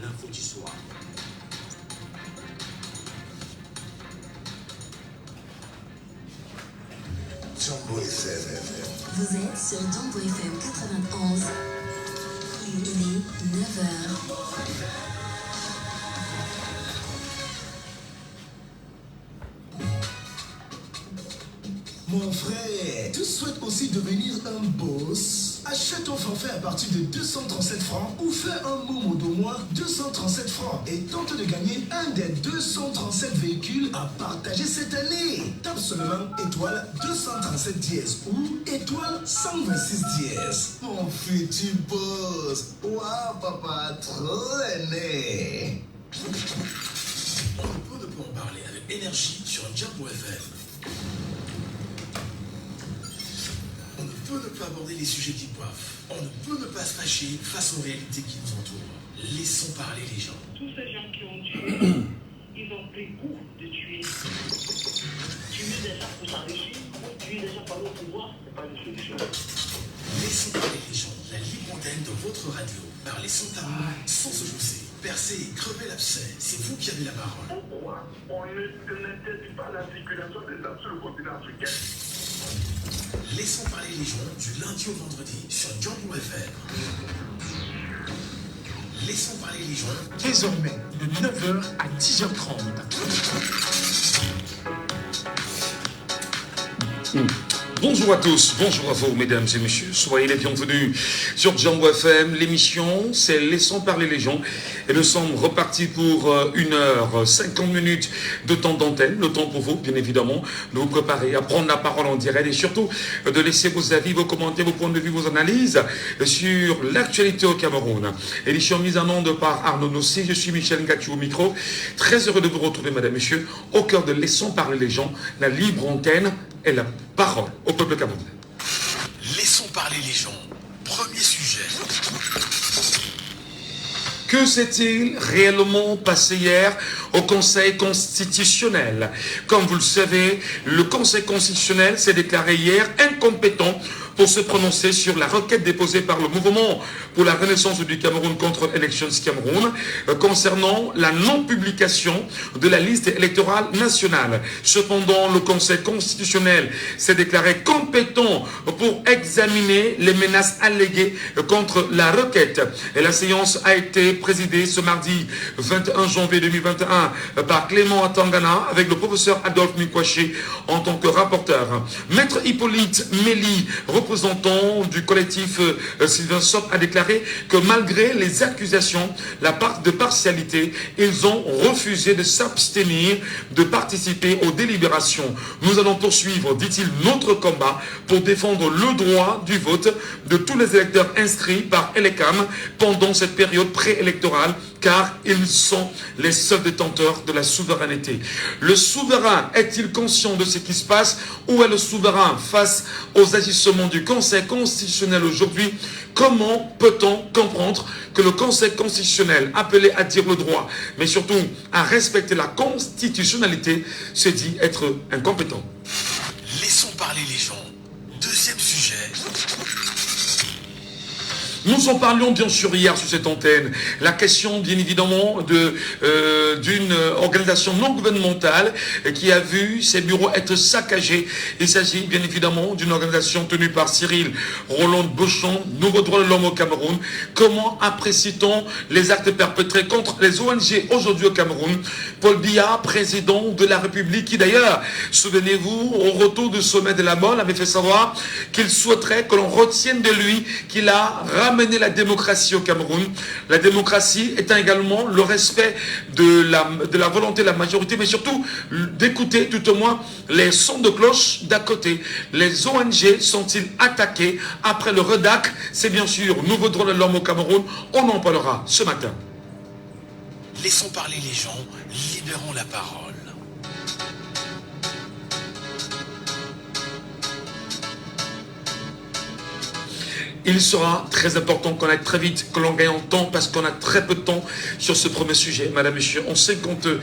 l'info du soir. Jambo FM. Vous êtes sur Jambo FM 91. Il est 9h. Mon frère, tu souhaites aussi devenir un boss? Achète ton forfait à partir de 237 francs ou fais un momo d'au moins 237 francs et tente de gagner un des 237 véhicules à partager cette année. Tape seulement étoile 237 dièse ou étoile 126 dièse. Mon futur boss. Waouh papa, trop aimé. On ne peut en parler avec énergie sur Jambo FM. On ne peut ne pas aborder les sujets qui coiffent. On ne peut ne pas se fâcher face aux réalités qui nous entourent. Laissons parler les gens. Tous ces gens qui ont tué, ils ont pris goût de tuer. Tuer des gens pour s'enrichir, tuer des gens par le pouvoir, c'est pas une solution. Laissons parler les gens. La libre antenne de votre radio. Parlez sans tabou, sans se jousser. Percer, crever l'abcès. C'est vous qui avez la parole. Pourquoi on n'interdit pas la circulation des armes sur le continent africain? Laissons parler les gens du lundi au vendredi sur Jambo FM. Laissons parler les gens. Désormais, de 9h à 10h30. Bonjour à tous, bonjour à vous mesdames et messieurs, soyez les bienvenus sur Jambo FM. L'émission c'est Laissons parler les gens et nous sommes repartis pour 1h50 de temps d'antenne, le temps pour vous bien évidemment de vous préparer à prendre la parole en direct et surtout de laisser vos avis, vos commentaires, vos points de vue, vos analyses sur l'actualité au Cameroun. Édition mise en onde par Arnaud Nossi, je suis Michel Ngati au micro, très heureux de vous retrouver mesdames et messieurs au cœur de Laissons parler les gens, la libre antenne et la parole au peuple camerounais. Laissons parler les gens. Premier sujet. Que s'est-il réellement passé hier au Conseil constitutionnel? Comme vous le savez, le Conseil constitutionnel s'est déclaré hier incompétent pour se prononcer sur la requête déposée par le mouvement pour la renaissance du Cameroun contre Elections Cameroun concernant la non-publication de la liste électorale nationale. Cependant, le Conseil constitutionnel s'est déclaré compétent pour examiner les menaces alléguées contre la requête. Et la séance a été présidée ce mardi 21 janvier 2021 par Clément Atangana avec le professeur Adolphe Mikwaché en tant que rapporteur. Maître Hippolyte Méli, représentant du collectif Sylvain Sop, a déclaré que malgré les accusations de partialité, ils ont refusé de s'abstenir de participer aux délibérations. Nous allons poursuivre, dit-il, notre combat pour défendre le droit du vote de tous les électeurs inscrits par Elecam pendant cette période préélectorale, car ils sont les seuls détenteurs de la souveraineté. Le souverain est-il conscient de ce qui se passe ou est le souverain face aux agissements du Conseil constitutionnel aujourd'hui? Comment peut-on comprendre que le Conseil constitutionnel, appelé à dire le droit, mais surtout à respecter la constitutionnalité, se dit être incompétent? Laissons parler les gens. Deuxième sujet. Nous en parlions bien sûr hier sur cette antenne. La question bien évidemment d'une organisation non gouvernementale qui a vu ses bureaux être saccagés. Il s'agit bien évidemment d'une organisation tenue par Cyril Roland Bochon, Nouveau droit de l'homme au Cameroun. Comment apprécie-t-on les actes perpétrés contre les ONG aujourd'hui au Cameroun? Paul Biya, président de la République, qui d'ailleurs, souvenez-vous, au retour du sommet de la Mole, avait fait savoir qu'il souhaiterait que l'on retienne de lui qu'il a ramené la démocratie au Cameroun. La démocratie étant également le respect de la volonté de la majorité, mais surtout d'écouter tout au moins les sons de cloche d'à côté. Les ONG sont-ils attaqués après le REDAC? C'est bien sûr Nouveau droit de l'homme au Cameroun. On en parlera ce matin. Laissons parler les gens, libérons la parole. Il sera très important qu'on aille très vite, que l'on gagne en temps, parce qu'on a très peu de temps sur ce premier sujet. Madame, Monsieur, en 52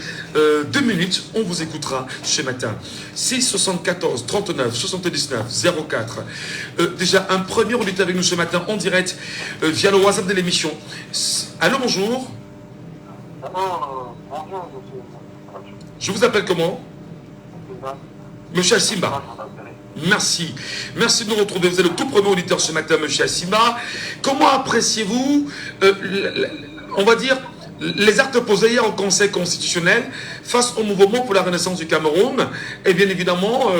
minutes, on vous écoutera ce matin. 6 74 39 79 04. Déjà, un premier auditeur avec nous ce matin en direct via le WhatsApp de l'émission. Allô, bonjour. Bonjour, monsieur. Je vous appelle comment? Monsieur Assimba. Merci. Merci de nous retrouver. Vous êtes le tout premier auditeur ce matin, monsieur Assimba. Comment appréciez-vous, on va dire, les actes posés hier au Conseil constitutionnel face au mouvement pour la renaissance du Cameroun et bien évidemment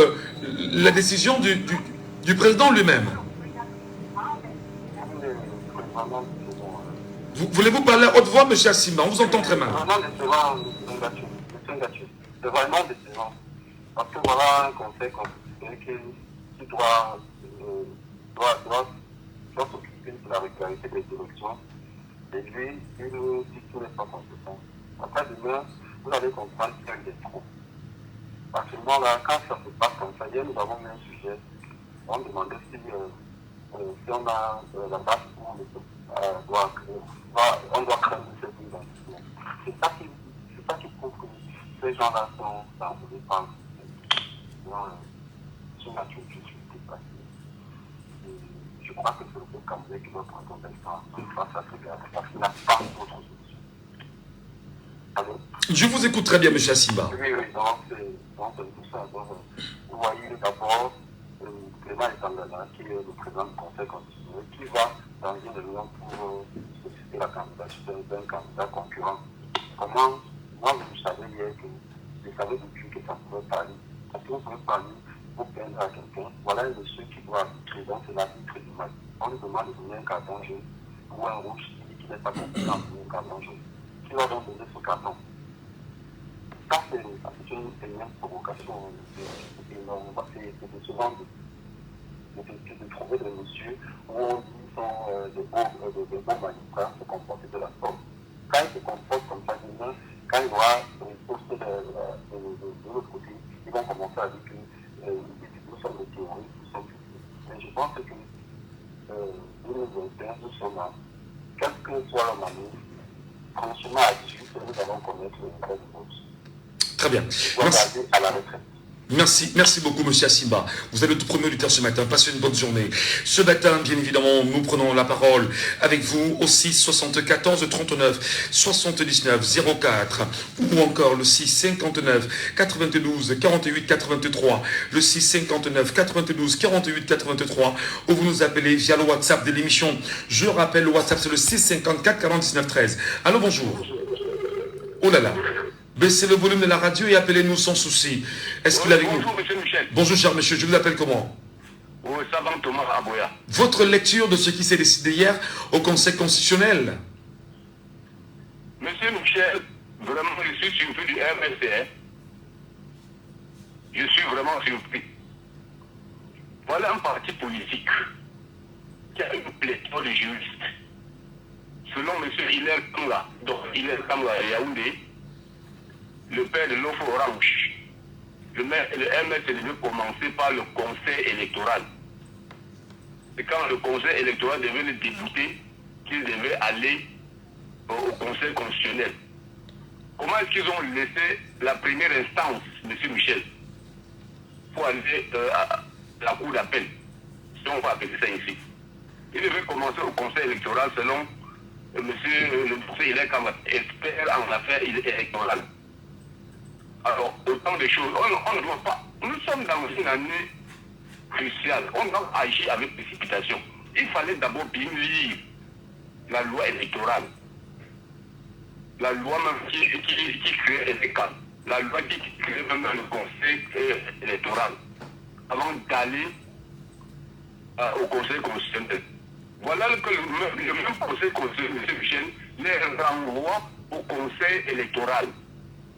la décision du président lui-même? Voulez-vous parler à haute voix, monsieur Assimba? On vous entend très mal. C'est vraiment décevant, c'est vraiment décevant. Parce que voilà un conseil constitutionnel qui doit s'occuper de la régularité des élections. Et lui, il nous dit qu'il n'est pas compétent. Après demain, vous allez comprendre qu'il y a eu des trous. Actuellement, là, quand ça se passe comme ça, hier, nous avons mis un sujet. On demandait si on a la base pour on doit craindre cette identité. C'est ça qui prouve que ces gens-là sont envoyés par sur la culture dépassée. Je crois que c'est le peuple camerounais qui doit prendre face à ce gars, parce qu'il n'a pas d'autre solution. Allô? Je vous écoute très bien, monsieur Assimba. Oui, donc c'est tout ça. Donc, vous voyez d'abord Clément Etangana, qui est le président du Conseil constitutionnel, qui va dans une réunion pour solliciter la candidature d'un candidat concurrent. Comment, moi, je savais hier que je savais depuis que ça pouvait parler. Parce que vous pouvez parler pour plaindre à quelqu'un. Voilà un monsieur qui doit être dans c'est l'arbitre du match. On lui demande de donner un carton jaune ou un rouge qui dit qu'il n'est pas compétent pour un carton jaune. Qui va donc donner ce carton? Ça, c'est une provocation énorme. C'est souvent de trouver des messieurs où on dit qu'ils sont de bons magistrats se comporter de la sorte. Quand ils se comportent comme ça, quand ils vont poster de l'autre côté, ils vont commencer à dire que nous sommes des terroristes, nous sommes des... Mais je pense que nous sommes là. Quelle que soit la manœuvre, franchement, à 18 nous allons connaître le vrai de vote. Très bien. Merci. À la retraite. Merci beaucoup, monsieur Assimba. Vous êtes le tout premier auditeur ce matin. Passez une bonne journée. Ce matin, bien évidemment, nous prenons la parole avec vous au 6 74 39 79 04 ou encore le 6 59 92 48 83, le 6 59 92 48 83 où vous nous appelez via le WhatsApp de l'émission. Je rappelle, le WhatsApp, c'est le 6 54 49 13. Allô, bonjour. Oh là là. Baissez le volume de la radio et appelez-nous sans souci. Est-ce qu'il est avec nous? Bonjour, monsieur Michel. Bonjour, cher monsieur. Je vous appelle comment? Oui, ça va, Thomas Aboya. Votre lecture de ce qui s'est décidé hier au Conseil constitutionnel? Monsieur Michel, vraiment, je suis surpris du MSC. Je suis vraiment surpris. Voilà un parti politique qui a une pléthore de juristes. Selon monsieur Hilaire Kamla, donc Hilaire Kamla et Yaoundé, le père de l'offre orange, le MS devait commencer par le conseil électoral. Et quand le conseil électoral devait le débouter, qu'il devait aller au conseil constitutionnel. Comment est-ce qu'ils ont laissé la première instance, M. Michel, pour aller à la cour d'appel, si on va appeler ça ici? Il devait commencer au conseil électoral selon monsieur le conseil expert en affaires électorales. Alors, autant de choses, on ne doit pas. Nous sommes dans une année cruciale. On doit agir avec précipitation. Il fallait d'abord bien lire la loi électorale. La loi même qui crée les cas. La loi qui crée même le conseil électoral. Avant d'aller au conseil constitutionnel. Voilà que le même conseil constitutionnel, M. Michel, les renvoie au conseil électoral.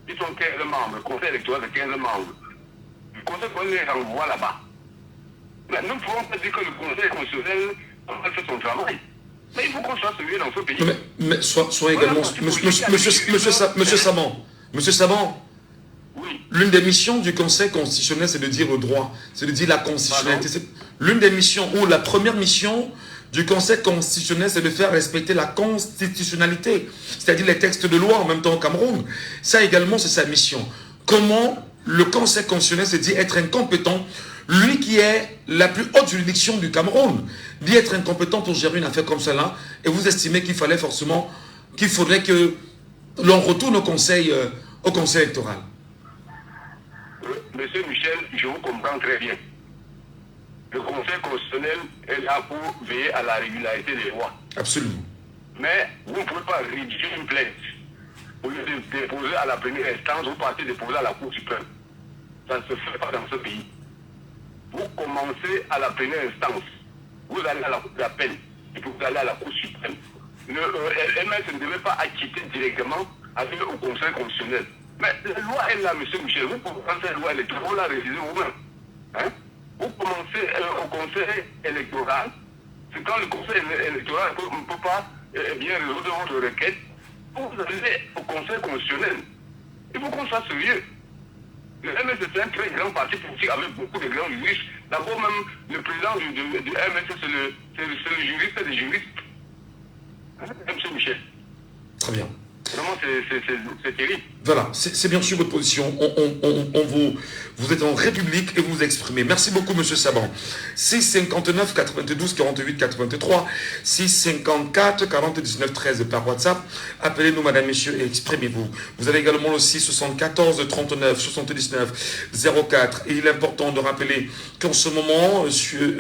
Ils sont 15 membres, le conseil électoral de 15 membres. Le conseil constitutionnel les renvoie là-bas. Mais nous ne pouvons pas dire que le conseil constitutionnel a fait son travail. Mais il faut qu'on soit sérieux dans ce pays. Mais soit également... Monsieur Saban, oui. L'une des missions du Conseil constitutionnel, c'est de dire le droit, c'est de dire la constitutionnalité. L'une des missions, ou la première mission du Conseil constitutionnel, c'est de faire respecter la constitutionnalité, c'est-à-dire les textes de loi en même temps au Cameroun. Ça également, c'est sa mission. Comment le Conseil constitutionnel se dit être incompétent, lui qui est la plus haute juridiction du Cameroun, dit être incompétent pour gérer une affaire comme cela, et vous estimez qu'il fallait forcément, qu'il faudrait que l'on retourne au conseil électoral. Monsieur Michel, je vous comprends très bien. Le Conseil constitutionnel est là pour veiller à la régularité des lois. Absolument. Mais vous ne pouvez pas rédiger une plainte. Au lieu de déposer à la première instance, vous partez déposer à la Cour suprême. Ça ne se fait pas dans ce pays. Vous commencez à la première instance, vous allez à la Cour d'appel, et puis vous allez à la Cour suprême. Le MS ne devait pas acquitter directement avec au Conseil constitutionnel. Mais la loi est là, M. Michel. Vous pouvez prendre cette loi électorale, vous la réviser vous-même. Hein? Vous commencez au Conseil électoral. C'est quand le Conseil électoral ne peut pas bien résoudre votre requête. Vous allez au Conseil constitutionnel. Il faut qu'on soit sérieux. Le MS c'est un très grand parti politique avec beaucoup de grands juristes. D'abord même, le président du MS, c'est le juriste des juristes. Hein, M. Michel. Très bien. Vraiment, c'est terrible. Voilà, c'est bien sûr votre position. Vous êtes en République et vous vous exprimez. Merci beaucoup, M. Saban. 659 92 48 83, 654 40 19 13 par WhatsApp. Appelez-nous, madame, messieurs, et exprimez-vous. Vous avez également le 674 39 79 04. Et il est important de rappeler qu'en ce moment,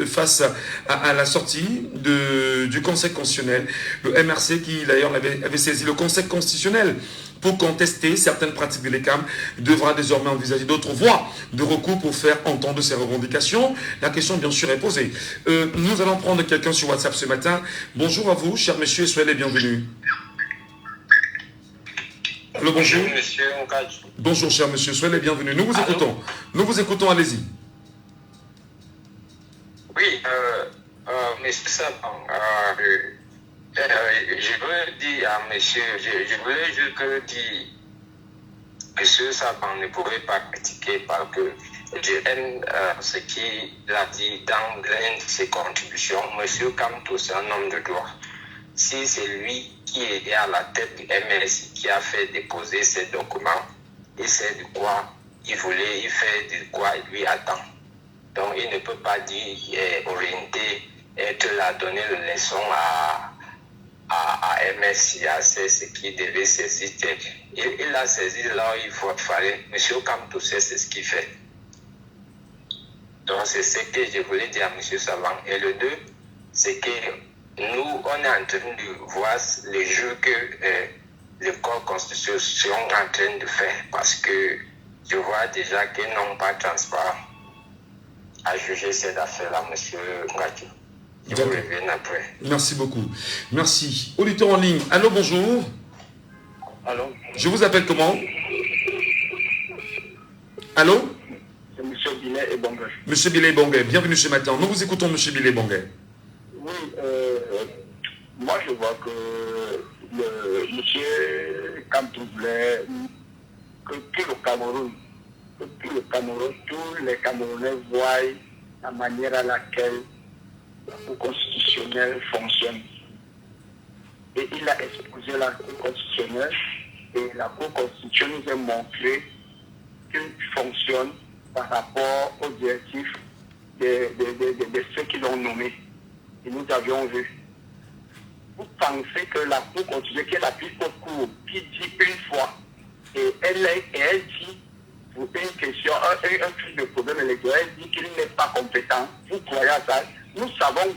face à la sortie du Conseil constitutionnel, le MRC, qui d'ailleurs avait saisi le Conseil constitutionnel pour contester certaines pratiques de l'ECAM, devra désormais envisager d'autres voies de recours pour faire entendre ses revendications. La question, bien sûr, est posée. Nous allons prendre quelqu'un sur WhatsApp ce matin. Bonjour à vous, cher monsieur, et soyez les bienvenus. Allô, bonjour. Monsieur Nkadji. Bonjour, cher monsieur, soyez les bienvenus. Nous vous écoutons. Nous vous écoutons, allez-y. Oui, monsieur Saban, je veux dire à monsieur, je voulais juste dire, monsieur Saban ne pourrait pas critiquer parce que j'aime ce qu'il a dit dans l'une de ses contributions. Monsieur Kamto, c'est un homme de droit. Si c'est lui qui est à la tête du MS, qui a fait déposer ces documents, il sait de quoi il voulait, il fait de quoi il lui attend. Donc il ne peut pas dire orienter, être là, donner une leçon à MS, c'est ce qu'il devait saisir. Il a saisi là où il fallait. Monsieur Kamto, c'est ce qu'il fait. Donc c'est ce que je voulais dire à M. Savan. Et le deux, c'est que nous, on est en train de voir les jeux que le corps constitution est en train de faire. Parce que je vois déjà qu'ils n'ont pas transparent à juger cette affaire-là, M. Nkadji. Je vous reviens après. Merci beaucoup. Merci. Auditeur en ligne. Allô, bonjour. Allô. Je vous appelle comment? Allô? C'est M. Billet et Bonguet. Monsieur Billet Bonguet, bienvenue ce matin. Nous vous écoutons, monsieur Billet Bonguet. Oui, moi je vois que le monsieur Kamto voulait que tout le Cameroun, tous les Camerounais voient la manière à laquelle la Cour constitutionnelle fonctionne. Et il a exposé la Cour constitutionnelle et la Cour constitutionnelle nous a montré qu'il fonctionne par rapport aux directives de ceux qui l'ont nommé. Et nous avions vu. Vous pensez que la Cour constitutionnelle, qui est la plus haute cour, qui dit une fois, et elle dit pour une question, un truc de problème électoral, elle dit qu'il n'est pas compétent. Vous croyez à ça? Nous savons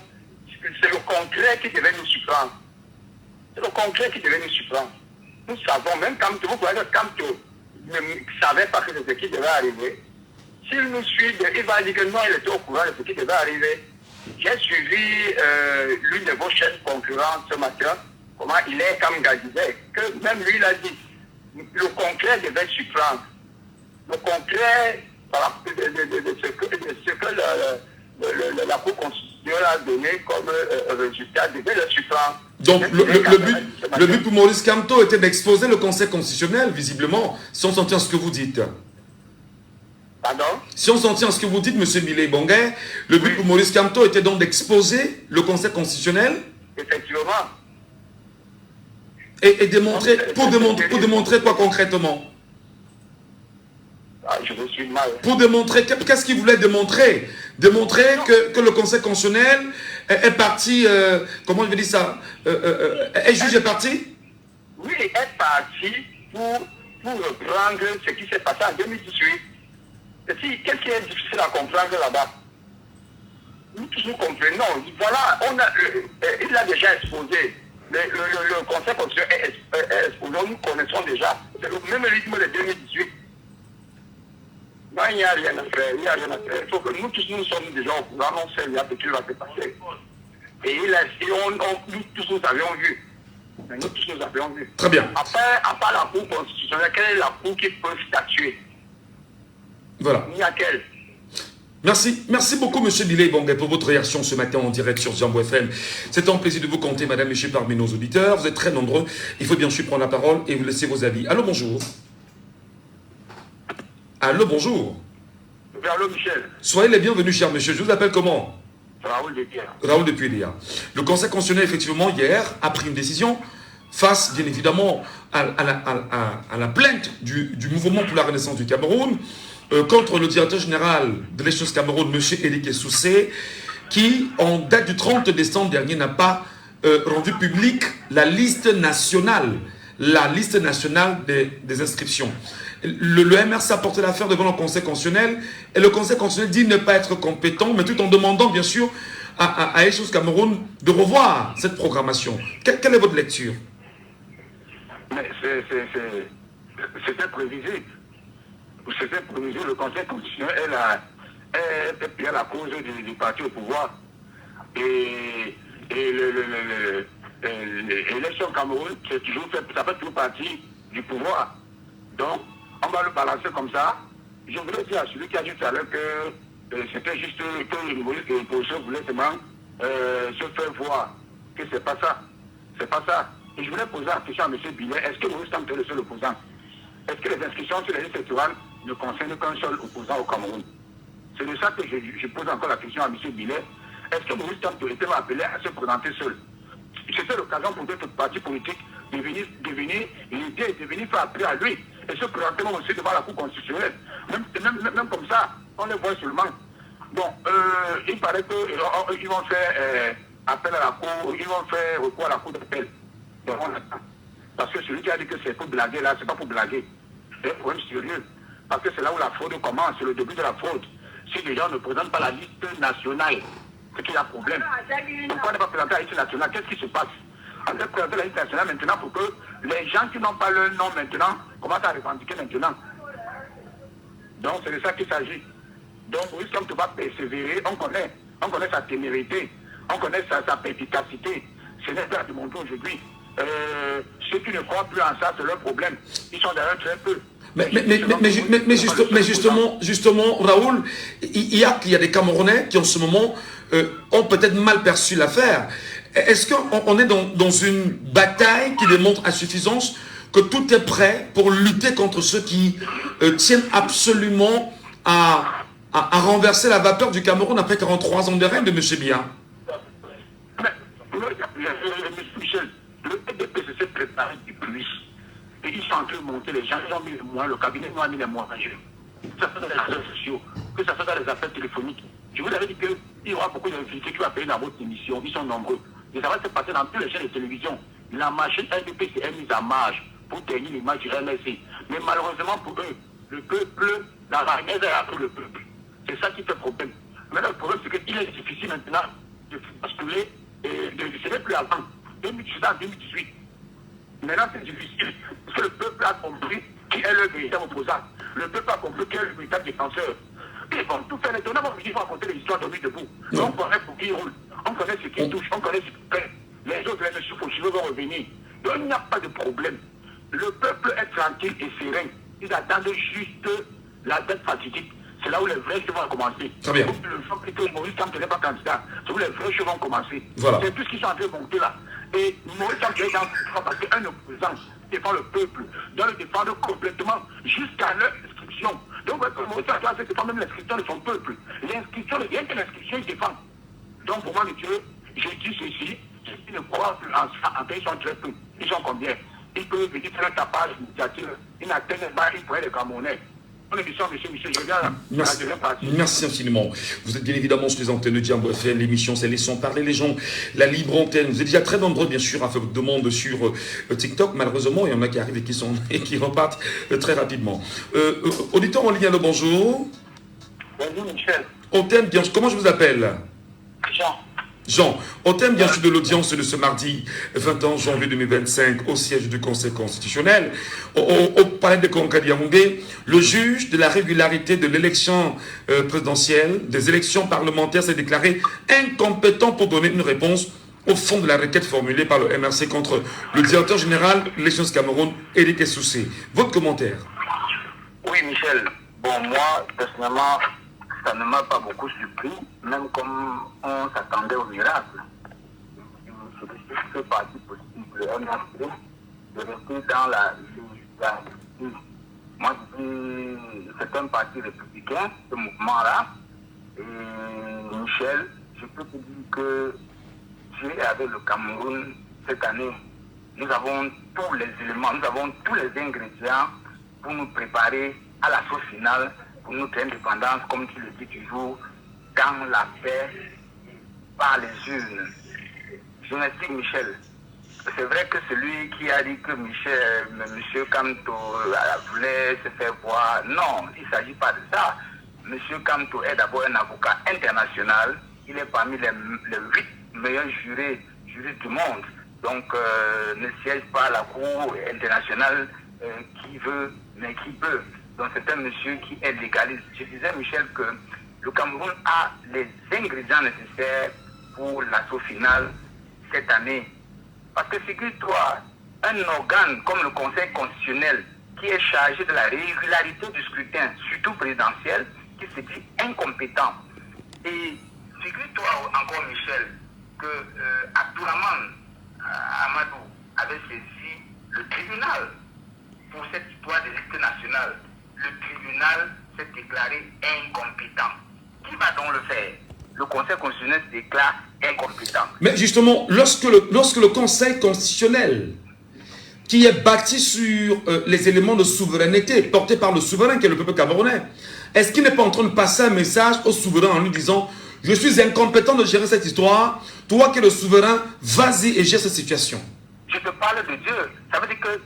que c'est le concret qui devait nous surprendre. C'est le concret qui devait nous surprendre. Nous savons, même quand vous croyez que Kamto ne savait pas que c'est ce qui devait arriver, s'il nous suit, il va dire que non, il était au courant de ce qui devait arriver. J'ai suivi l'une de vos chaînes concurrentes ce matin, comment il est comme disait, que même lui il a dit, le concret devait surprendre. Le concret de ce que la Cour constitutionnelle a donné comme résultat devait le surprendre. Donc le but pour Maurice Kamto était d'exposer le Conseil constitutionnel, visiblement, si on s'en tient à ce que vous dites. Pardon? Si on s'en tient à ce que vous dites, M. Billet Bonguet, le but pour Maurice Kamto était donc d'exposer le Conseil constitutionnel. Effectivement. Et démontrer, pour démontrer quoi concrètement? Je me suis mal. Pour démontrer, qu'est-ce qu'il voulait démontrer? Démontrer que le Conseil constitutionnel est parti, comment je vais dire ça, est juge est parti? Oui, est est parti pour reprendre ce qui s'est passé en 2018. Et si, qu'est-ce qui est difficile à comprendre là-bas? Nous tous nous comprenons. Voilà, il a déjà exposé. Le Conseil constitutionnel est exposé. Nous connaissons déjà. C'est le même rythme de 2018. Non, il n'y a rien à faire. Il n'y a rien à faire. Il faut que nous tous nous sommes déjà au courant. On sait ce qui va se passer. Et nous tous nous avions vu. Mais nous tous nous avions vu. Très bien. À part la Cour constitutionnelle, quelle est la Cour qui peut statuer? Voilà. Il y a quelle? Merci beaucoup, M. Billet Bangay, pour votre réaction ce matin en direct sur Jambo FM. C'est un plaisir de vous compter, madame, monsieur, parmi nos auditeurs. Vous êtes très nombreux. Il faut bien sûr prendre la parole et vous laisser vos avis. Allô, bonjour. Allô, bonjour. Allô, Michel. Soyez les bienvenus, cher monsieur. Je vous appelle comment? Raoul depuis. Raoul depuis Léa. Le Conseil constitutionnel, effectivement, hier, a pris une décision face, bien évidemment, à la plainte du mouvement pour la renaissance du Cameroun, contre le directeur général de l'Échange Cameroun, M. Éric Soussé, qui, en date du 30 décembre dernier, n'a pas rendu publique la liste nationale des inscriptions. Le MRC a porté l'affaire devant le Conseil constitutionnel, et le Conseil constitutionnel dit ne pas être compétent, mais tout en demandant, bien sûr, à Échange Cameroun de revoir cette programmation. Quelle est votre lecture? Mais c'était prévisible. C'était prévisible. Le Conseil constitutionnel est pris à la cause du parti au pouvoir. Et l'élection Cameroun, ça fait toujours partie du pouvoir. Donc, on va le balancer comme ça. Je voulais dire à celui qui a dit tout à l'heure que c'était juste que le professeur voulait seulement se faire voir que c'est pas ça. C'est pas ça. Et je voulais poser la question à M. Billet, est-ce que Maurice Kamto est le seul opposant? Est-ce que les inscriptions sur les listes électorales ne concernent qu'un seul opposant au Cameroun? C'est de ça que je pose encore la question à M. Billet. Est-ce que Maurice Kamto était appelé à se présenter seul? C'était l'occasion pour d'autres partis politiques de venir faire appel à lui et se présenter aussi devant la Cour constitutionnelle. Même comme ça, on les voit seulement. Bon, il paraît qu'ils vont faire appel à la Cour, ils vont faire recours à la Cour d'appel. Parce que celui qui a dit que c'est pour blaguer là, c'est pas pour blaguer. C'est un problème sérieux. Parce que c'est là où la fraude commence, c'est le début de la fraude. Si les gens ne présentent pas la liste nationale, c'est qu'il y a problème. Pourquoi ne pas présenter la liste nationale? Qu'est-ce qui se passe? On doit présenter la liste nationale maintenant pour que les gens qui n'ont pas leur nom maintenant commencent à revendiquer maintenant. Donc c'est de ça qu'il s'agit. Donc oui, comme tu vas persévérer, on connaît sa témérité, on connaît sa perspicacité. Ce n'est pas à démontrer aujourd'hui. Ceux qui ne croient plus en ça, c'est leur problème. Ils sont derrière très peu. Mais justement, Raoul, il y a des Camerounais qui en ce moment ont peut-être mal perçu l'affaire. Est-ce qu'on est dans une bataille qui démontre à suffisance que tout est prêt pour lutter contre ceux qui tiennent absolument à renverser la vapeur du Cameroun après 43 ans de règne de M. Biya? Michel, le PDP s'est préparé depuis. Et ils sont en train de monter les gens, ils ont mis les moyens, le cabinet a mis les moyens. Que ça soit dans les réseaux sociaux, que ça soit dans les appels téléphoniques. Je vous avais dit qu'il y aura beaucoup d'invités qui vont appeler dans votre émission, ils sont nombreux. Et ça va se passer dans toutes les chaînes de télévision. La machine LDP s'est mise en marche pour tenir l'image du MSC. Mais malheureusement pour eux, le peuple, la marinaise a appris le peuple. C'est ça qui fait problème. Maintenant, le problème, c'est qu'il est difficile maintenant de basculer et de ce n'est plus avant. 2018. Maintenant, c'est difficile. Parce que le peuple a compris qui est le véritable opposant. Le peuple a compris qui est le véritable défenseur. Ils vont tout faire. Les donneurs vont raconter les histoires de nuit debout. On connaît pour qui ils roulent. On connaît ce qui touche. On connaît ce qui fait. Les autres, les messieurs Fauchileux vont revenir. Donc, il n'y a pas de problème. Le peuple est tranquille et serein. Ils attendent juste la date fatidique. C'est là où les vrais jeux vont commencer. Très bien. Le fait que Maurice Kamto n'est pas candidat, c'est où les vrais jeux vont commencer. Voilà. C'est tout ce qu'ils sont en train de monter là. Et Maurice Kamto est dans le parce qu'un opposant défend le peuple, doit le défendre complètement jusqu'à leur inscription. Donc, Maurice Kamto défend même l'inscription de son peuple. L'inscription, rien que l'inscription, il défend. Donc, pour moi, monsieur, je dis ceci, ceux qui ne croient plus en ça, en fait, ils sont très peu. Ils sont combien? Ils peuvent venir faire un tapage initiative. Ils n'atteignent pas, ils pourraient les Camerounais. Bonne émission, monsieur Michel. Je regarde Merci. la deuxième partie. Merci infiniment. Vous êtes bien évidemment sur les antennes de Diambo FM. L'émission, c'est Laissons parler les gens. La libre antenne. Vous êtes déjà très nombreux, bien sûr, à faire votre demande sur TikTok. Malheureusement, il y en a qui arrivent et qui repartent très rapidement. Auditeur en ligne, allô, bonjour. Bonjour, Michel. Au thème, bien sûr, comment je vous appelle? Jean. Jean, au thème bien sûr de l'audience de ce mardi 21 janvier 2025 au siège du Conseil constitutionnel, au palais de Concadiamoundé, le juge de la régularité de l'élection présidentielle, des élections parlementaires s'est déclaré incompétent pour donner une réponse au fond de la requête formulée par le MRC contre le directeur général de l'élection du Cameroun, Éric Soussé. Votre commentaire? Oui, Michel. Bon, moi, personnellement, ça ne m'a pas beaucoup surpris, même comme on s'attendait au miracle. Ce parti politique, le MRC, de rester dans la législative. Moi, je dis, c'est un parti républicain, ce mouvement-là. Et Michel, je peux te dire que j'ai avec le Cameroun cette année, nous avons tous les éléments, nous avons tous les ingrédients pour nous préparer à la sauce finale, pour notre indépendance, comme tu le dis toujours, dans la paix, par les urnes. Je m'explique, Michel. C'est vrai que celui qui a dit que M. Kamto voulait se faire voir, non, il ne s'agit pas de ça. M. Kamto est d'abord un avocat international. Il est parmi les 8 meilleurs jurés du monde. Donc, ne siège pas à la Cour internationale qui veut, mais qui peut. Donc, c'est un monsieur qui est légaliste. Je disais, Michel, que le Cameroun a les ingrédients nécessaires pour l'assaut final cette année. Parce que figure-toi, un organe comme le Conseil constitutionnel qui est chargé de la régularité du scrutin, surtout présidentiel, qui se dit incompétent. Et figure-toi encore, Michel, que Abdourahmane Amadou avait saisi le tribunal pour cette histoire des listes nationales. Le tribunal s'est déclaré incompétent. Qui va donc le faire? Le Conseil constitutionnel se déclare incompétent. Mais justement, lorsque le Conseil constitutionnel, qui est bâti sur les éléments de souveraineté portés par le souverain qui est le peuple camerounais, est-ce qu'il n'est pas en train de passer un message au souverain en lui disant « Je suis incompétent de gérer cette histoire, toi qui es le souverain, vas-y et gère cette situation ». Je te parle de Dieu. Ça veut dire que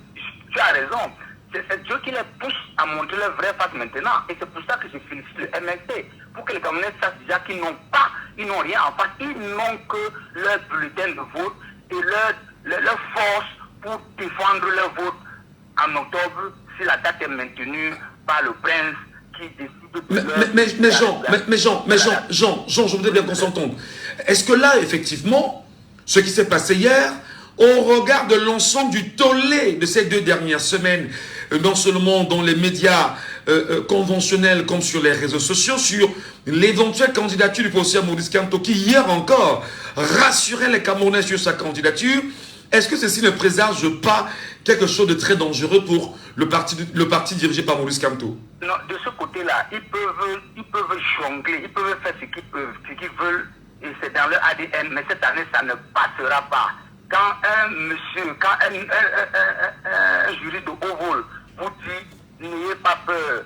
tu as raison. C'est Dieu qui les pousse à montrer leur vraie face maintenant. Et c'est pour ça que je félicite le MSC. Pour que les Camerounais sachent déjà qu'ils n'ont rien en face. Ils n'ont que leur bulletin de vote et leur force pour défendre leur vote en octobre si la date est maintenue par le prince qui décide de... Mais Jean, je voudrais bien qu'on s'entende. Est-ce que là, effectivement, ce qui s'est passé hier, au regard de l'ensemble du tollé de ces 2 dernières semaines, non seulement dans les médias conventionnels comme sur les réseaux sociaux, sur l'éventuelle candidature du professeur Maurice Kamto, qui hier encore rassurait les Camerounais sur sa candidature, est-ce que ceci ne présage pas quelque chose de très dangereux pour le parti dirigé par Maurice Kamto? Non, de ce côté-là, ils peuvent jongler, ils peuvent faire ce qu'ils veulent, et c'est dans leur ADN, mais cette année, ça ne passera pas. Quand un jury de haut vol vous dit « N'ayez pas peur,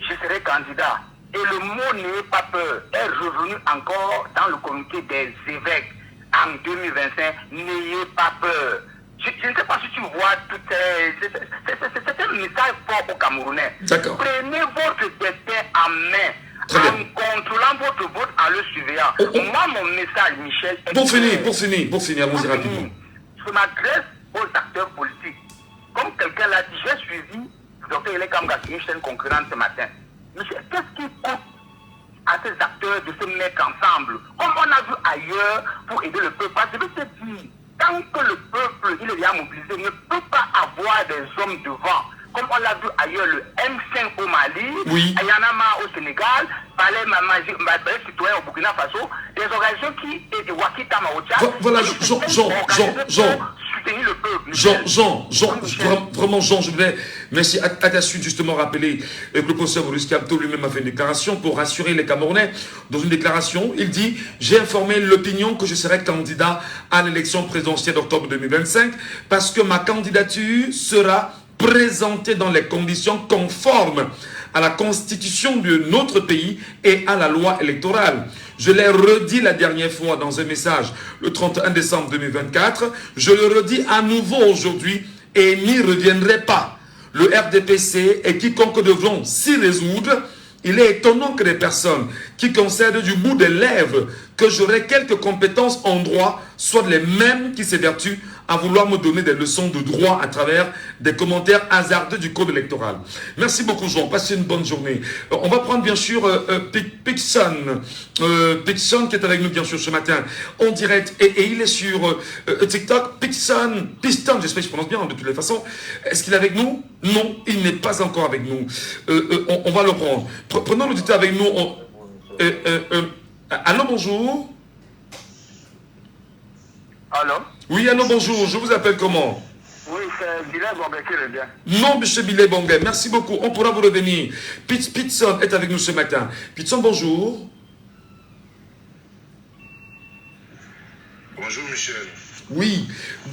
je serai candidat », et le mot « N'ayez pas peur » est revenu encore dans le comité des évêques en 2025, « N'ayez pas peur ». Je ne sais pas si tu vois tout c'est un message fort aux Camerounais. Prenez votre destin en main. En contrôlant votre vote, en le surveillant. Moi, mon message, Michel... Pour finir, allons-y rapidement. Je m'adresse aux acteurs politiques. Comme quelqu'un l'a dit, j'ai suivi le Dr. Ele Kamga sur une chaîne concurrente ce matin. Monsieur, qu'est-ce qui coûte à ces acteurs de se mettre ensemble, comme on a vu ailleurs, pour aider le peuple? Parce que je vais te dire, tant que le peuple, il est bien mobilisé, ne peut pas avoir des hommes devant. Comme on l'a vu ailleurs, le M5 au Mali, Ayanama au Sénégal, Palais citoyen au Burkina Faso, des organisations qui est de Wakitama au Tchad. Voilà, Jean, je voudrais, merci à ta suite, justement rappeler que le professeur Maurice Kamto lui-même a fait une déclaration pour rassurer les Camerounais. Dans une déclaration, il dit « J'ai informé l'opinion que je serai candidat à l'élection présidentielle d'octobre 2025 parce que ma candidature sera présentée dans les conditions conformes à la constitution de notre pays et à la loi électorale. Je l'ai redit la dernière fois dans un message le 31 décembre 2024. Je le redis à nouveau aujourd'hui et n'y reviendrai pas. Le RDPC et quiconque devront s'y résoudre. Il est étonnant que les personnes qui concèdent du bout des lèvres que j'aurai quelques compétences en droit soient les mêmes qui s'évertuent à vouloir me donner des leçons de droit à travers des commentaires hasardeux du code électoral. Merci beaucoup Jean, passez une bonne journée. On va prendre bien sûr Pixon qui est avec nous bien sûr ce matin en direct et il est sur TikTok. Piston, j'espère que je prononce bien de toutes les façons. Est-ce qu'il est avec nous? Non, il n'est pas encore avec nous. On va le prendre. Prenons l'auditeur avec nous. Allô, bonjour. Allô? Oui, allô, bonjour. Je vous appelle comment? Oui, c'est Billet Bongué qui est bien. Non, monsieur Billet Bongué, merci beaucoup. On pourra vous revenir. Pitson est avec nous ce matin. Pitson, bonjour. Bonjour, Michel. Oui.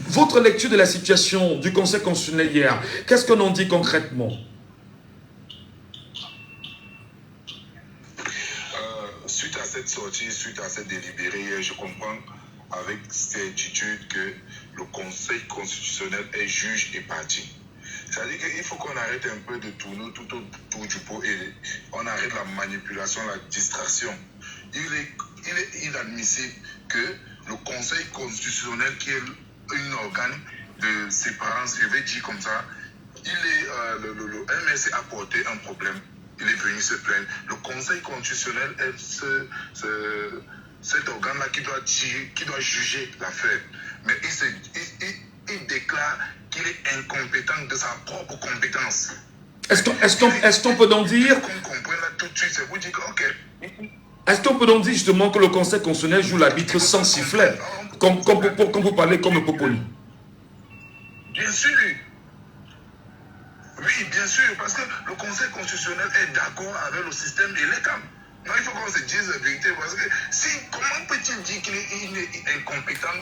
Votre lecture de la situation du Conseil constitutionnel hier, qu'est-ce qu'on en dit concrètement? Suite à cette sortie, suite à cette délibérée, je comprends avec certitude que le Conseil constitutionnel est juge et partie. C'est-à-dire qu'il faut qu'on arrête un peu de tourner tout autour du pot et on arrête la manipulation, la distraction. Il est inadmissible que le Conseil constitutionnel, qui est un organe de séparance, je vais dire comme ça, le MRC a porté un problème. Il est venu se plaindre. Le Conseil constitutionnel est cet organe-là qui doit juger l'affaire. Mais il déclare qu'il est incompétent de sa propre compétence. Est-ce qu'on peut donc dire... Qu'on comprenne là tout de suite, c'est vous dire que, ok. Est-ce qu'on peut donc dire justement que le Conseil constitutionnel joue l'arbitre sans sifflet, comme vous parlez comme le Popoli? Bien sûr. Oui, bien sûr, parce que le Conseil constitutionnel est d'accord avec le système électoral. Non, il faut qu'on se dise la vérité, parce que comment peut-il dire qu'il est incompétent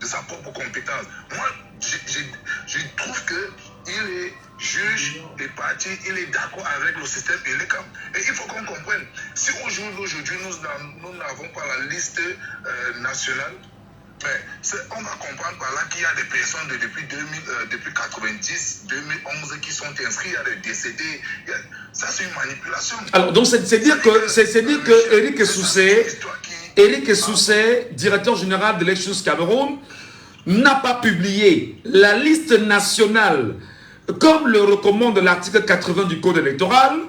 de sa propre compétence? Moi, je trouve qu'il est juge et parti, il est d'accord avec le système électoral. Et il faut qu'on comprenne, si aujourd'hui nous n'avons pas la liste nationale, mais on va comprendre par là qu'il y a des personnes depuis 90, 2011 qui sont inscrites, il y a des décédés. Ça, c'est une manipulation. Alors, donc, c'est dire que Eric Soussé, directeur général de l'Elections Cameroun, n'a pas publié la liste nationale comme le recommande l'article 80 du Code électoral.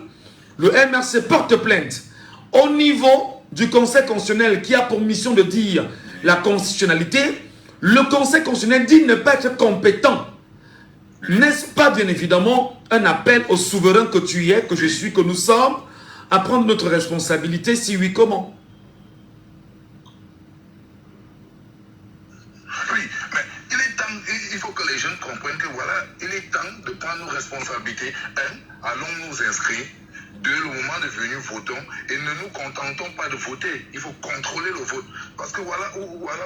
Le MRC porte plainte au niveau du Conseil constitutionnel qui a pour mission de dire la constitutionnalité. Le Conseil constitutionnel dit ne pas être compétent. N'est-ce pas bien évidemment un appel au souverain que tu es, que je suis, que nous sommes, à prendre notre responsabilité? Si oui, comment? Oui, mais il est temps, il faut que les jeunes comprennent que voilà, il est temps de prendre nos responsabilités. Allons nous inscrire. Le moment de venir, votons et ne nous contentons pas de voter. Il faut contrôler le vote. Parce que voilà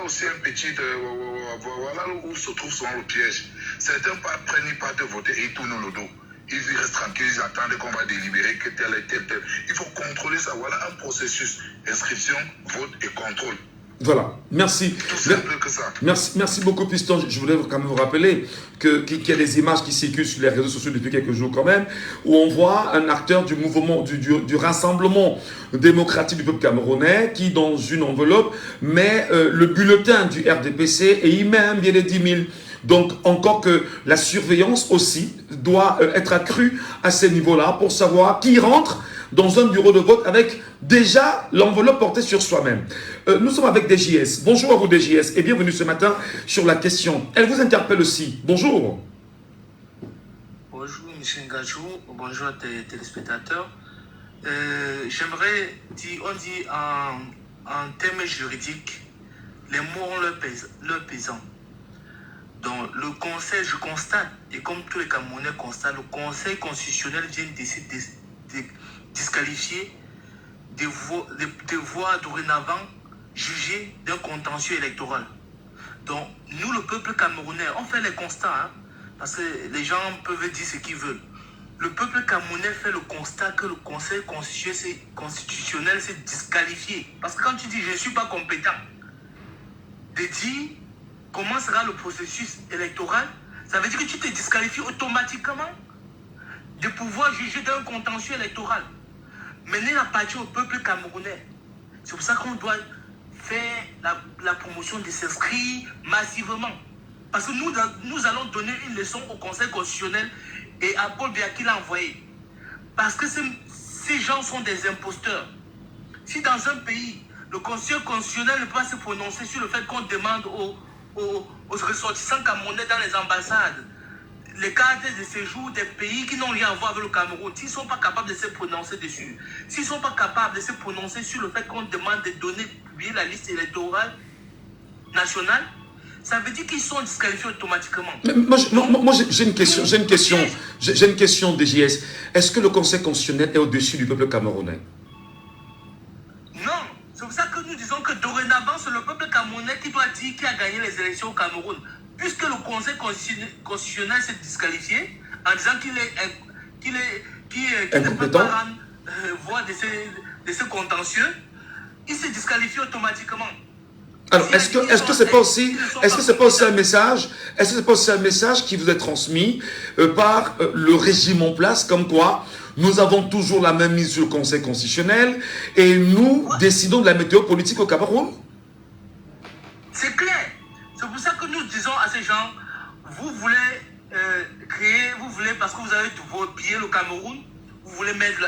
aussi un petit... voilà où se trouve souvent le piège. Certains prennent pas de voter et ils tournent le dos. Ils restent tranquilles, ils attendent qu'on va délibérer, que tel et tel. Il faut contrôler ça. Voilà un processus. Inscription, vote et contrôle. Voilà, merci. Merci beaucoup, Piston. Je voulais quand même vous rappeler qu'il y a des images qui circulent sur les réseaux sociaux depuis quelques jours quand même, où on voit un acteur du mouvement, du rassemblement démocratique du peuple camerounais qui, dans une enveloppe, met le bulletin du RDPC et il met un billet de 10 000. Donc, encore que la surveillance aussi doit être accrue à ces niveaux-là pour savoir qui rentre dans un bureau de vote avec déjà l'enveloppe portée sur soi-même. Nous sommes avec DJS. Bonjour à vous DJS et bienvenue ce matin sur la question. Elle vous interpelle aussi. Bonjour. Bonjour M. Ngachou, bonjour à tes téléspectateurs. J'aimerais dire, on dit en termes juridiques, les mots ont leur pesant. Donc le Conseil, je constate, et comme tous les Camerounais constatent, le Conseil constitutionnel vient de disqualifier des voix dorénavant jugées d'un contentieux électoral. Donc, nous, le peuple camerounais, on fait les constats, hein, parce que les gens peuvent dire ce qu'ils veulent. le peuple camerounais fait le constat que le Conseil constitutionnel s'est disqualifié. Parce que quand tu dis « je ne suis pas compétent », de dire comment sera le processus électoral, ça veut dire que tu te disqualifies automatiquement de pouvoir juger d'un contentieux électoral. Mener la partie au peuple camerounais. C'est pour ça qu'on doit faire la promotion de s'inscrire massivement. Parce que nous allons donner une leçon au Conseil constitutionnel et à Paul Biya qui l'a envoyé. Parce que ces gens sont des imposteurs. Si dans un pays, le Conseil constitutionnel ne peut pas se prononcer sur le fait qu'on demande aux ressortissants camerounais dans les ambassades les cartes de séjour des pays qui n'ont rien à voir avec le Cameroun, s'ils ne sont pas capables de se prononcer dessus, s'ils ne sont pas capables de se prononcer sur le fait qu'on demande de donner, publier la liste électorale nationale, ça veut dire qu'ils sont disqualifiés automatiquement. Mais moi j'ai une question, DJS. Est-ce que le Conseil constitutionnel est au-dessus du peuple camerounais? Non, c'est pour ça que nous disons que dorénavant, c'est le peuple camerounais qui doit dire qui a gagné les élections au Cameroun. Puisque le Conseil constitutionnel s'est disqualifié en disant qu'il ne peut pas rendre voix de ce contentieux, il s'est disqualifié automatiquement. Alors, est-ce que c'est pas aussi un message, qui vous est transmis par le régime en place, comme quoi nous avons toujours la même mise sur le Conseil constitutionnel et nous décidons de la météo politique au Cameroun? C'est clair. C'est pour ça que nous disons à ces gens, vous voulez parce que vous avez pillé le Cameroun, vous voulez mettre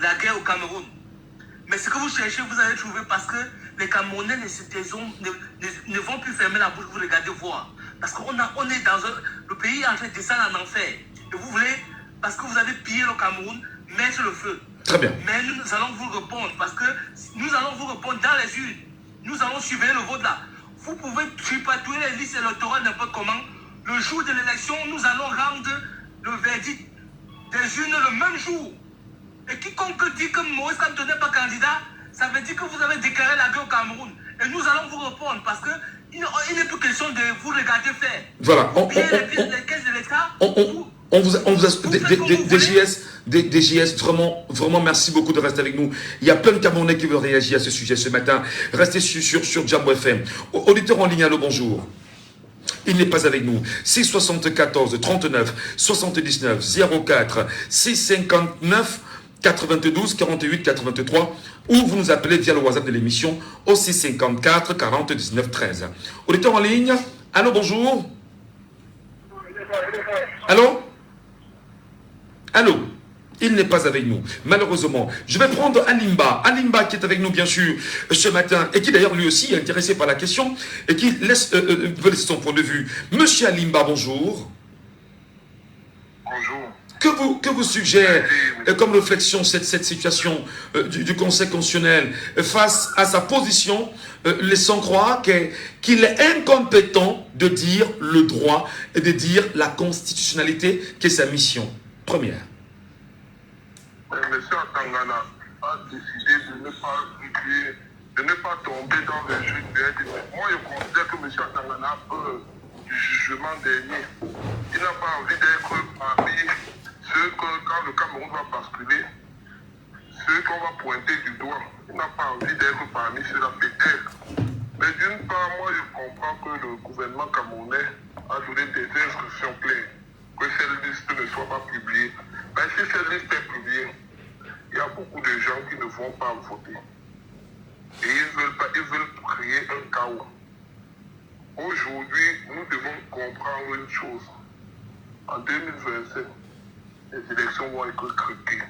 la guerre au Cameroun. Mais ce que vous cherchez, vous allez trouver parce que les Camerounais ne vont plus fermer la bouche, vous regardez voir. Parce qu'on est dans le pays est en train de descendre en enfer. Et vous voulez, parce que vous avez pillé le Cameroun, mettre le feu. Très bien. Mais nous allons vous répondre, parce que nous allons vous répondre dans les urnes. Nous allons surveiller le vote là. Vous pouvez tripatouiller les listes électorales n'importe comment. Le jour de l'élection, nous allons rendre le verdict des urnes le même jour. Et quiconque dit que Maurice Kamto n'est pas candidat, ça veut dire que vous avez déclaré la guerre au Cameroun. Et nous allons vous répondre parce que il n'est plus question de vous regarder faire. Voilà. Les caisses de l'État. On vous a DJS, vraiment merci beaucoup de rester avec nous. Il y a plein de Camerounais qui veulent réagir à ce sujet ce matin. Restez sur Jambo FM. Auditeur en ligne, allô, bonjour. Il n'est pas avec nous. 674 39 79 04 659 92 48 83 ou vous nous appelez via le WhatsApp de l'émission au 654 40 19 13. Auditeur en ligne, allô, bonjour. Allô? Allô? Il n'est pas avec nous, malheureusement. Je vais prendre Alimba qui est avec nous, bien sûr, ce matin, et qui d'ailleurs lui aussi est intéressé par la question, et qui veut laisser son point de vue. Monsieur Alimba, bonjour. Bonjour. Que vous suggère comme réflexion cette situation du Conseil constitutionnel face à sa position, laissant croire qu'il est incompétent de dire le droit et de dire la constitutionnalité qui est sa mission première? Monsieur Atangana a décidé de ne pas tomber dans le jeu de RDP. Moi, je considère que M. Atangana a peur du jugement dernier. Il n'a pas envie d'être parmi ceux que, quand le Cameroun va basculer, ceux qu'on va pointer du doigt. Il n'a pas envie d'être parmi ceux-là, peut-être. Mais d'une part, moi, je comprends que le gouvernement camerounais a donné des instructions claires, que cette liste ne soit pas publiée. Mais si cette liste est publiée, il y a beaucoup de gens qui ne vont pas voter. Et ils veulent créer un chaos. Aujourd'hui, nous devons comprendre une chose. En 2027, les élections vont être truquées.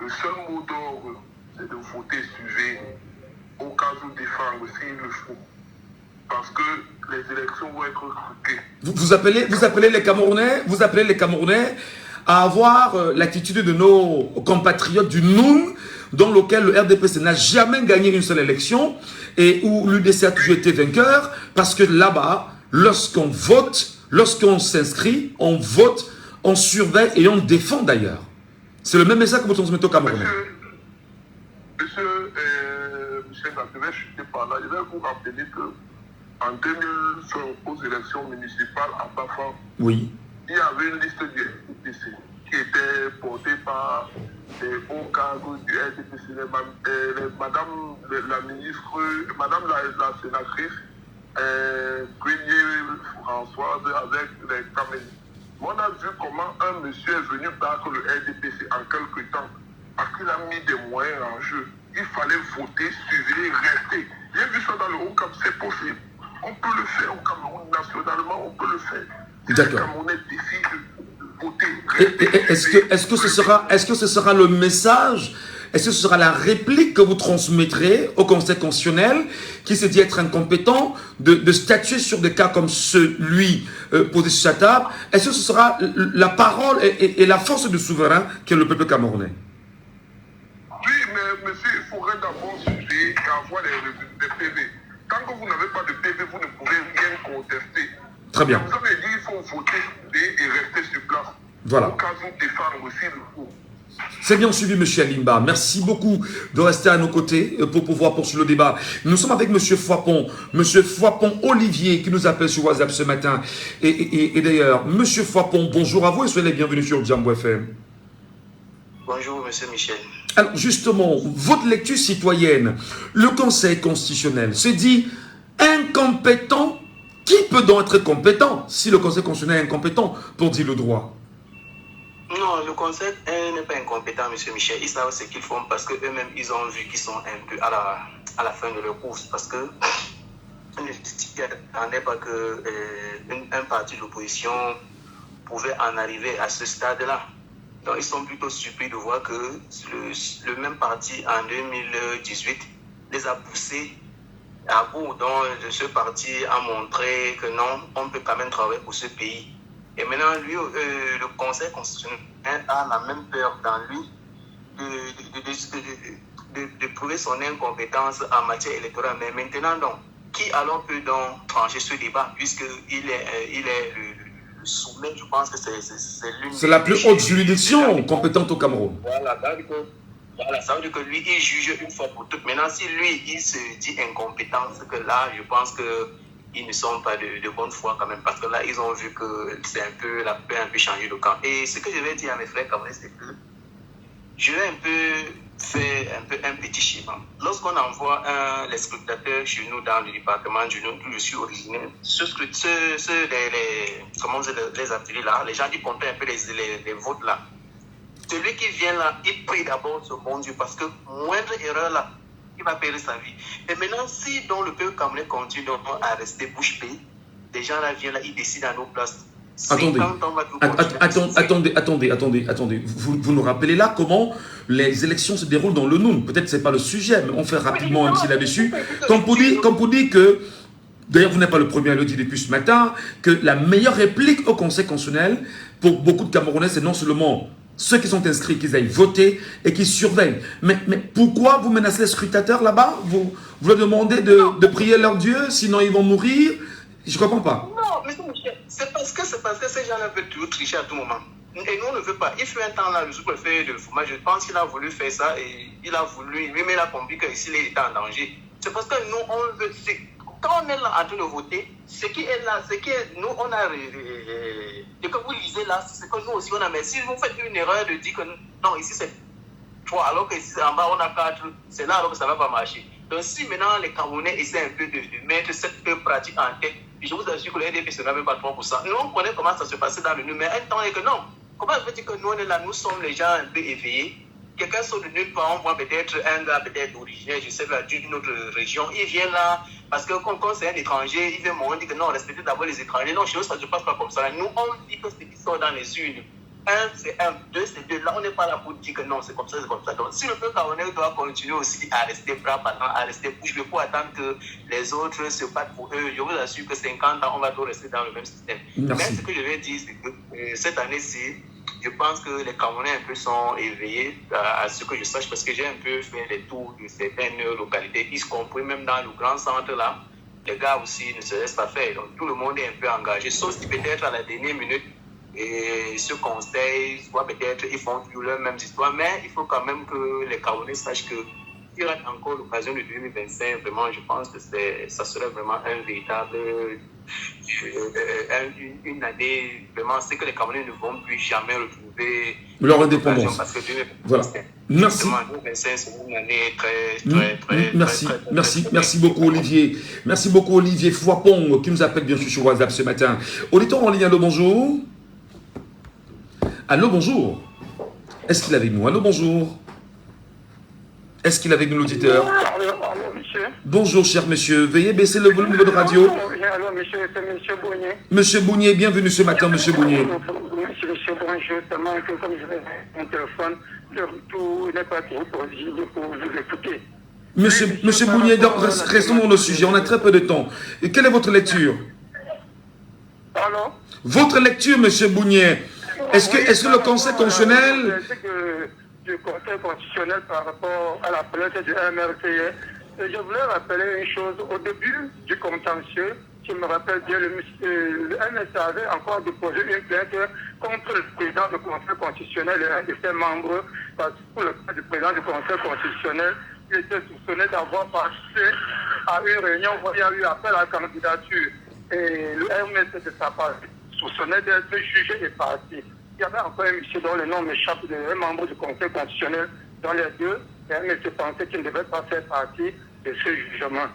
Le seul mot d'ordre, c'est de voter suivi au cas où défendre s'il le faut. Parce que les élections vont être truquées. Vous appelez les Camerounais à avoir l'attitude de nos compatriotes du Noun, dans lequel le RDPC n'a jamais gagné une seule élection et où l'UDC a toujours été vainqueur, parce que là-bas, lorsqu'on vote, lorsqu'on s'inscrit, on vote, on surveille et on défend d'ailleurs. C'est le même message que vous transmettez au Camerounais. Monsieur Gattelet, je n'étais pas là. Je vais vous rappeler qu'en 2000, aux élections municipales à Bafan, oui, il y avait une liste du RDPC qui étaient portés par les hauts cadres du RDPC, madame la ministre, madame la sénatrice, Grenier Françoise avec les Camélies. On a vu comment un monsieur est venu battre le RDPC en quelque temps parce qu'il a mis des moyens en jeu. Il fallait voter, suivre, rester. J'ai vu ça dans le Haut Cap, c'est possible. On peut le faire au Cameroun, nationalement, on peut le faire. D'accord. Le Camerounais décide de voter. Est-ce que ce sera le message, est-ce que ce sera la réplique que vous transmettrez au Conseil constitutionnel qui se dit être incompétent de statuer sur des cas comme celui posé sur sa table? Est-ce que ce sera la parole et la force du souverain qui est le peuple camerounais? Oui, mais monsieur, il faudrait d'abord suivre et avoir des PV. Tant que vous n'avez pas de PV, vous ne pourrez rien contester. Très bien. Vous avez dit qu'il faut voter et rester sur place. Voilà. Au cas où défendre aussi le coup. C'est bien suivi, M. Alimba. Merci beaucoup de rester à nos côtés pour pouvoir poursuivre le débat. Nous sommes avec M. Foipon, Olivier, qui nous appelle sur WhatsApp ce matin. Et d'ailleurs, M. Foipon, bonjour à vous et soyez les bienvenus sur Jambo FM. Bonjour, M. Michel. Alors, justement, votre lecture citoyenne, le Conseil constitutionnel se dit incompétent. Qui peut donc être compétent si le Conseil constitutionnel est incompétent pour dire le droit? Non, le Conseil n'est pas incompétent, M. Michel. Ils savent ce qu'ils font parce qu'eux-mêmes, ils ont vu qu'ils sont un peu à la fin de leur course. Parce que ne s'attendait pas qu'un parti de l'opposition pouvait en arriver à ce stade-là. Donc, ils sont plutôt surpris de voir que le même parti, en 2018, les a poussés à bout. Donc, ce parti a montré que non, on peut quand même travailler pour ce pays. Et maintenant, lui, le Conseil constitutionnel a la même peur dans lui de prouver son incompétence en matière électorale. Mais maintenant, donc, qui alors peut donc trancher ce débat, puisqu'il est le sommet, je pense que c'est l'une. C'est la plus haute juridiction compétente au Cameroun. Voilà, ça veut dire que lui, il juge une fois pour toutes. Maintenant, si lui, il se dit incompétent, c'est que là, je pense qu'ils ne sont pas de bonne foi quand même. Parce que là, ils ont vu que c'est un peu changé de camp. Et ce que je vais dire à mes frères camerounais, c'est que je vais un peu faire un petit schéma. Lorsqu'on envoie les scrutateurs chez nous dans le département du Nord, où je suis originaire, les ateliers là, les gens qui comptent un peu les votes là, celui qui vient là, il prie d'abord ce bon Dieu parce que moindre erreur là, il va perdre sa vie. Et maintenant, si donc le peuple camerounais continue à rester bouche bée, les gens là viennent là, ils décident à nos places. Attendez. Vous nous rappelez là comment les élections se déroulent dans le Noun. Peut-être que ce n'est pas le sujet, mais on fait rapidement un petit là-dessus. Comme pour dire que, d'ailleurs vous n'êtes pas le premier à le dire depuis ce matin, que la meilleure réplique au Conseil constitutionnel, pour beaucoup de Camerounais, c'est non seulement ceux qui sont inscrits, qu'ils aillent voter et qu'ils surveillent. Mais pourquoi vous menacez les scrutateurs là-bas? Vous leur demandez de prier leur Dieu, sinon ils vont mourir? Je ne comprends pas. Non, mais c'est parce que ces gens-là veulent toujours tricher à tout moment. Et nous, on ne veut pas. Il fait un temps là, le sous-préfet de Fouma, je pense qu'il a voulu faire ça et il a voulu, lui-même il a compris qu'ici, il était en danger. C'est parce que nous, on veut. Quand on est là en train de voter, ce qui est là, nous, on a. Ce que vous lisez là, c'est que nous aussi, on a. Mais si vous faites une erreur de dire que non, ici c'est 3, alors que ici en bas, on a 4, c'est là alors que ça ne va pas marcher. Donc, si maintenant les Camerounais essaient un peu de mettre cette pratique en tête, je vous assure que le NDP ne sera même pas 3%. Nous, on connaît comment ça se passait dans le Nord, mais un temps est que non. Comment je veux dire que nous, on est là, nous sommes les gens un peu éveillés. Quelqu'un sort de nulle part, on voit peut-être un gars, peut-être originaire, je sais pas, d'une autre région. Il vient là, parce que quand c'est un étranger, il vient on dit que non, respectez d'abord les étrangers. Non, chez nous, ça ne se passe pas comme ça. Nous, on dit que ce qui sort dans les urnes, 1, c'est 1, 2, c'est 2. Là, on n'est pas là pour dire que non, c'est comme ça, c'est comme ça. Donc, si le peuple camerounais doit continuer aussi à rester bras ballants, à rester bouche bée pour attendre que les autres se battent pour eux, je vous assure que 50 ans, on va tous rester dans le même système. Merci. Mais ce que je vais dire, c'est que cette année-ci, je pense que les Camerounais un peu sont éveillés à ce que je sache, parce que j'ai un peu fait les tours de certaines localités, y compris même dans le grand centre là. Les gars aussi ne se laissent pas faire. Donc, tout le monde est un peu engagé, sauf si peut-être à la dernière minute, et ce conseil, soit peut-être ils font toujours leurs mêmes histoires, mais il faut quand même que les Camerounais sachent que il y aura encore l'occasion de 2025. Vraiment, je pense que ça serait vraiment un véritable... une année, vraiment, c'est que les Camerounais ne vont plus jamais retrouver leur indépendance. Parce que voilà. Merci. C'est une année très Merci beaucoup Olivier. Merci beaucoup Olivier Fouapong qui nous appelle bien sûr sur WhatsApp ce matin. Auditeur en ligne, allô, bonjour. Allô, bonjour. Est-ce qu'il est avec nous? Allô, bonjour. Est-ce qu'il est avec nous, l'auditeur? Allô, monsieur. Bonjour, cher monsieur. Veuillez baisser le volume de votre radio. Allô, monsieur, c'est monsieur Bounier. Monsieur Bounier, bienvenue ce matin, monsieur Bounier. Monsieur Bounier, justement, comme je vais mon téléphone, le retour n'est pas trop possible pour vous écouter. Monsieur Bounier, restons dans le sujet, on a très peu de temps. Et quelle est votre lecture? Allô? Votre lecture, monsieur Bounier. Est-ce que le Conseil constitutionnel... Du Conseil constitutionnel par rapport à la plainte du MRCE. Je voulais rappeler une chose. Au début du contentieux, je me rappelle bien, le MSA avait encore déposé une plainte contre le président du Conseil constitutionnel et un de ses membres, parce que pour le cas du président du Conseil constitutionnel, il était soupçonné d'avoir participé à une réunion où il y a eu appel à la candidature. Et le MSA de sa part soupçonné d'être jugé et parti. Il y avait encore un monsieur dont le nom m'échappe, un membre du Conseil constitutionnel dans les deux, et un monsieur pensait qu'il ne devait pas faire partie de ce jugement.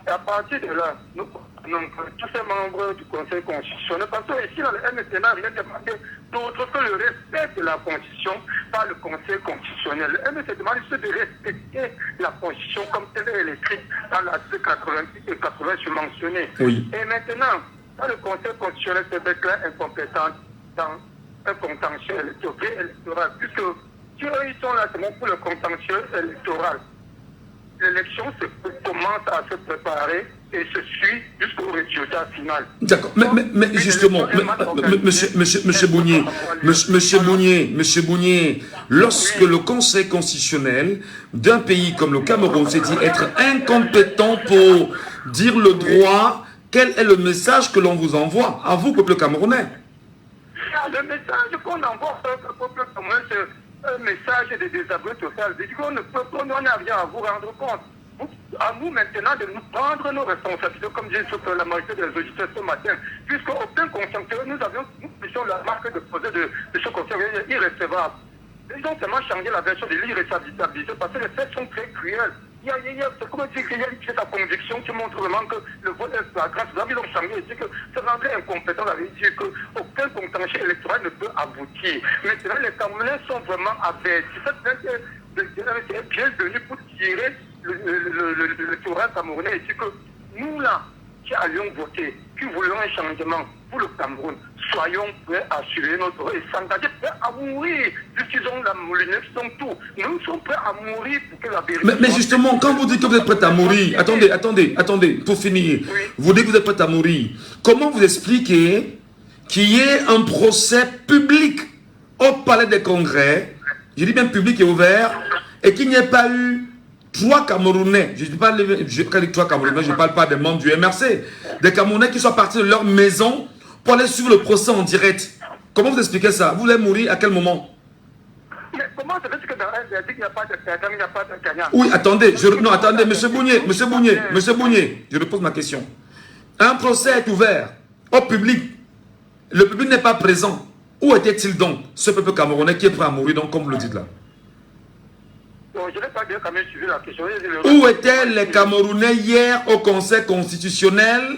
Et à partir de là, nous prenons tous ces membres du Conseil constitutionnel, parce que ici, dans le MSC n'a rien demandé d'autre que le respect de la Constitution par le Conseil constitutionnel. Le MSC demande juste de respecter la Constitution comme telle est écrite dans l'article 88 et 80, je mentionnais. Oui. Et maintenant, quand le Conseil constitutionnel se déclare incompétent dans un contentieux électoral, puisque si eux, ils sont là seulement pour le contentieux électoral, l'élection commence à se préparer et se suit jusqu'au résultat final. D'accord, mais justement, monsieur Bounier, lorsque le Conseil constitutionnel d'un pays comme le Cameroun s'est dit être incompétent pour dire le droit, quel est le message que l'on vous envoie, à vous, peuple camerounais? Le message qu'on envoie au peuple camerounais, c'est un message de désaveu total. On n'a rien à vous rendre compte. À nous maintenant de nous prendre nos responsabilités, comme dit la majorité des auditeurs ce matin, puisqu'aucun consenteur, nous puissions la marque de projet de ce conseil irrécevable. Ils ont seulement changé la version de l'irrécevabilité parce que les faits sont très cruels. C'est comme dire qu'il y a une pièce à conviction qui montre vraiment que le vote est flagrant. Ils ont changé et dit que se rendre incompétent, ça veut dire qu'aucun contentieux électoral ne peut aboutir. Maintenant, les Camerounais sont vraiment avertis. Cette plainte est bien venue pour tirer l'électorat camerounais et dire que nous, là, qui allions voter, qui voulons un changement pour le Cameroun, soyons prêts à assurer notre et s'engager, prêts à mourir, puisqu'ils ont la moulinette, ils ont tout. Nous sommes prêts à mourir pour que la vérité... Mais justement, quand vous dites que vous êtes prêts à mourir, attendez, pour finir, oui. Vous dites que vous êtes prêts à mourir, comment vous expliquez qu'il y ait un procès public au Palais des Congrès, je dis bien public et ouvert, et qu'il n'y ait pas eu 3 Camerounais, je ne parle pas des membres du MRC, des Camerounais qui sont partis de leur maison pour aller suivre le procès en direct. Comment vous expliquez ça? Vous voulez mourir à quel moment? Mais comment ça veut dire que dans un verdict, il n'y a pas de perdant, il n'y a pas de gagnant? Oui, attendez, monsieur Bounier, je repose ma question. Un procès est ouvert au public. Le public n'est pas présent. Où était-il donc, ce peuple camerounais qui est prêt à mourir, donc, comme vous le dites là? Je n'ai pas bien quand même suivi la question. Où étaient les Camerounais hier au Conseil constitutionnel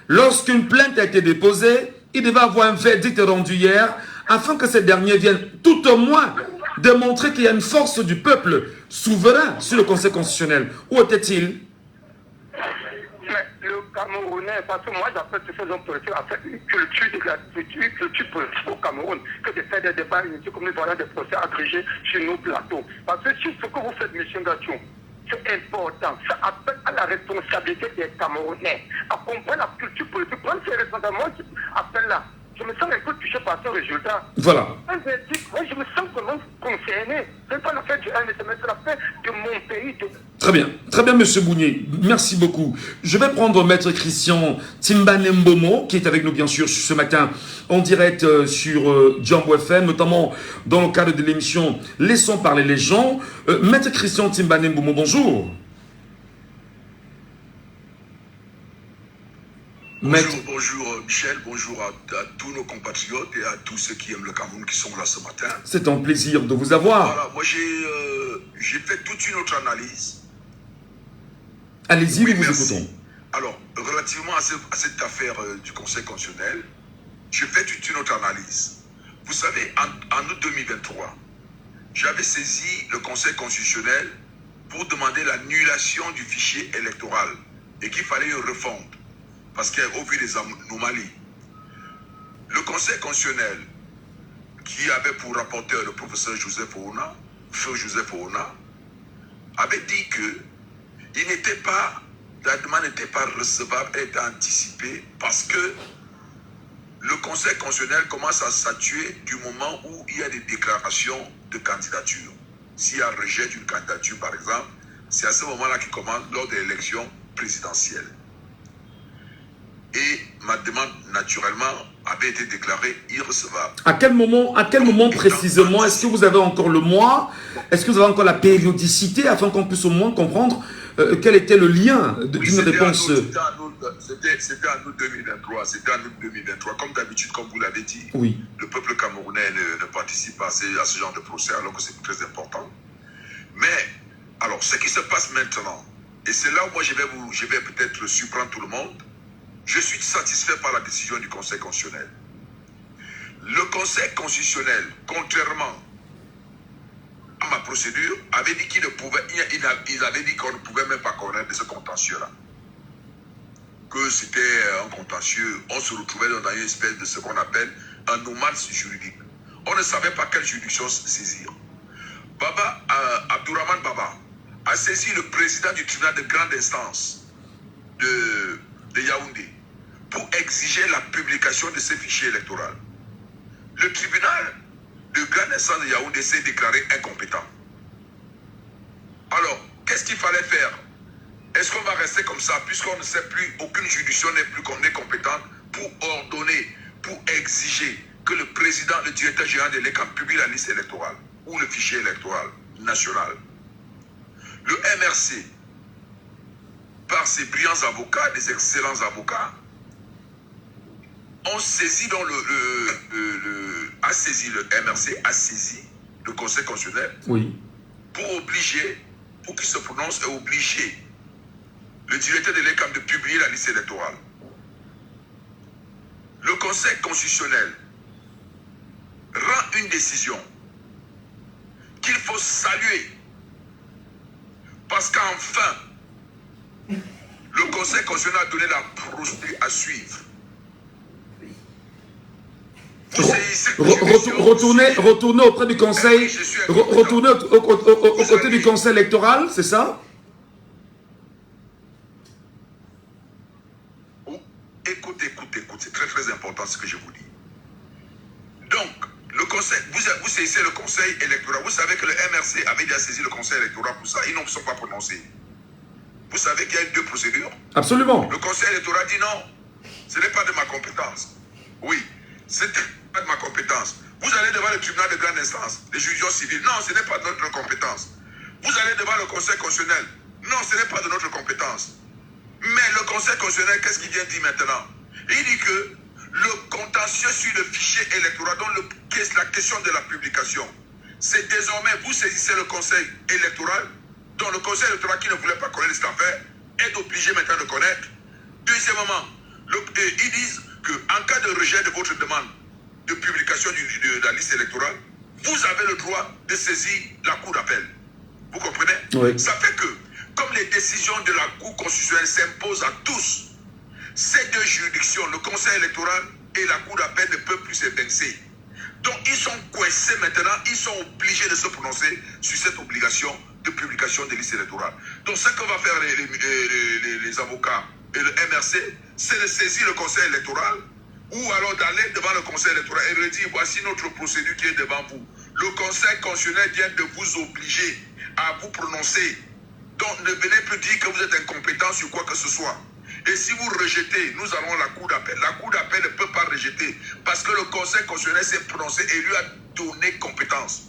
lorsqu'une plainte a été déposée? Il devait avoir un verdict rendu hier afin que ces derniers viennent tout au moins démontrer qu'il y a une force du peuple souverain sur le Conseil constitutionnel. Où était-il? Mais le Camerounais, parce que moi j'appelle tous ces hommes politiques à faire une culture de la culture politique au Cameroun, que de faire des débats inutiles comme nous voyons des procès agrégés sur nos plateaux. Parce que si ce que vous faites, M. Ngachou, c'est important. Ça appelle à la responsabilité des Camerounais, à comprendre la culture politique, prendre ses responsabilités. Moi, appelle là. je me sens un peu touché par ce résultat. Voilà. Un verdict, moi je me sens vraiment concerné. Ce n'est pas l'affaire du MRC, mais c'est l'affaire de mon pays. Très bien, Monsieur Bounier. Merci beaucoup. Je vais prendre Maître Christian Timbanembomo, qui est avec nous, bien sûr, ce matin, en direct sur Jambo FM, notamment dans le cadre de l'émission Laissons parler les gens. Maître Christian Timbanembomo, bonjour. Bonjour Michel, bonjour à tous nos compatriotes et à tous ceux qui aiment le Cameroun qui sont là ce matin. C'est un plaisir de vous avoir. Voilà, moi j'ai fait toute une autre analyse. Allez-y, oui, nous vous merci. écoutons. Alors, relativement à cette affaire du Conseil constitutionnel, j'ai fait toute une autre analyse. Vous savez, en août 2023, j'avais saisi le Conseil constitutionnel pour demander l'annulation du fichier électoral et qu'il fallait une refonte. Parce qu'au vu des anomalies, le Conseil constitutionnel, qui avait pour rapporteur le professeur Joseph Ouna, Feu Joseph Ouna, avait dit que la demande n'était pas recevable, elle était anticipée parce que le Conseil constitutionnel commence à statuer du moment où il y a des déclarations de candidature. S'il y a rejet d'une candidature, par exemple, c'est à ce moment-là qu'il commence lors de l'élection présidentielle. Et ma demande, naturellement, avait été déclarée irrecevable. À quel moment précisément? Est-ce que vous avez encore le mois? Est-ce que vous avez encore la périodicité afin qu'on puisse au moins comprendre quel était le lien d'une réponse? C'était en août 2023. C'était en août 2023. Comme d'habitude, comme vous l'avez dit, oui. Le peuple camerounais ne participe pas à ce genre de procès, alors que c'est très important. Mais, alors, ce qui se passe maintenant, et c'est là où moi je vais peut-être surprendre tout le monde, je suis satisfait par la décision du Conseil constitutionnel. Le Conseil constitutionnel, contrairement à ma procédure, avait dit qu'il ne pouvait, il avait dit qu'on ne pouvait même pas connaître de ce contentieux-là. Que c'était un contentieux, on se retrouvait dans une espèce de ce qu'on appelle un nommage juridique. On ne savait pas quelle juridiction saisir. Abdourahmane Baba a saisi le président du tribunal de grande instance de Yaoundé pour exiger la publication de ces fichiers électoraux. Le tribunal de grande instance de Yaoundé s'est déclaré incompétent. Alors, qu'est-ce qu'il fallait faire? Est-ce qu'on va rester comme ça, puisqu'on ne sait plus, aucune juridiction n'est plus compétente pour ordonner, pour exiger que le président, le directeur général de l'ECAM publie la liste électorale ou le fichier électoral national? Le MRC, par ses brillants avocats, des excellents avocats, ont saisi dans le MRC a saisi le Conseil constitutionnel, oui, pour qu'il se prononce et obliger le directeur de l'ECAM de publier la liste électorale. Le Conseil constitutionnel rend une décision qu'il faut saluer parce qu'enfin le Conseil constitutionnel a donné la procédure à suivre. Retournez auprès du Conseil, retournez au côté du Conseil électoral, c'est ça? Écoute, c'est très très important ce que je vous dis. Donc, le Conseil, vous saisissez le Conseil électoral. Vous savez que le MRC avait déjà saisi le Conseil électoral pour ça. Ils ne sont pas prononcés. Vous savez qu'il y a deux procédures? Absolument. Le Conseil électoral dit non, ce n'est pas de ma compétence. Oui, ce n'est pas de ma compétence. Vous allez devant le tribunal de grande instance, les juridictions civiles. Non, ce n'est pas de notre compétence. Vous allez devant le Conseil constitutionnel. Non, ce n'est pas de notre compétence. Mais le Conseil constitutionnel, qu'est-ce qu'il vient dire maintenant? Il dit que le contentieux sur le fichier électoral, dont la question de la publication, c'est désormais, vous saisissez le Conseil électoral, dont le Conseil électoral qui ne voulait pas connaître cette affaire est obligé maintenant de connaître. Deuxièmement, ils disent qu'en cas de rejet de votre demande de publication de la liste électorale, vous avez le droit de saisir la Cour d'appel. Vous comprenez? Oui. Ça fait que, comme les décisions de la Cour constitutionnelle s'imposent à tous, ces deux juridictions, le Conseil électoral et la Cour d'appel, ne peuvent plus s'évincer. Donc ils sont coincés maintenant, ils sont obligés de se prononcer sur cette obligation de publication des listes électorales. Donc ce que va faire les avocats et le MRC, c'est de saisir le Conseil électoral ou alors d'aller devant le conseil électoral et de dire voici notre procédure qui est devant vous. Le conseil constitutionnel vient de vous obliger à vous prononcer. Donc ne venez plus dire que vous êtes incompétent sur quoi que ce soit. Et si vous rejetez, nous allons à la cour d'appel. La cour d'appel ne peut pas rejeter parce que le conseil constitutionnel s'est prononcé et lui a donné compétence.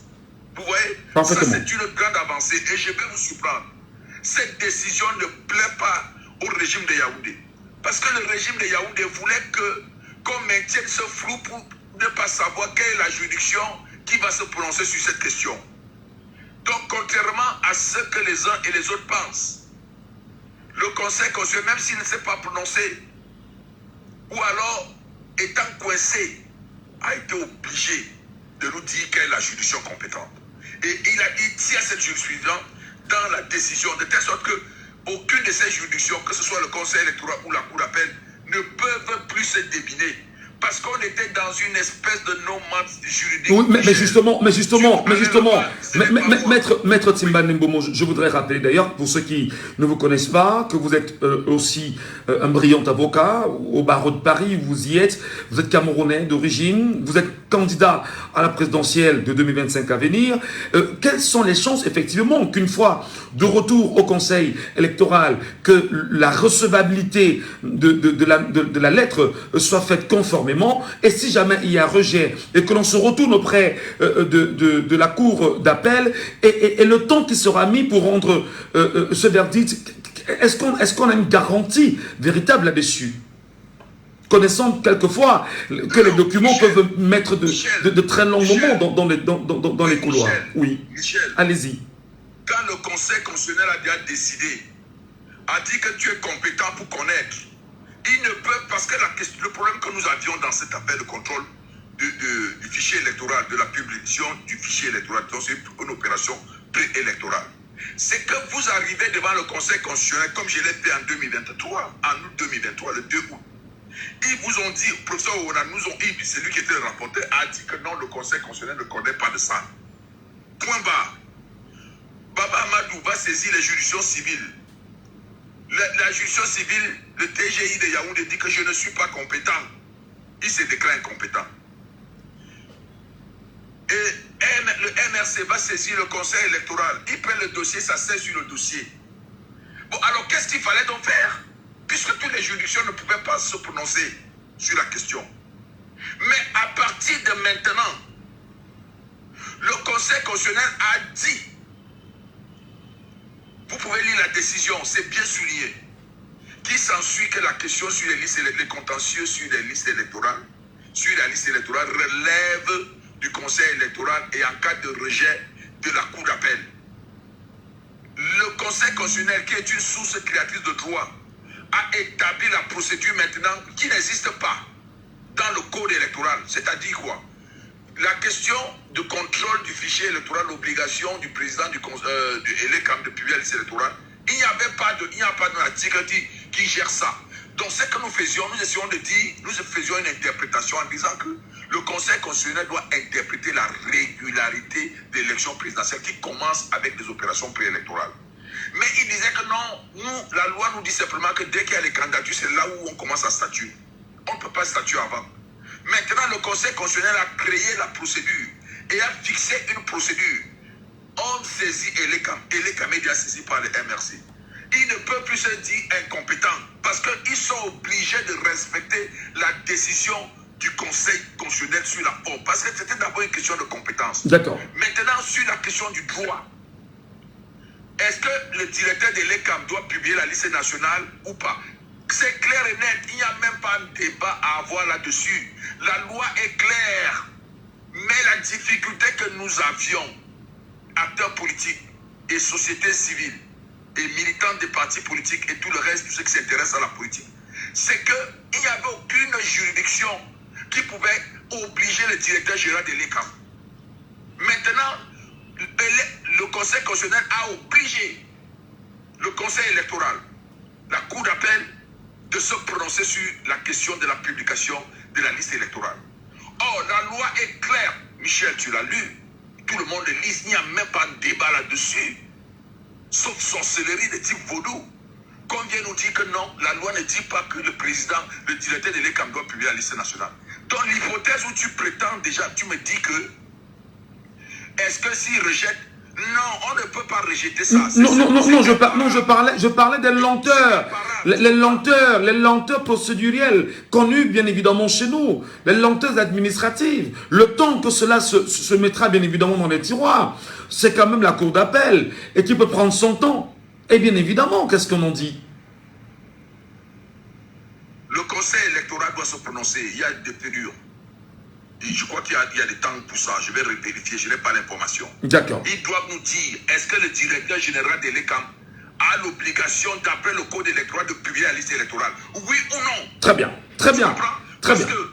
Vous voyez, ça c'est une grande avancée et je vais vous surprendre. Cette décision ne plaît pas au régime de Yaoundé. Parce que le régime de Yaoundé voulait qu'on maintienne ce flou pour ne pas savoir quelle est la juridiction qui va se prononcer sur cette question. Donc, contrairement à ce que les uns et les autres pensent, le conseil constitutionnel, même s'il ne s'est pas prononcé, ou alors étant coincé, a été obligé de nous dire quelle est la juridiction compétente. Et il tient cette jurisprudence dans la décision, de telle sorte que aucune de ces juridictions, que ce soit le conseil électoral ou la cour d'appel, ne peuvent plus se deviner. Parce qu'on était dans une espèce de no-man's juridique. Oui, mais justement, Maître Timba Nembomo, je voudrais rappeler d'ailleurs, pour ceux qui ne vous connaissent pas, que vous êtes aussi un brillant avocat au barreau de Paris, vous y êtes, vous êtes camerounais d'origine, vous êtes candidat à la présidentielle de 2025 à venir. Quelles sont les chances, effectivement, qu'une fois de retour au conseil électoral, que la recevabilité de la lettre soit faite conformément? Et si jamais il y a rejet et que l'on se retourne auprès de la cour d'appel et le temps qui sera mis pour rendre ce verdict, est-ce qu'on a une garantie véritable là-dessus? Connaissant quelquefois que les documents peuvent mettre de très longs moments dans les couloirs. Oui, allez-y. Quand le conseil constitutionnel a déjà décidé, a dit que tu es compétent pour connaître, ils ne peuvent, parce que le problème que nous avions dans cette affaire de contrôle du fichier électoral, de la publication du fichier électoral, donc c'est une opération préélectorale, c'est que vous arrivez devant le conseil constitutionnel, comme je l'ai fait en 2023, en août 2023, le 2 août. Ils vous ont dit, le professeur Ouna nous ont dit, c'est lui qui était le rapporteur, a dit que non, le conseil constitutionnel ne connaît pas de ça. Point barre. Baba Amadou va saisir les juridictions civiles. La juridiction civile, le TGI de Yaoundé dit que je ne suis pas compétent. Il se déclare incompétent. Et le MRC va saisir le conseil électoral. Il prend le dossier, ça saisit sur le dossier. Bon, alors qu'est-ce qu'il fallait donc faire? Puisque toutes les juridictions ne pouvaient pas se prononcer sur la question. Mais à partir de maintenant, le conseil constitutionnel a dit, vous pouvez lire la décision, c'est bien souligné, qu'il s'ensuit que la question sur les listes, les contentieux sur les listes électorales, sur la liste électorale relève du conseil électoral et en cas de rejet de la cour d'appel. Le conseil constitutionnel, qui est une source créatrice de droit, a établi la procédure maintenant qui n'existe pas dans le code électoral. C'est-à-dire quoi? La question de contrôle du fichier électoral, l'obligation du président du ELECAM de publier la liste électorale, il n'y a pas d'article qui gère ça. Donc ce que nous faisions, nous essayons de dire, nous faisions une interprétation en disant que le conseil constitutionnel doit interpréter la régularité de l'élection présidentielle qui commence avec des opérations préélectorales. Mais il disait que non, la loi nous dit simplement que dès qu'il y a les candidatures, c'est là où on commence à statuer. On ne peut pas statuer avant. Maintenant, le conseil constitutionnel a créé la procédure et a fixé une procédure. On saisit ELECAM. ELECAM est déjà saisi par le MRC. Ils ne peuvent plus se dire incompétents parce qu'ils sont obligés de respecter la décision du conseil constitutionnel sur la forme. Parce que c'était d'abord une question de compétence. D'accord. Maintenant, sur la question du droit, est-ce que le directeur de l'ELECAM doit publier la liste nationale ou pas? C'est clair et net. Il n'y a même pas de débat à avoir là-dessus. La loi est claire. Mais la difficulté que nous avions, acteurs politiques et sociétés civiles, et militants des partis politiques et tout le reste, tous ceux qui s'intéressent à la politique, c'est qu'il n'y avait aucune juridiction qui pouvait obliger le directeur général de l'ELECAM. Maintenant, le conseil constitutionnel a obligé le conseil électoral, la cour d'appel, de se prononcer sur la question de la publication de la liste électorale. Or, la loi est claire. Michel, tu l'as lu. Tout le monde le lit. Il n'y a même pas de débat là-dessus. Sauf sorcellerie de type vaudou. qu'on vienne nous dire que non, la loi ne dit pas que le président, le directeur de l'ECAM doit publier la liste nationale. Donc l'hypothèse où tu prétends déjà, tu me dis que, est-ce que s'il rejette, non, on ne peut pas rejeter ça. Je parlais des lenteurs. Les lenteurs procédurielles, connues bien évidemment chez nous. Les lenteurs administratives. Le temps que cela se mettra bien évidemment dans les tiroirs. C'est quand même la cour d'appel. Et qui peut prendre son temps. Et bien évidemment, qu'est-ce qu'on en dit? Le conseil électoral doit se prononcer. Il y a des périodes. Je crois qu'il y a des temps pour ça. Je vais vérifier, je n'ai pas l'information. D'accord. Ils doivent nous dire, est-ce que le directeur général de l'ECAM a l'obligation, d'après le code électoral, de publier la liste électorale? Oui ou non? Très bien, très bien. Très bien. Parce que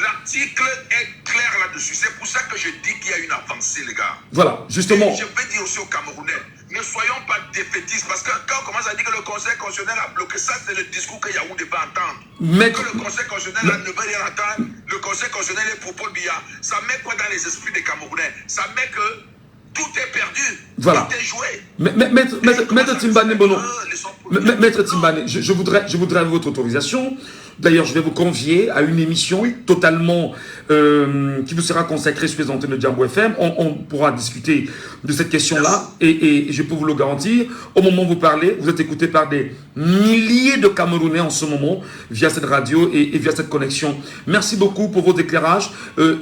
l'article est clair là-dessus. C'est pour ça que je dis qu'il y a une avancée, les gars. Voilà, justement. Et je vais dire aussi aux Camerounais, ne soyons pas défaitistes, parce que quand on commence à dire que le Conseil constitutionnel a bloqué, ça c'est le discours que Yaoundé va entendre. Que le Conseil constitutionnel ne veut rien entendre, le Conseil constitutionnel est pour Paul Biya. Ça met quoi dans les esprits des Camerounais? Ça met que tout est perdu, voilà. Tout est joué. Maître Timbane Bono, Maître Timbane, je voudrais votre autorisation. D'ailleurs, je vais vous convier à une émission totalement qui vous sera consacrée sur les antennes de Djambo FM. On pourra discuter de cette question-là et je peux vous le garantir. Au moment où vous parlez, vous êtes écouté par des milliers de Camerounais en ce moment via cette radio et via cette connexion. Merci beaucoup pour vos éclairages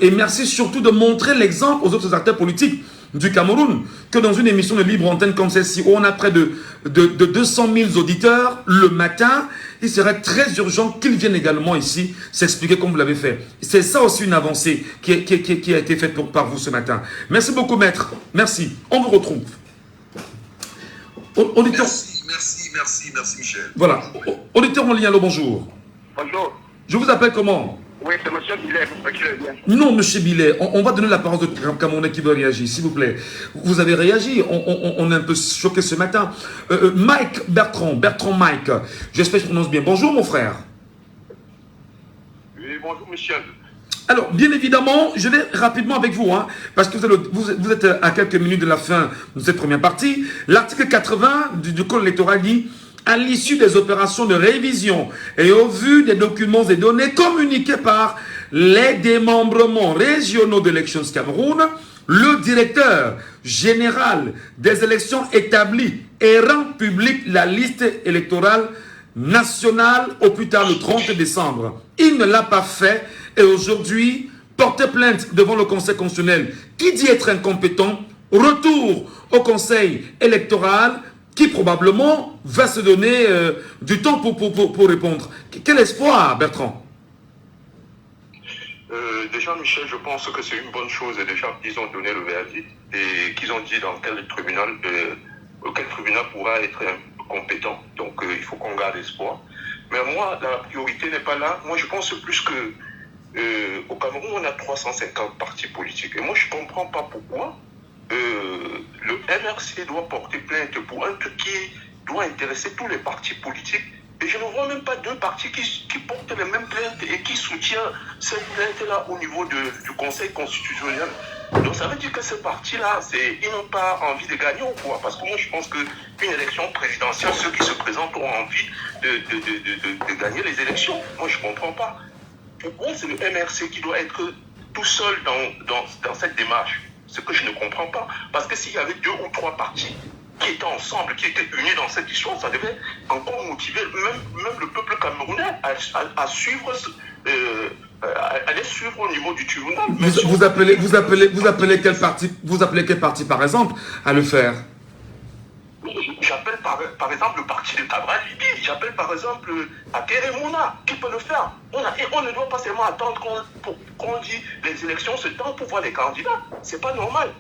et merci surtout de montrer l'exemple aux autres acteurs politiques du Cameroun, que dans une émission de libre antenne comme celle-ci, où on a près de 200 000 auditeurs le matin, il serait très urgent qu'ils viennent également ici s'expliquer comme vous l'avez fait. C'est ça aussi une avancée qui a été faite par vous ce matin. Merci beaucoup, maître. Merci. On vous retrouve. Auditeur... Merci, Michel. Voilà. Auditeur en ligne, allô, bonjour. Bonjour. Je vous appelle comment? Oui, c'est M. Billet. Non, M. Billet, on va donner la parole de Camerounais qui veut réagir, s'il vous plaît. Vous avez réagi, on est un peu choqué ce matin. Mike Bertrand Mike, j'espère que je prononce bien. Bonjour, mon frère. Oui, bonjour, Michel. Alors, bien évidemment, je vais rapidement avec vous, parce que vous êtes à quelques minutes de la fin de cette première partie. L'article 80 du Code électoral dit: à l'issue des opérations de révision et au vu des documents et données communiqués par les démembrements régionaux d'Elections Cameroun, le directeur général des élections établit et rend publique la liste électorale nationale au plus tard le 30 décembre. Il ne l'a pas fait et aujourd'hui, porter plainte devant le Conseil constitutionnel. Qui dit être incompétent? Retour au Conseil électoral qui probablement va se donner du temps pour répondre. Quel espoir, Bertrand? Déjà, Michel, je pense que c'est une bonne chose. Et déjà, qu'ils ont donné le verdict et qu'ils ont dit dans quel tribunal pourra être compétent. Donc, il faut qu'on garde espoir. Mais moi, la priorité n'est pas là. Moi, je pense plus que au Cameroun, on a 350 partis politiques. Et moi, je ne comprends pas pourquoi le MRC doit porter plainte pour un truc qui doit intéresser tous les partis politiques. Et je ne vois même pas deux partis qui portent les mêmes plaintes et qui soutiennent cette plainte-là au niveau du Conseil constitutionnel. Donc ça veut dire que ces partis-là, ils n'ont pas envie de gagner ou quoi? Parce que moi je pense qu'une élection présidentielle, ceux qui se présentent ont envie de gagner les élections. Moi je ne comprends pas. Pourquoi c'est le MRC qui doit être tout seul dans cette démarche? Ce que je ne comprends pas. Parce que s'il y avait 2 ou 3 partis qui étaient ensemble, qui étaient unis dans cette histoire, ça devait encore motiver même le peuple camerounais à suivre, aller suivre au niveau du tribunal. Vous appelez quel parti par exemple à le faire? J'appelle par exemple le parti de Cabral Libi, j'appelle par exemple Akeremona qui peut le faire. On ne doit pas seulement attendre qu'on dit les élections se temps pour voir les candidats. C'est pas normal.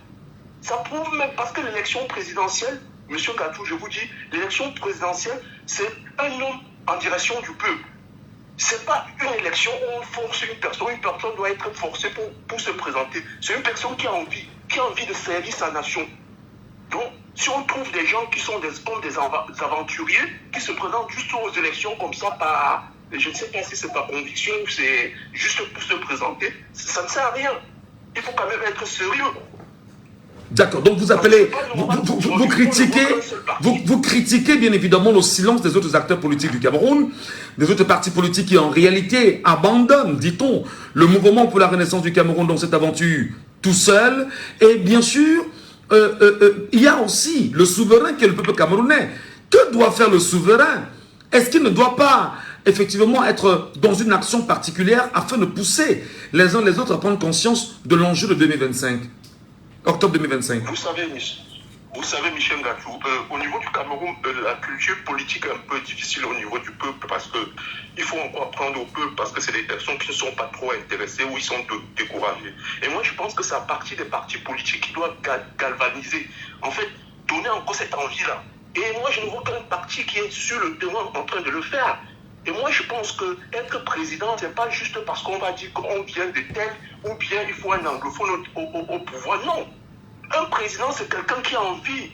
Ça prouve même parce que l'élection présidentielle, M. Gatou, je vous dis, l'élection présidentielle, c'est un homme en direction du peuple. C'est pas une élection où on force une personne. Une personne doit être forcée pour se présenter. C'est une personne qui a envie de servir sa nation. Donc, si on trouve des gens qui sont comme des aventuriers, qui se présentent juste aux élections comme ça, je ne sais pas si c'est par conviction ou c'est juste pour se présenter, ça ne sert à rien. Il faut quand même être sérieux. D'accord, donc vous appelez, vous critiquez bien évidemment le silence des autres acteurs politiques du Cameroun, des autres partis politiques qui en réalité abandonnent, dit-on, le mouvement pour la renaissance du Cameroun dans cette aventure tout seul. Et bien sûr, il y a aussi le souverain qui est le peuple camerounais. Que doit faire le souverain? Est-ce qu'il ne doit pas effectivement être dans une action particulière afin de pousser les uns les autres à prendre conscience de l'enjeu de 2025? Octobre 2025. Vous savez, Michel Gachou, au niveau du Cameroun, la culture politique est un peu difficile au niveau du peuple parce que il faut encore apprendre au peuple parce que c'est des personnes qui ne sont pas trop intéressées ou ils sont découragés. Et moi, je pense que c'est à partir des partis politiques qui doivent galvaniser, en fait, donner encore cette envie-là. Et moi, je ne vois qu'un parti qui est sur le terrain en train de le faire. Et moi, je pense que être président, ce n'est pas juste parce qu'on va dire qu'on vient de tel ou bien il faut un anglophone au pouvoir. Non. Un président, c'est quelqu'un qui a envie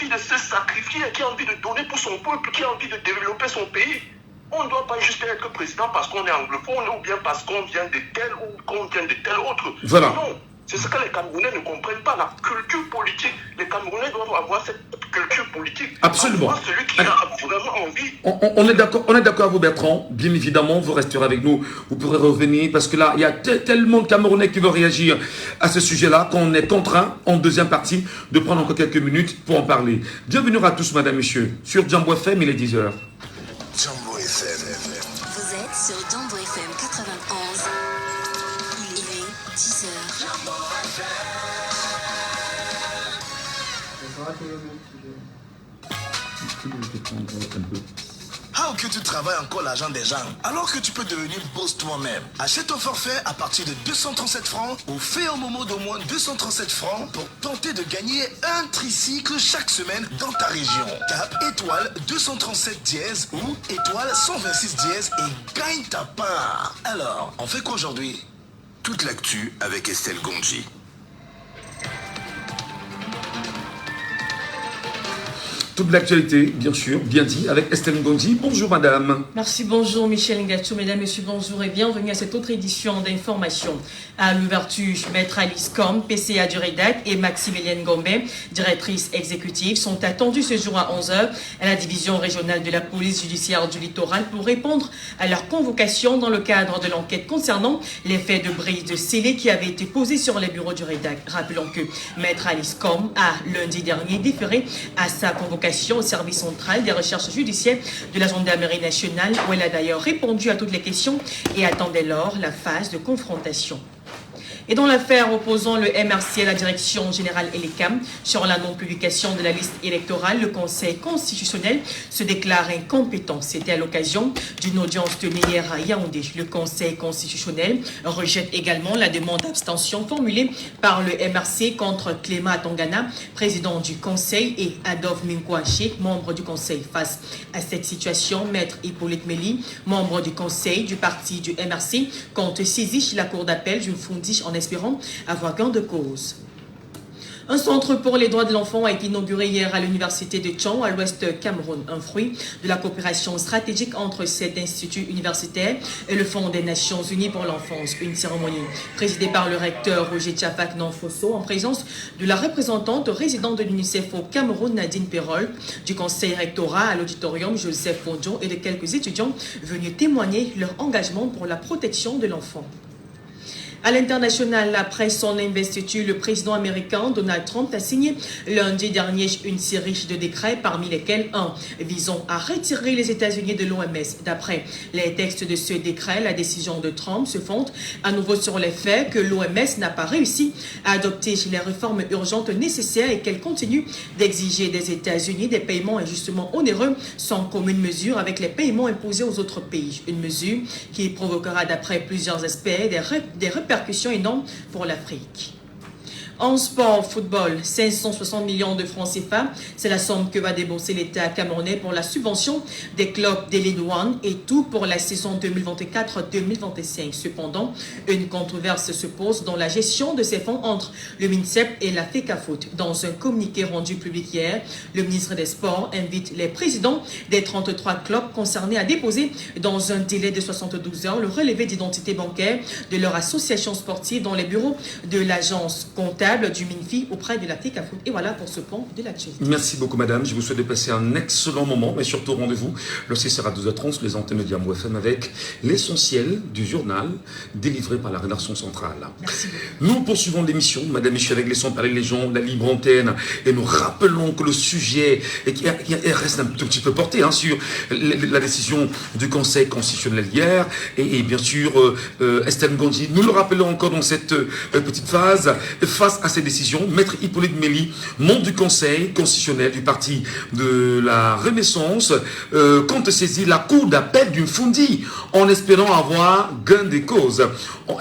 de se sacrifier, qui a envie de donner pour son peuple, qui a envie de développer son pays. On ne doit pas juste être président parce qu'on est anglophone ou bien parce qu'on vient de tel ou qu'on vient de tel autre. Voilà. Non. C'est ce que les Camerounais ne comprennent pas, la culture politique. Les Camerounais doivent avoir cette culture politique. Absolument. Celui qui a vraiment envie. On est d'accord, vous Bertrand. Bien évidemment, vous resterez avec nous. Vous pourrez revenir parce que là, il y a tellement de Camerounais qui veulent réagir à ce sujet-là qu'on est contraint, en deuxième partie, de prendre encore quelques minutes pour en parler. Bienvenue à tous, madame, messieurs, sur Jambo FM, il est 10h. Jambo FM. Vous êtes sur Jambo FM 91. Il est 10h. How que tu travailles encore l'argent des gens alors que tu peux devenir boss toi-même? Achète ton forfait à partir de 237 francs ou fais un moment d'au moins 237 francs pour tenter de gagner un tricycle chaque semaine dans ta région. Tape étoile 237 dièse ou étoile 126 dièse et gagne ta part. Alors, on fait quoi aujourd'hui? Toute l'actu avec Estelle Gondji. Toute l'actualité, bien sûr, bien dit, avec Estelle Ngondi. Bonjour madame. Merci, bonjour Michel Ngachou, mesdames, messieurs, bonjour et bienvenue à cette autre édition d'information. À l'ouverture, Maître Alice Com, PCA du REDAC et Maximilienne Gombe, directrice exécutive, sont attendus ce jour à 11h à la division régionale de la police judiciaire du littoral pour répondre à leur convocation dans le cadre de l'enquête concernant les faits de brise de scellés qui avaient été posés sur les bureaux du REDAC. Rappelons que Maître Alice Com a lundi dernier déféré à sa convocation au service central des recherches judiciaires de la gendarmerie nationale où elle a d'ailleurs répondu à toutes les questions et attend dès lors la phase de confrontation. Et dans l'affaire opposant le MRC à la direction générale et l'ECAM sur la non-publication de la liste électorale, le Conseil constitutionnel se déclare incompétent. C'était à l'occasion d'une audience tenue hier à Yaoundé. Le Conseil constitutionnel rejette également la demande d'abstention formulée par le MRC contre Clément Tongana, président du Conseil, et Adolphe Minkwaché, membre du Conseil. Face à cette situation, Maître Hippolyte Méli, membre du Conseil du parti du MRC, compte saisir la Cour d'appel d'une fondiche en espérant avoir gain de cause. Un centre pour les droits de l'enfant a été inauguré hier à l'université de Tchon, à l'ouest Cameroun, un fruit de la coopération stratégique entre cet institut universitaire et le Fonds des Nations Unies pour l'enfance. Une cérémonie présidée par le recteur Roger Tchapak Nanfosso en présence de la représentante résidente de l'UNICEF au Cameroun, Nadine Perrol, du conseil rectorat à l'auditorium Joseph Fondjon et de quelques étudiants venus témoigner leur engagement pour la protection de l'enfant. À l'international, après son investiture, le président américain Donald Trump a signé lundi dernier une série de décrets, parmi lesquels un visant à retirer les États-Unis de l'OMS. D'après les textes de ce décret, la décision de Trump se fonde à nouveau sur les faits que l'OMS n'a pas réussi à adopter les réformes urgentes nécessaires et qu'elle continue d'exiger des États-Unis des paiements injustement onéreux sans commune mesure avec les paiements imposés aux autres pays. Une mesure qui provoquera, d'après plusieurs experts, des répercussions énormes pour l'Afrique. En sport, football, 560 millions de francs CFA, c'est la somme que va débourser l'État camerounais pour la subvention des clubs des Ligue 1 et tout pour la saison 2024-2025. Cependant, une controverse se pose dans la gestion de ces fonds entre le MINSEP et la FECAFOOT. Dans un communiqué rendu public hier, le ministre des Sports invite les présidents des 33 clubs concernés à déposer dans un délai de 72 heures le relevé d'identité bancaire de leur association sportive dans les bureaux de l'agence comptable notable du MINFI auprès de l'Afrique Foot. Et voilà pour ce point de l'actualité. Merci beaucoup, madame. Je vous souhaite de passer un excellent moment, mais surtout rendez-vous lorsqu'il sera 12h30 sur les antennes de Jambo FM avec l'essentiel du journal délivré par la rédaction centrale. Merci beaucoup. Nous poursuivons l'émission, madame Michel Aigleson, parler les gens, la libre antenne, et nous rappelons que le sujet reste un tout petit peu porté sur la décision du Conseil constitutionnel hier, et bien sûr, Estelle Gondji, nous le rappelons encore dans cette petite phase, face à ces décisions, Maître Hippolyte Méli, membre du Conseil constitutionnel du parti de la Renaissance, compte saisir la cour d'appel d'une Fundi en espérant avoir gain des causes.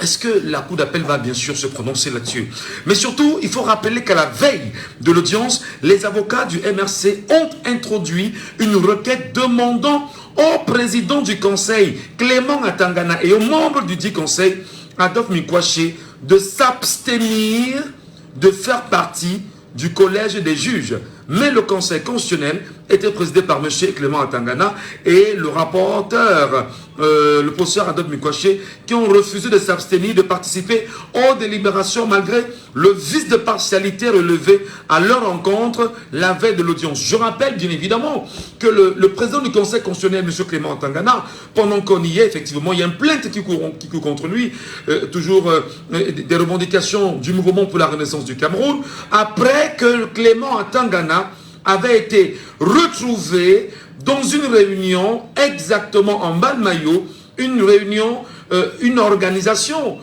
Est-ce que la cour d'appel va bien sûr se prononcer là-dessus? Mais surtout, il faut rappeler qu'à la veille de l'audience, les avocats du MRC ont introduit une requête demandant au président du Conseil, Clément Atangana, et aux membres du dit Conseil, Adolphe Mikwaché, de s'abstenir de faire partie du collège des juges. Mais le Conseil constitutionnel était présidé par M. Clément Atangana et le rapporteur, le professeur Adolphe Mikwaché, qui ont refusé de s'abstenir de participer aux délibérations malgré le vice de partialité relevé à leur encontre la veille de l'audience. Je rappelle bien évidemment que le président du Conseil constitutionnel, M. Clément Atangana, pendant qu'on y est, effectivement, il y a une plainte qui court contre lui, toujours des revendications du mouvement pour la renaissance du Cameroun, après que Clément Atangana avait été retrouvé dans une réunion exactement en bas de maillot, une réunion, une organisation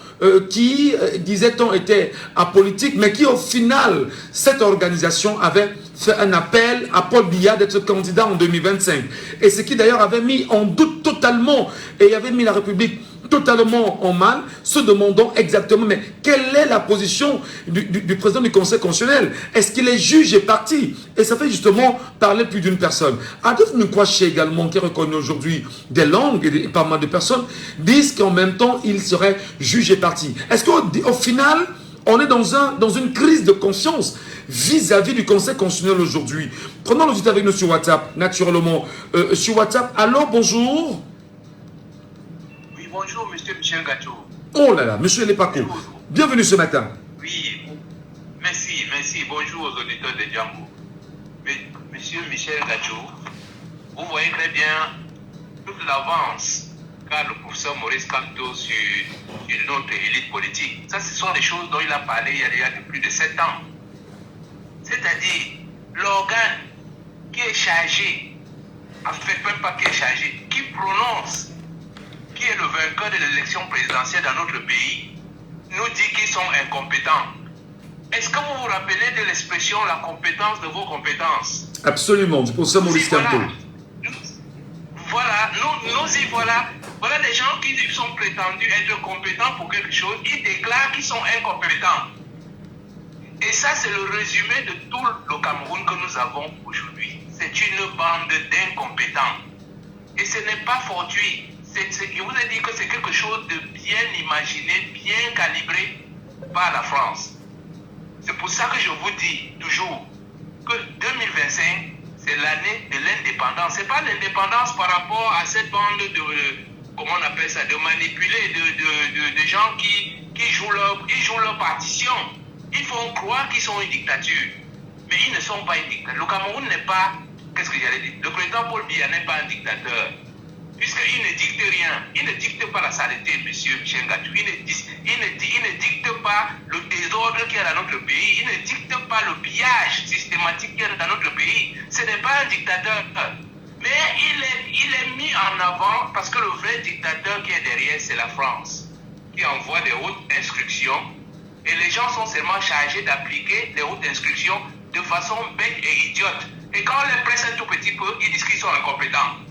qui, disait-on, était apolitique, mais qui au final, cette organisation avait fait un appel à Paul Biya d'être candidat en 2025. Et ce qui d'ailleurs avait mis en doute totalement, et avait mis la République totalement en mal, se demandant exactement, mais quelle est la position du président du Conseil constitutionnel? Est-ce qu'il est juge et parti? Et ça fait justement parler plus d'une personne. Adolphe Mikwaché également, qui est reconnu aujourd'hui des langues et pas mal de personnes, disent qu'en même temps, il serait juge et parti. Est-ce qu'au final, on est dans une crise de conscience vis-à-vis du Conseil constitutionnel aujourd'hui? Prenons le avec nous sur WhatsApp, naturellement. Sur WhatsApp, allô, bonjour. Bonjour, monsieur Michel Gacho. Oh là là, monsieur Lepako. Bienvenue ce matin. Oui, merci. Bonjour aux auditeurs de Django. Monsieur Michel Gacho, vous voyez très bien toute l'avance qu'a le professeur Maurice Kamto sur notre élite politique. Ça, ce sont des choses dont il a parlé il y a plus de 7 ans. C'est-à-dire, l'organe qui est chargé, en fait, même pas qui est chargé, qui prononce qui est le vainqueur de l'élection présidentielle dans notre pays, nous dit qu'ils sont incompétents. Est-ce que vous vous rappelez de l'expression « la compétence de vos compétences » Absolument, du professeur Maurice Kamto. Voilà, nous y voilà. Voilà des gens qui sont prétendus être compétents pour quelque chose, qui déclarent qu'ils sont incompétents. Et ça, c'est le résumé de tout le Cameroun que nous avons aujourd'hui. C'est une bande d'incompétents. Et ce n'est pas fortuit. Je vous ai dit que c'est quelque chose de bien imaginé, bien calibré par la France. C'est pour ça que je vous dis toujours que 2025, c'est l'année de l'indépendance. Ce n'est pas l'indépendance par rapport à cette bande de, comment on appelle ça, de manipulés, de gens qui jouent leur partition. Ils font croire qu'ils sont une dictature. Mais ils ne sont pas une dictature. Le Cameroun n'est pas, qu'est-ce que j'allais dire? Le président Paul Biya n'est pas un dictateur. Puisqu'il ne dicte rien, il ne dicte pas la saleté, monsieur Michel Gatou, il ne dicte pas le désordre qu'il y a dans notre pays, il ne dicte pas le pillage systématique qu'il y a dans notre pays. Ce n'est pas un dictateur. Mais il est mis en avant parce que le vrai dictateur qui est derrière, c'est la France, qui envoie des hautes instructions et les gens sont seulement chargés d'appliquer les hautes instructions de façon bête et idiote. Et quand on les presse un tout petit peu, ils disent qu'ils sont incompétents.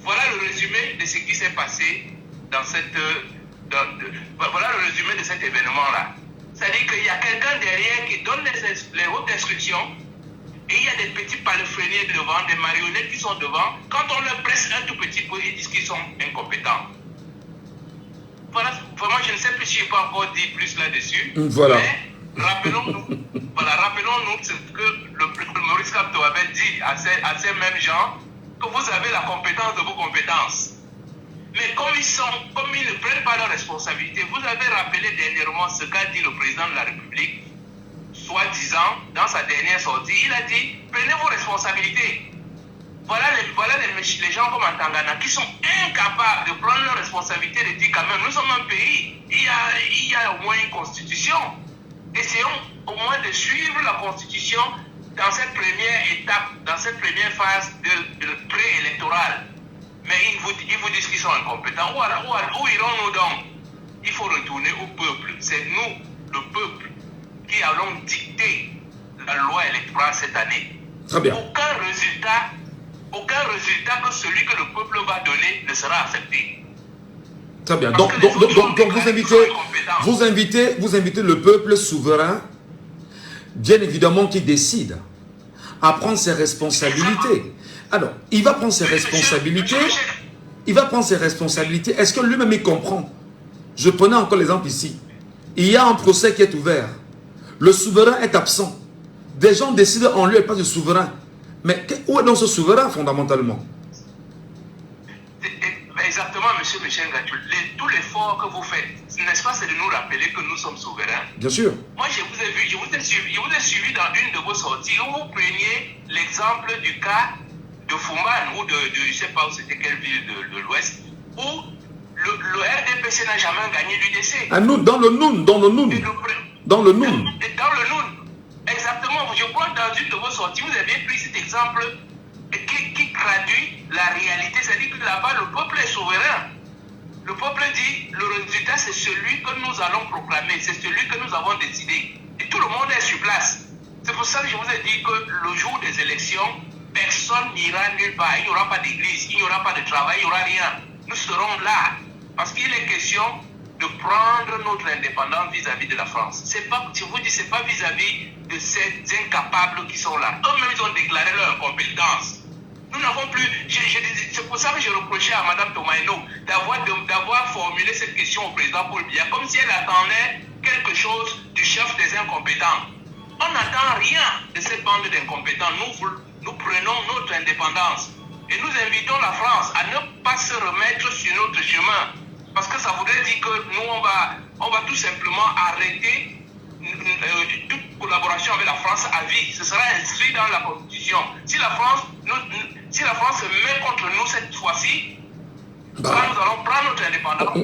Voilà le résumé de ce qui s'est passé dans voilà le résumé de cet événement-là. C'est-à-dire qu'il y a quelqu'un derrière qui donne les hautes instructions et il y a des petits palefreniers devant, des marionnettes qui sont devant. Quand on leur presse un tout petit peu, ils disent qu'ils sont incompétents. Voilà, vraiment, je ne sais plus si je peux encore dire plus là-dessus. Voilà. Mais rappelons-nous ce que le Maurice Kamto avait dit à ces mêmes gens, que vous avez la compétence de vos compétences. Mais comme ils ne prennent pas leurs responsabilités, vous avez rappelé dernièrement ce qu'a dit le président de la République dans sa dernière sortie, il a dit, prenez vos responsabilités. Voilà les gens comme en Tangana qui sont incapables de prendre leurs responsabilités et de dire quand même, nous sommes un pays, il y a au moins une constitution. Essayons au moins de suivre la constitution dans cette première étape, dans cette première phase de préélectorale. Mais ils vous disent qu'ils sont incompétents. Où irons-nous donc? Il faut retourner au peuple. C'est nous, le peuple, qui allons dicter la loi électorale cette année. Très bien. Aucun résultat que celui que le peuple va donner ne sera accepté. Très bien. Donc vous invitez le peuple souverain, bien évidemment, qui décide à prendre ses responsabilités. Alors, il va prendre ses responsabilités. Il va prendre ses responsabilités. Est-ce que lui-même il comprend? Je prenais encore l'exemple ici. Il y a un procès qui est ouvert. Le souverain est absent. Des gens décident en lui et pas du souverain. Mais où est donc ce souverain fondamentalement? Exactement, monsieur Michel Gatou. Tout l'effort que vous faites, n'est-ce pas, c'est de nous rappeler que nous sommes souverains? Bien sûr. Moi, je vous ai vu, je vous ai suivi dans une de vos sorties où vous preniez l'exemple du cas de Fumban ou je ne sais pas où c'était quelle ville de l'Ouest, où le RDPC n'a jamais gagné l'UDC. À nous, dans le Noun. Dans le Noun. Exactement. Je crois que dans une de vos sorties, vous avez pris cet exemple qui traduit la réalité. C'est-à-dire que là-bas, le peuple est souverain. Le peuple dit, le résultat, c'est celui que nous allons proclamer. C'est celui que nous avons décidé. Et tout le monde est sur place. C'est pour ça que je vous ai dit que le jour des élections, personne n'ira nulle part. Il n'y aura pas d'église, il n'y aura pas de travail, il n'y aura rien. Nous serons là. Parce qu'il est question de prendre notre indépendance vis-à-vis de la France. C'est pas, je vous dis, c'est pas vis-à-vis de ces incapables qui sont là. Eux-mêmes, ils ont déclaré leur incompétence. Nous n'avons plus... C'est pour ça que je reprochais à Mme Tomaino d'avoir formulé cette question au président Paul Biya, comme si elle attendait quelque chose du chef des incompétents. On n'attend rien de cette bande d'incompétents. Nous prenons notre indépendance. Et nous invitons la France à ne pas se remettre sur notre chemin. Parce que ça voudrait dire que nous, on va tout simplement arrêter toute collaboration avec la France à vie. Ce sera inscrit dans la Constitution. Si la France se met contre nous cette fois-ci, nous allons prendre notre indépendance.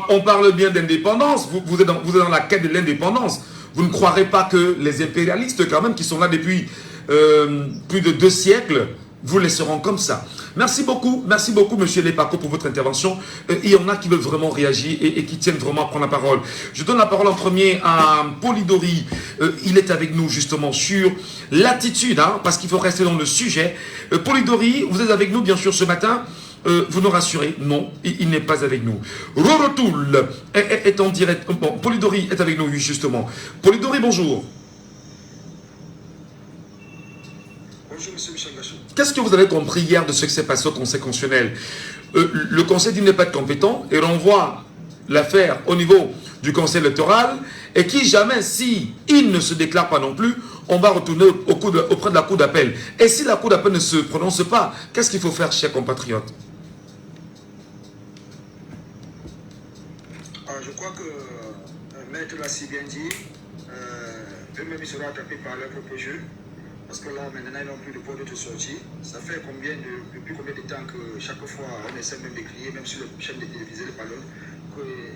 On parle bien d'indépendance. Vous êtes dans la quête de l'indépendance. Vous ne croirez pas que les impérialistes, quand même, qui sont là depuis plus de 2 siècles, vous laisseront comme ça. Merci beaucoup, monsieur Lepako, pour votre intervention. Il y en a qui veulent vraiment réagir et qui tiennent vraiment à prendre la parole. Je donne la parole en premier à Polidori. Il est avec nous justement sur l'attitude, parce qu'il faut rester dans le sujet. Polidori, vous êtes avec nous bien sûr ce matin. Vous nous rassurez, non, il n'est pas avec nous. Rorotoul est en direct. Bon, Polidori est avec nous, oui, justement. Polidori, bonjour. Bonjour, monsieur Michel Gachou. Qu'est-ce que vous avez compris hier de ce qui s'est passé au Conseil constitutionnel? Le Conseil dit qu'il n'est pas compétent et renvoie l'affaire au niveau du Conseil électoral et qui jamais, si il ne se déclare pas non plus, on va retourner auprès de la Cour d'appel. Et si la Cour d'appel ne se prononce pas, qu'est-ce qu'il faut faire, chers compatriotes? Je crois que Maître l'a si bien dit, eux-mêmes ils seront attrapés par leur propre jeu. Parce que là, maintenant, ils n'ont plus de porte de sortie. Ça fait depuis combien de temps que chaque fois, on essaie même de crier, même sur le chaîne de télévision, les ballons,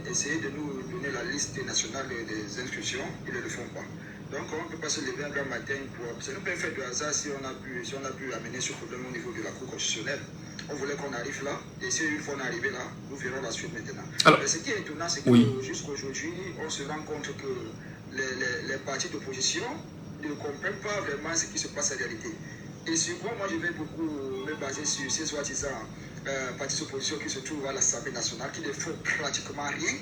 essayer de nous donner la liste nationale des inscriptions, ils ne le font pas. Donc, on ne peut pas se lever un grand matin pour... C'est un peu un fait de hasard si on a pu amener ce problème au niveau de la Cour constitutionnelle. On voulait qu'on arrive là, et si une fois on est arrivé là, nous verrons la suite maintenant. Alors, mais ce qui est étonnant, c'est que jusqu'à aujourd'hui, on se rend compte que les partis d'opposition ne comprennent pas vraiment ce qui se passe en réalité. Et sur quoi moi je vais beaucoup me baser sur ces soi-disant partis d'opposition qui se trouvent à l'Assemblée nationale, qui ne font pratiquement rien,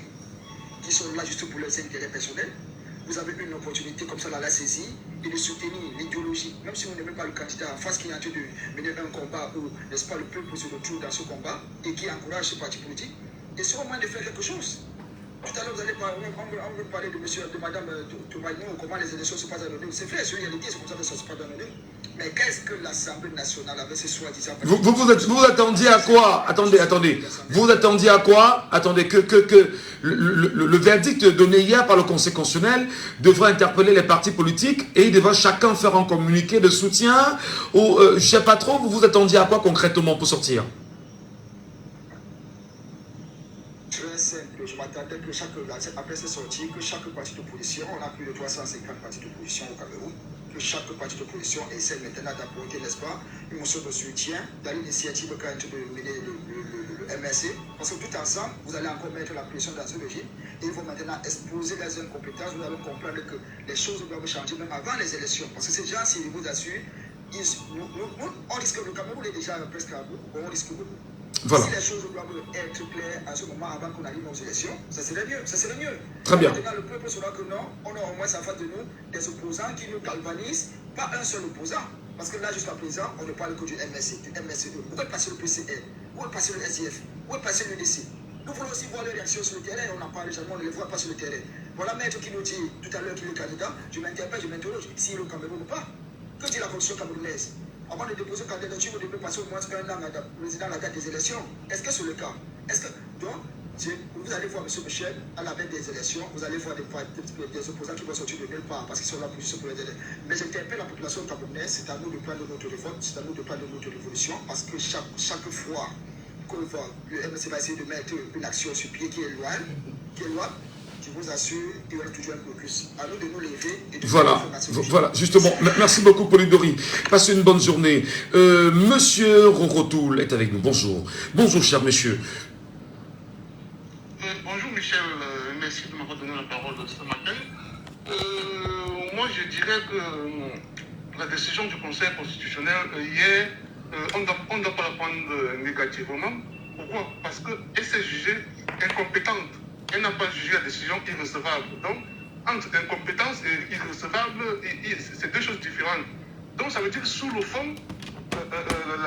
qui sont là juste pour leurs intérêts personnels. Vous avez une opportunité comme ça, la saisie, et de soutenir l'idéologie, même si on n'aime pas le candidat en face qui est en train de mener un combat où, n'est-ce pas, le peuple se retrouve dans ce combat et qui encourage ce parti politique, et c'est au moins de faire quelque chose. Tout à l'heure, vous allez parler, on veut parler de Madame Toumagno, comment les élections se passent dans l'ONU. C'est vrai, c'est une réalité, c'est comme ça que ça se passe dans l'ONU. Mais qu'est-ce que l'Assemblée nationale avait ce soi-disant... Vous attendiez à quoi? Attendez. Vous attendiez à quoi? Attendez, que le verdict donné hier par le Conseil constitutionnel devrait interpeller les partis politiques et il devrait chacun faire un communiqué de soutien ou, je ne sais pas trop, vous attendiez à quoi concrètement pour sortir? Très simple, je m'attendais que après cette sortie, que chaque parti d'opposition, on a plus de 350 partis d'opposition au Cameroun, que chaque parti d'opposition essaie maintenant d'apporter, n'est-ce pas, une motion de soutien dans l'initiative qu'a été de mener le MRC, parce que tout ensemble, vous allez encore mettre la pression dans ce régime, et ils vont maintenant exposer les incompétences, vous allez comprendre que les choses doivent changer même avant les élections, parce que ces gens, s'ils vous assurent, on risque, le Cameroun est déjà presque à bout, on risque beaucoup. Voilà. Si les choses doivent être claires à ce moment avant qu'on arrive aux élections, ça serait mieux. Très bien. Maintenant, le peuple saura que non, on a au moins en face de nous des opposants qui nous galvanisent, pas un seul opposant. Parce que là, jusqu'à présent, on ne parle que du MSC, du MSC2. Où est passé le PCL? Où est passé le SDF? Où est passé l'UDC? Nous voulons aussi voir les réactions sur le terrain, on en parle jamais, on ne les voit pas sur le terrain. Voilà maître qui nous dit tout à l'heure qu'il est candidat, je m'interpelle, je m'interroge, s'il est au Cameroun ou pas. Que dit la constitution camerounaise? Avant de déposer une candidature, vous devez passer au moins un an à président à la date des élections. Est-ce que c'est le cas? Donc, vous allez voir M. Michel, à la veille des élections, vous allez voir des opposants qui vont sortir de nulle part parce qu'ils sont là pour les aider. Mais j'interpelle la population camerounaise, c'est à nous de prendre notre révolte, c'est à nous de prendre notre révolution parce que chaque fois qu'on va, le MSC va essayer de mettre une action sur pied qui est loin, je vous assure, il y aura toujours un blocus. À nous de nous lever et de voilà, justement. Merci beaucoup, Polidori. Passez une bonne journée. Monsieur Rorotoul est avec nous. Bonjour. Bonjour, cher monsieur. Bonjour, Michel. Merci de m'avoir donné la parole ce matin. Moi, je dirais que la décision du Conseil constitutionnel hier, on ne doit pas la prendre négativement. Pourquoi? Parce qu'elle s'est jugée incompétente. Elle n'a pas jugé la décision irrecevable. Donc, entre incompétence et irrecevable, c'est deux choses différentes. Donc, ça veut dire que sous le fond,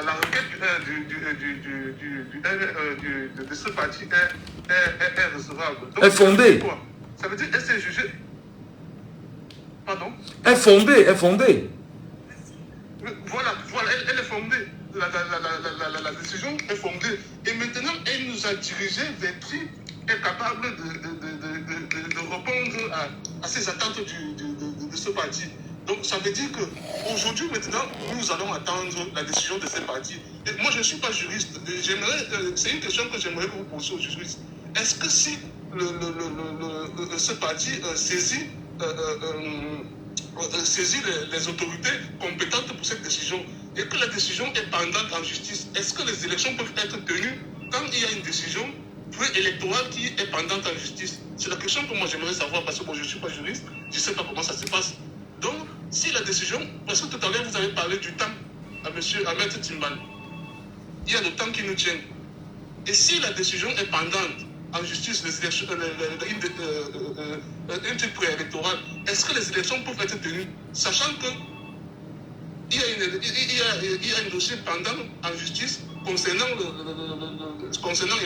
la requête de ce parti est recevable. Donc, est fondée. Ça veut dire qu'elle s'est jugée. Pardon? Est fondée. Voilà, elle est fondée. La décision est fondée. Et maintenant, elle nous a dirigés vers qui est capable de répondre à ces attentes de ce parti. Donc ça veut dire qu'aujourd'hui, maintenant, nous allons attendre la décision de ces partis. Et moi, je ne suis pas juriste. C'est une question que j'aimerais vous poser aux juristes. Est-ce que si ce parti saisit les autorités compétentes pour cette décision et que la décision est pendante en justice, est-ce que les élections peuvent être tenues quand il y a une décision électorale qui est pendante en justice? C'est la question que moi j'aimerais savoir parce que moi je ne suis pas juriste, je ne sais pas comment ça se passe. Donc, si la décision, parce que tout à l'heure vous avez parlé du temps à Maître Timbal, il y a le temps qui nous tient. Et si la décision est pendante en justice, les élections, un truc préélectoral, est-ce que les élections peuvent être tenues, sachant que il y a un dossier pendant en justice concernant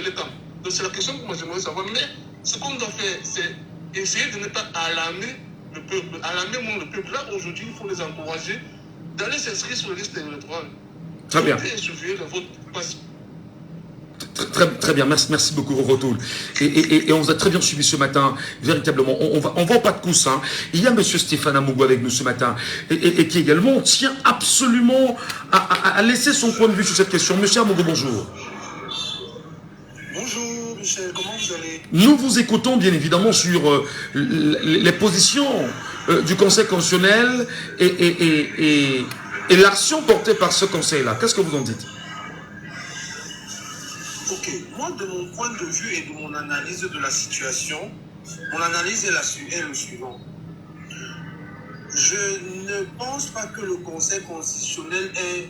les temps. Donc c'est la question que moi j'aimerais savoir. Mais ce qu'on doit faire, c'est essayer de ne pas alarmer le peuple. Alarmer le peuple. Là, aujourd'hui, il faut les encourager d'aller s'inscrire sur les listes électorales. Très bien. Et surveiller le vote. Très bien, merci beaucoup Rorotoul. Et on vous a très bien suivi ce matin, véritablement. On va pas de coups. Hein. Il y a M. Stéphane Amougou avec nous ce matin, et qui également tient absolument à laisser son point de vue sur cette question. Monsieur Amougou, bonjour. Bonjour Michel, comment vous allez? Nous vous écoutons bien évidemment sur les positions du Conseil constitutionnel et l'action portée par ce Conseil-là. Qu'est-ce que vous en dites? Ok, moi de mon point de vue et de mon analyse de la situation, mon analyse est le suivant. Je ne pense pas que le Conseil constitutionnel est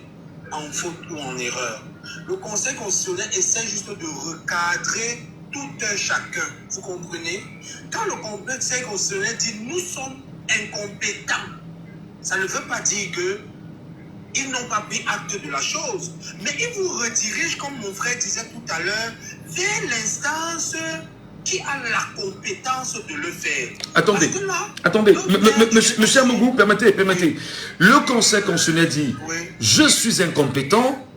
en faute ou en erreur. Le Conseil constitutionnel essaie juste de recadrer tout un chacun. Vous comprenez? Quand le Conseil constitutionnel dit nous sommes incompétents, ça ne veut pas dire que ils n'ont pas pris acte de la chose, mais ils vous redirigent, comme mon frère disait tout à l'heure, vers l'instance qui a la compétence de le faire. Attendez, Parce que là, attendez, monsieur Amougou, permettez. Le Conseil constitutionnel dit, je suis incompétent.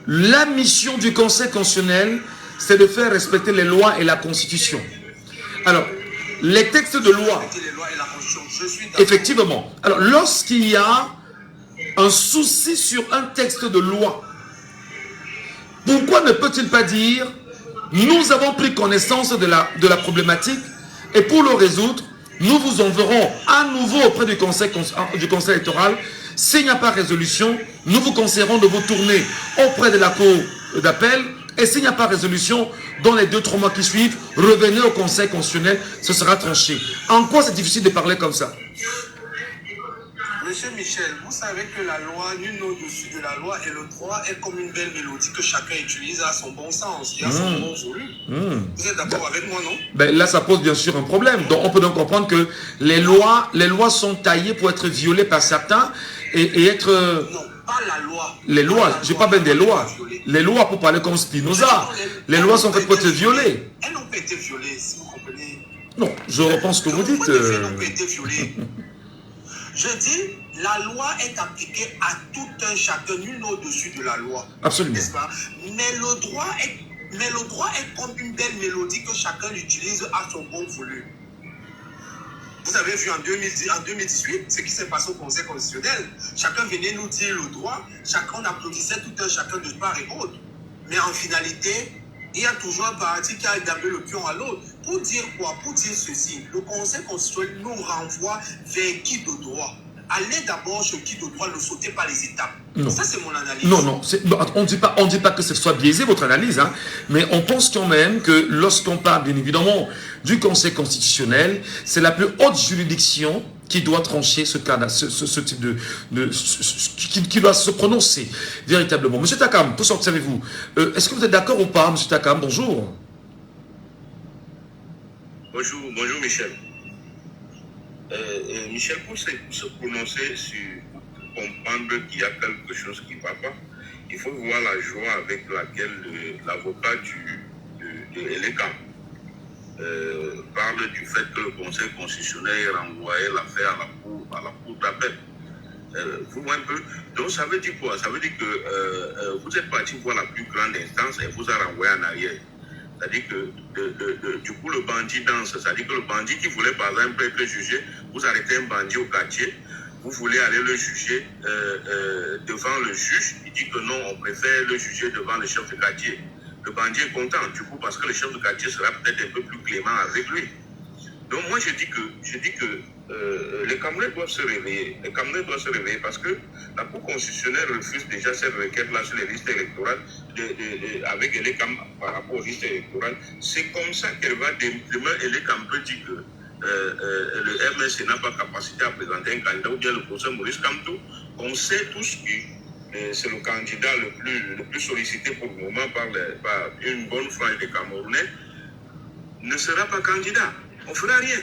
La mission du Conseil constitutionnel, c'est de faire respecter les lois et la Constitution. Alors, les textes de loi, effectivement. Alors, lorsqu'il y a un souci sur un texte de loi, pourquoi ne peut-il pas dire, nous avons pris connaissance de la problématique et pour le résoudre, nous vous enverrons à nouveau auprès du conseil électoral. S'il n'y a pas résolution, nous vous conseillerons de vous tourner auprès de la cour d'appel. Et s'il n'y a pas résolution, dans les 2-3 mois qui suivent, revenez au Conseil constitutionnel, ce sera tranché. En quoi c'est difficile de parler comme ça? Monsieur Michel, vous savez que la loi, nul au-dessus de la loi, et le droit est comme une belle mélodie que chacun utilise à son bon sens et à son bon voulu. Vous êtes d'accord avec moi, non? Ben là, ça pose bien sûr un problème. Donc, on peut donc comprendre que les lois sont taillées pour être violées par certains et être... Non, pas la loi. Les lois, je parle bien des lois. Les lois, pour parler comme Spinoza, les lois sont faites pour être violées. Elles n'ont pas été violées, si vous comprenez. Non, je reprends ce que vous dites. Elles n'ont pas été violées. Je dis, la loi est appliquée à tout un chacun, nul au-dessus de la loi. Absolument. N'est-ce pas? Mais le droit est comme une belle mélodie que chacun utilise à son bon voulu. Vous avez vu en 2018 ce qui s'est passé au Conseil constitutionnel. Chacun venait nous dire le droit, chacun applaudissait tout un chacun de part et autre. Mais en finalité, il y a toujours un parti qui a établi le pion à l'autre. Pour dire quoi? Pour dire ceci. Le Conseil constitutionnel nous renvoie vers qui de droit. Allez d'abord sur qui de droit, ne sautez pas les étapes. Non. Ça, c'est mon analyse. Non, on ne dit pas que ce soit biaisé, votre analyse, hein, mais on pense quand même que lorsqu'on parle, bien évidemment, du Conseil constitutionnel, c'est la plus haute juridiction qui doit trancher ce type qui doit se prononcer véritablement. Monsieur Takam, tout observez-vous. Est-ce que vous êtes d'accord ou pas, Monsieur Takam? Bonjour. Bonjour Michel. Michel, pour se prononcer sur comprendre qu'il y a quelque chose qui ne va pas, il faut voir la joie avec laquelle l'avocat de Elekam parle du fait que le Conseil constitutionnel ait renvoyé l'affaire à la cour d'appel. Vous voyez un peu. Donc ça veut dire quoi? Ça veut dire que vous êtes parti voir la plus grande instance et vous a renvoyé en arrière. C'est-à-dire que du coup le bandit danse. C'est-à-dire que le bandit qui voulait par exemple être jugé, vous arrêtez un bandit au quartier, vous voulez aller le juger devant le juge, il dit que non, on préfère le juger devant le chef de quartier. Le bandit est content, du coup, parce que le chef de quartier sera peut-être un peu plus clément avec lui. Donc moi je dis que les Camerounais doivent se réveiller. Les Camerounais doivent se réveiller parce que la Cour constitutionnelle refuse déjà cette requête-là sur les listes électorales avec Elekam par rapport aux listes électorales. C'est comme ça qu'elle va demain. Elekam peut dire que le MSC n'a pas capacité à présenter un candidat ou bien le professeur Maurice Kamto. On sait tous que c'est le candidat le plus sollicité pour le moment par une bonne frange des Camerounais, ne sera pas candidat. On ne fera rien.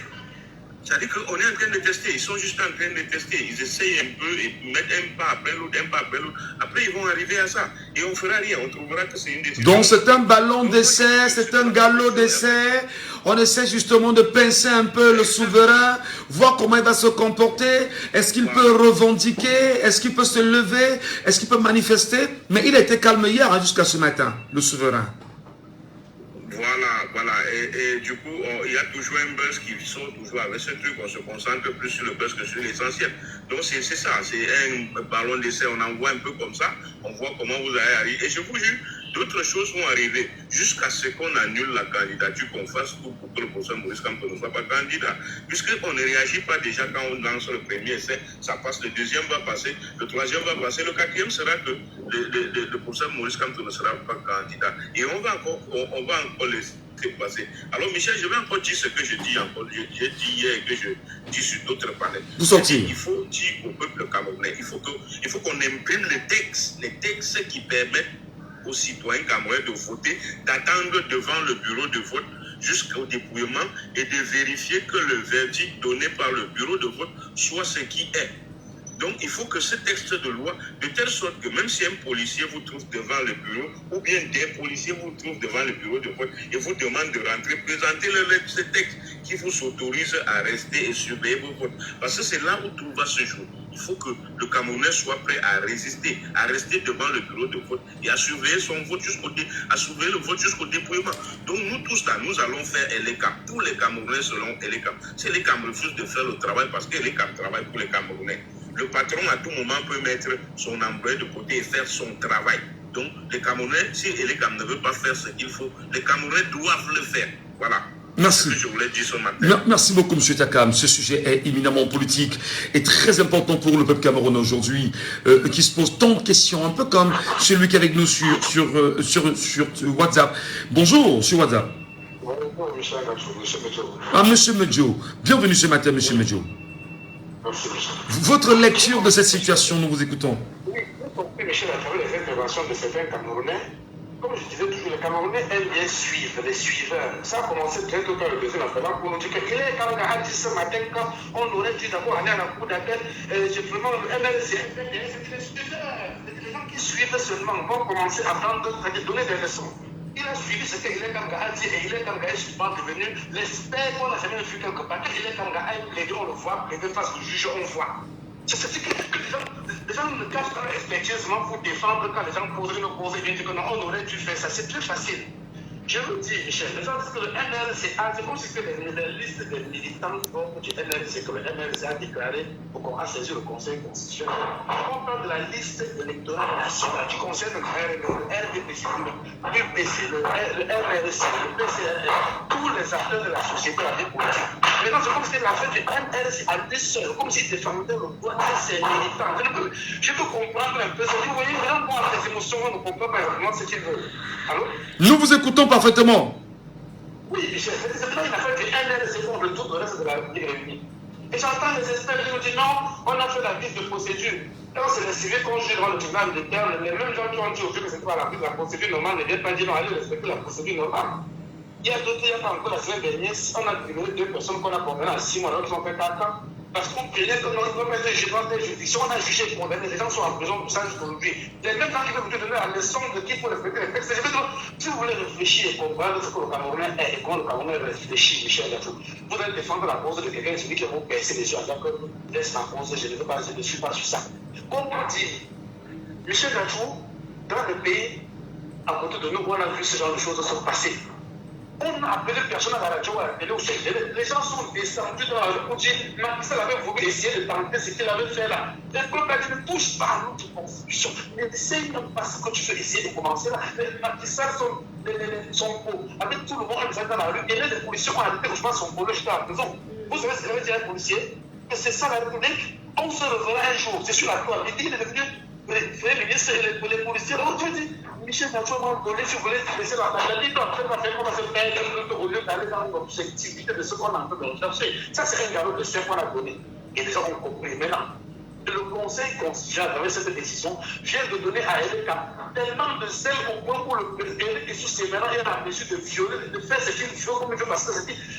C'est-à-dire qu'on est en train de tester. Ils sont juste en train de tester. Ils essayent un peu et mettent un pas après l'autre, un pas après l'autre. Après, ils vont arriver à ça. Et on ne fera rien. On trouvera que c'est une décision. Donc, c'est un ballon d'essai, c'est un galop d'essai. On essaie justement de pincer un peu le souverain, voir comment il va se comporter. Est-ce qu'il peut revendiquer? Est-ce qu'il peut se lever? Est-ce qu'il peut manifester? Mais il a été calme hier, hein, jusqu'à ce matin, le souverain. Voilà. Et du coup, il y a toujours un buzz qui sort toujours avec ce truc. On se concentre plus sur le buzz que sur l'essentiel. Donc, c'est ça. C'est un ballon d'essai. On envoie un peu comme ça. On voit comment vous allez arriver. Et je vous jure, d'autres choses vont arriver jusqu'à ce qu'on annule la candidature, qu'on fasse tout pour que le professeur Maurice Kamto ne soit pas candidat. Puisqu'on ne réagit pas déjà quand on lance le premier essai, ça passe, le deuxième va passer, le troisième va passer, le quatrième sera que le professeur Maurice Kamto ne sera pas candidat. Et on va encore laisser passer. Alors Michel, je vais encore dire ce que je dis encore. J'ai dit hier et que je dis sur d'autres panels. Il faut dire au peuple camerounais, il faut qu'on imprime les textes qui permettent aux citoyens camerounais de voter, d'attendre devant le bureau de vote jusqu'au dépouillement et de vérifier que le verdict donné par le bureau de vote soit ce qui est. Donc, il faut que ce texte de loi, de telle sorte que même si un policier vous trouve devant le bureau, ou bien des policiers vous trouvent devant le bureau de vote et vous demandent de rentrer, présentez-leur ce texte qui vous autorise à rester et surveiller vos votes. Parce que c'est là où tout va se jouer. Il faut que le Camerounais soit prêt à résister, à rester devant le bureau de vote et à surveiller son vote à surveiller le vote jusqu'au dépouillement. Donc nous tous là, nous allons faire ELECAM. Tous les Camerounais seront ELECAM. Si ELECAM refuse de faire le travail parce que ELECAM travaille pour les Camerounais, le patron à tout moment peut mettre son employé de côté et faire son travail. Donc les Camerounais, si ELECAM ne veut pas faire ce qu'il faut, les Camerounais doivent le faire. Voilà. Merci. Je voulais dire ce matin. Merci beaucoup, M. Takam. Ce sujet est éminemment politique et très important pour le peuple camerounais aujourd'hui, qui se pose tant de questions, un peu comme celui qui est avec nous sur WhatsApp. Bonjour, sur WhatsApp. Bonjour, M. Medjo. Ah, M. Medjo. Bienvenue ce matin, M. Medjo. Merci, monsieur. Votre lecture de cette situation, nous vous écoutons. Oui, vous comprenez, Michel, à travers les interventions de certains Camerounais, comme je disais toujours, les Camerounais aiment bien suivre, les suiveurs. Ça a commencé très tôt quand le président appelant pour nous dire qu'il est quand a dit ce matin, quand on aurait dû d'abord aller à la cour d'appel, simplement, MLC, c'est les suiveurs. Les gens qui suivent seulement vont commencer à donner des leçons. Il a suivi ce qu'il est comme a dit et il est comme est souvent devenu l'expert qu'on n'a jamais vu quelque part. Il est comme a plaidé, on le voit, plaidé face au juge, on voit. C'est ce que les gens ne cachent pas respectueusement pour défendre quand les gens posent une cause et bien dire que non, on aurait dû faire ça. C'est plus facile. Je vous dis, Michel, les gens disent que le MLCA, c'est comme si c'était les listes des militants du MLC, que le MLC a déclaré qu'on a saisi le Conseil constitutionnel. On parle de la liste électorale nationale qui concerne le RDPC, l'UPC, le MLC, le PCRL, tous les acteurs de la société à vie politique. Maintenant, c'est comme si c'était l'affaire du MLC à lui seul, comme s'il défendait le droit de ses militants. Je peux comprendre un peu ça. Vous voyez, les gens ont des émotions, on ne comprend pas vraiment ce qu'ils veulent. Allô? Nous vous écoutons parfaitement. Oui, Michel, c'est pas une affaire du MLC contre le tout le reste de la République réunie. Et j'entends les experts qui nous disent non, on a fait la liste de procédure. Quand c'est les civils qu'on juge dans le tribunal de terre, les mêmes gens qui ont dit au juge que c'était pas la procédure normale ne viennent pas dire non, allez respecter la procédure normale. Il y a d'autres, il n'y a pas encore la semaine dernière, on a libéré 2 personnes qu'on a condamnées à 6 mois, alors qu'ils ont fait 4 ans. Parce qu'on craignait que dans le jugement de justice, on a jugé et condamné, les gens sont en prison pour ça jusqu'aujourd'hui. Les mêmes gens qui veulent vous donner la leçon de qui faut respecter les textes. Si vous voulez réfléchir et comprendre ce que le Camerounais est et comment le Camerounais réfléchit, Michel Gatou, vous allez défendre la cause de quelqu'un, celui qui va vous baisser les yeux en disant que laisse ma cause, je ne suis pas sur ça. Comme on dit, Michel Gatou, dans le pays, à côté de nous, on a vu ce genre de choses se passer. On a appelé personne à la radio, à la télé, les gens sont descendus dans la rue pour dire Macky Sall avait voulu essayer de tenter ce qu'il avait fait là. Les peuples a dit ne touche pas à notre constitution. N'essaye même pas ce que tu veux essayer de commencer là. Macky Sall, son pot, avec tout le monde qui est dans la rue, et les policiers ont arrêté, je pense, son pot, j'étais à la prison. Vous savez ce que veut dire un policier? Que c'est ça la République. On se reverra un jour, c'est sur la toile. Il dit il est devenu le ministre et les policiers. Alors tu dis, Michel Gatou m'a donné, si vous voulez laisser la ligne, on va se faire au lieu d'aller dans l'objectivité de ce qu'on est en train de rechercher. Ça, c'est un galop de chef qu'on a donné. Et les gens ont compris. Maintenant, le Conseil constitutionnel, avec cette décision, vient de donner à ELECAM tellement de zèle au point où le président est sous ses mains, il a la mesure de violer, de faire ce qu'il veut comme il veut, parce que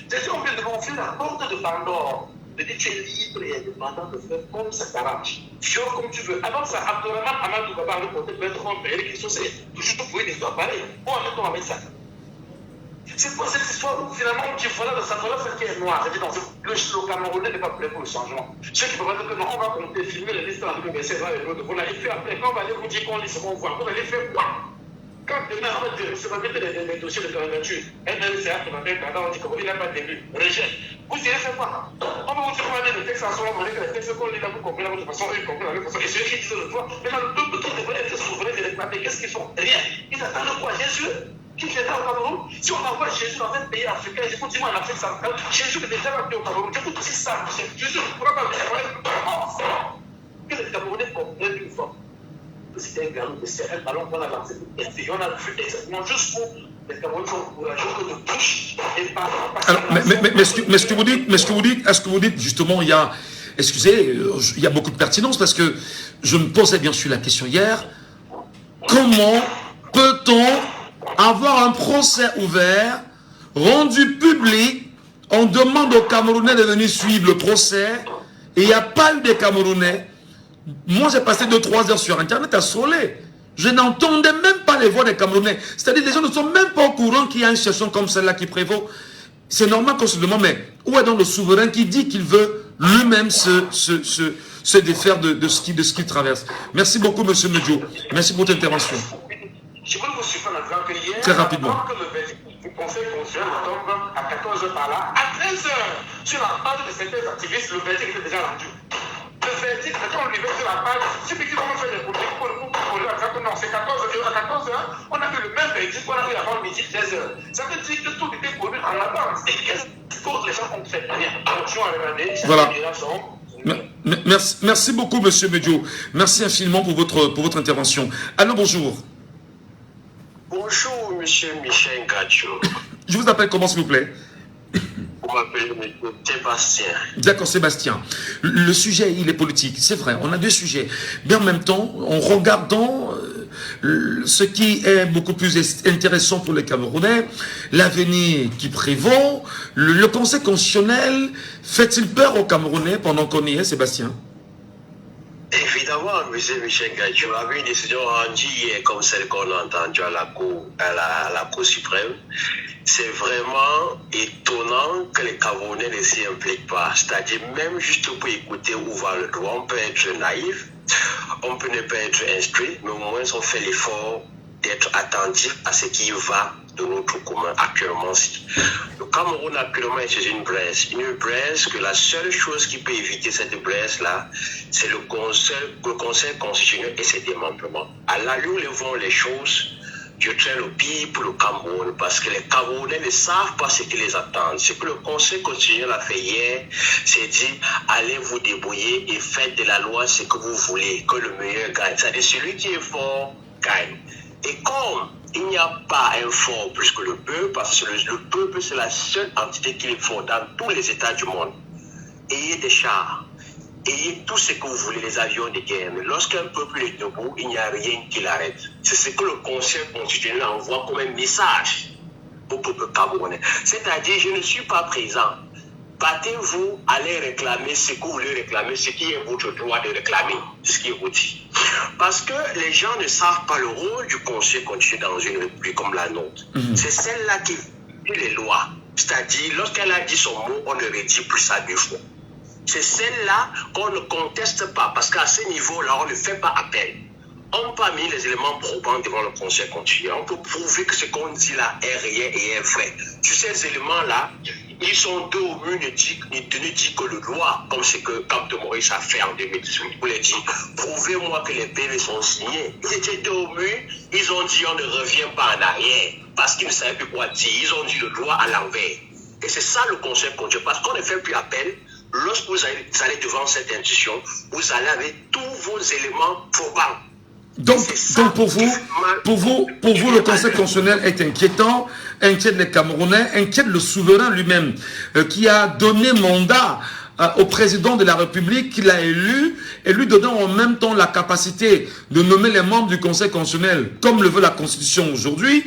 c'est on vient de gonfler la porte de Pandore. De dire tu es libre et indépendant de faire comme ça t'arrange. Fiore comme tu veux. Alors ça, Abdourahmane Amadou Kaba, le côté peut être un père qui sont toujours pour une histoire pareille. On en est avec ça. C'est quoi cette histoire où finalement on dit voilà, ça voilà ce qui est noir. C'est-à-dire le Camerounais n'est pas prêt pour le changement. Ceux qui peuvent dire que non, on va compter, filmer les listes dans l'université, vous l'avez fait après, quand on va aller vous dire qu'on lit ce qu'on voit, vous allez faire quoi? Quand demain on va se remettre les dossiers de candidature, MLCA qui va faire on dit qu'il n'a pas de début, rejet. Vous direz faire quoi? On va vous dire qu'on va lire le texte ensemble, on va lire le texte qu'on lit là, vous comprenez de la même façon, eux comprennent de la même façon. Et ceux qui disent le droit, maintenant le peuple qui devrait être souverain et éclater, qu'est-ce qu'ils font? Rien. Ils attendent quoi? Jésus qui fait ça au Cameroun? Si on envoie Jésus dans un pays africain, je vous dis moi en Afrique centrale, Jésus est déjà appelé au Cameroun. Je vous dis ça, Jésus ne pourra pas venir que les Camerounais comprennent une fois. C'était un galop de serre, un ballon qu'on a lancé. Et on a vu exactement jusqu'où les Camerounais sont courageux que de touche et pas. Mais ce que vous dites, est-ce que vous dites justement, il y a, excusez, il y a beaucoup de pertinence parce que je me posais bien sûr la question hier. Comment peut-on avoir un procès ouvert, rendu public, on demande aux Camerounais de venir suivre le procès et il n'y a pas eu des Camerounais Moi, j'ai passé 2-3 heures sur Internet à Solé. Je n'entendais même pas les voix des Camerounais. C'est-à-dire, les gens ne sont même pas au courant qu'il y a une situation comme celle-là qui prévaut. C'est normal qu'on se demande, mais où est donc le souverain qui dit qu'il veut lui-même se défaire de ce qu'il traverse? Merci beaucoup, M. Medjo. Merci pour votre intervention. Je voulais vous suivre en disant que hier, très rapidement. Le conseil constitutionnel tombe à 14h par là, à 13h, sur la base de certains activistes, le verdict était déjà rendu. Le verdict, quand on lui met sur la page, ceux qui vont faire des politiques pour le coup, non, c'est 14h, à 14h, on a eu le même verdict qu'on a eu avant midi, 13h. Ça veut dire que tout était connu en avance. Et qu'est-ce que les gens ont fait? Rien. Attention à regarder, voilà. Merci beaucoup, M. Medjo. Merci infiniment pour votre intervention. Alors, bonjour. Bonjour, M. Michel Gacho. Je vous appelle comment, s'il vous plaît? Vous m'appelez M. Sébastien. D'accord, Sébastien. Le sujet, il est politique. C'est vrai, on a deux sujets. Mais en même temps, en regardant ce qui est beaucoup plus intéressant pour les Camerounais, l'avenir qui prévaut, le Conseil constitutionnel fait-il peur aux Camerounais pendant qu'on y est, Sébastien? Évidemment, M. Michel Gacho, avec une décision rendue hier comme celle qu'on a entendue à la Cour suprême, c'est vraiment étonnant que les Camerounais ne s'y impliquent pas. C'est-à-dire, même juste pour écouter où va le droit, on peut être naïf, on peut ne pas être instruit, mais au moins on fait l'effort d'être attentif à ce qui va de notre commun actuellement. Le Cameroun actuellement est sur une braise que la seule chose qui peut éviter cette braise-là, c'est le Conseil constitutionnel et ses démembrements. À l'allure où vont les choses, je traîne le pire pour le Cameroun parce que les Camerounais ne savent pas ce qui les attend. Ce que le Conseil constitutionnel a fait hier, c'est dit allez vous débrouiller et faites de la loi ce que vous voulez, que le meilleur gagne. C'est-à-dire celui qui est fort gagne. Et comme il n'y a pas un fort plus que le peuple, parce que le peuple c'est la seule entité qui est forte dans tous les États du monde. Ayez des chars, ayez tout ce que vous voulez, les avions de guerre. Mais lorsqu'un peuple est debout, il n'y a rien qui l'arrête. C'est ce que le Conseil constitutionnel envoie comme un message au peuple camerounais. C'est-à-dire, je ne suis pas présent. Battez-vous, allez réclamer ce que vous voulez réclamer, ce qui est votre droit de réclamer, ce qui est vous dit. Parce que les gens ne savent pas le rôle du Conseil constitutionnel dans une république comme la nôtre. C'est celle-là qui dit les lois. C'est-à-dire, lorsqu'elle a dit son mot, on ne redit plus ça 2 fois. C'est celle-là qu'on ne conteste pas, parce qu'à ce niveau-là, on ne fait pas appel. On peut mis les éléments probants devant le Conseil constitutionnel. On peut prouver que ce qu'on dit là est réel et est vrai. Sur ces éléments-là, ils sont deux au mur, ne disent que le droit, comme ce que Captain Maurice a fait en 2018. Vous l'avez dit, prouvez-moi que les PV sont signés. Ils étaient deux au mur, ils ont dit on ne revient pas en arrière, parce qu'ils ne savaient plus quoi dire. Ils ont dit le droit à l'envers. Et c'est ça le Conseil constitutionnel, parce qu'on ne fait plus appel. Lorsque vous allez devant cette institution, vous allez avec tous vos éléments probants. Donc pour vous, le Conseil constitutionnel est inquiétant, inquiète les Camerounais, inquiète le souverain lui-même, qui a donné mandat au président de la République, qu'il a élu, et lui donnant en même temps la capacité de nommer les membres du Conseil constitutionnel, comme le veut la Constitution aujourd'hui,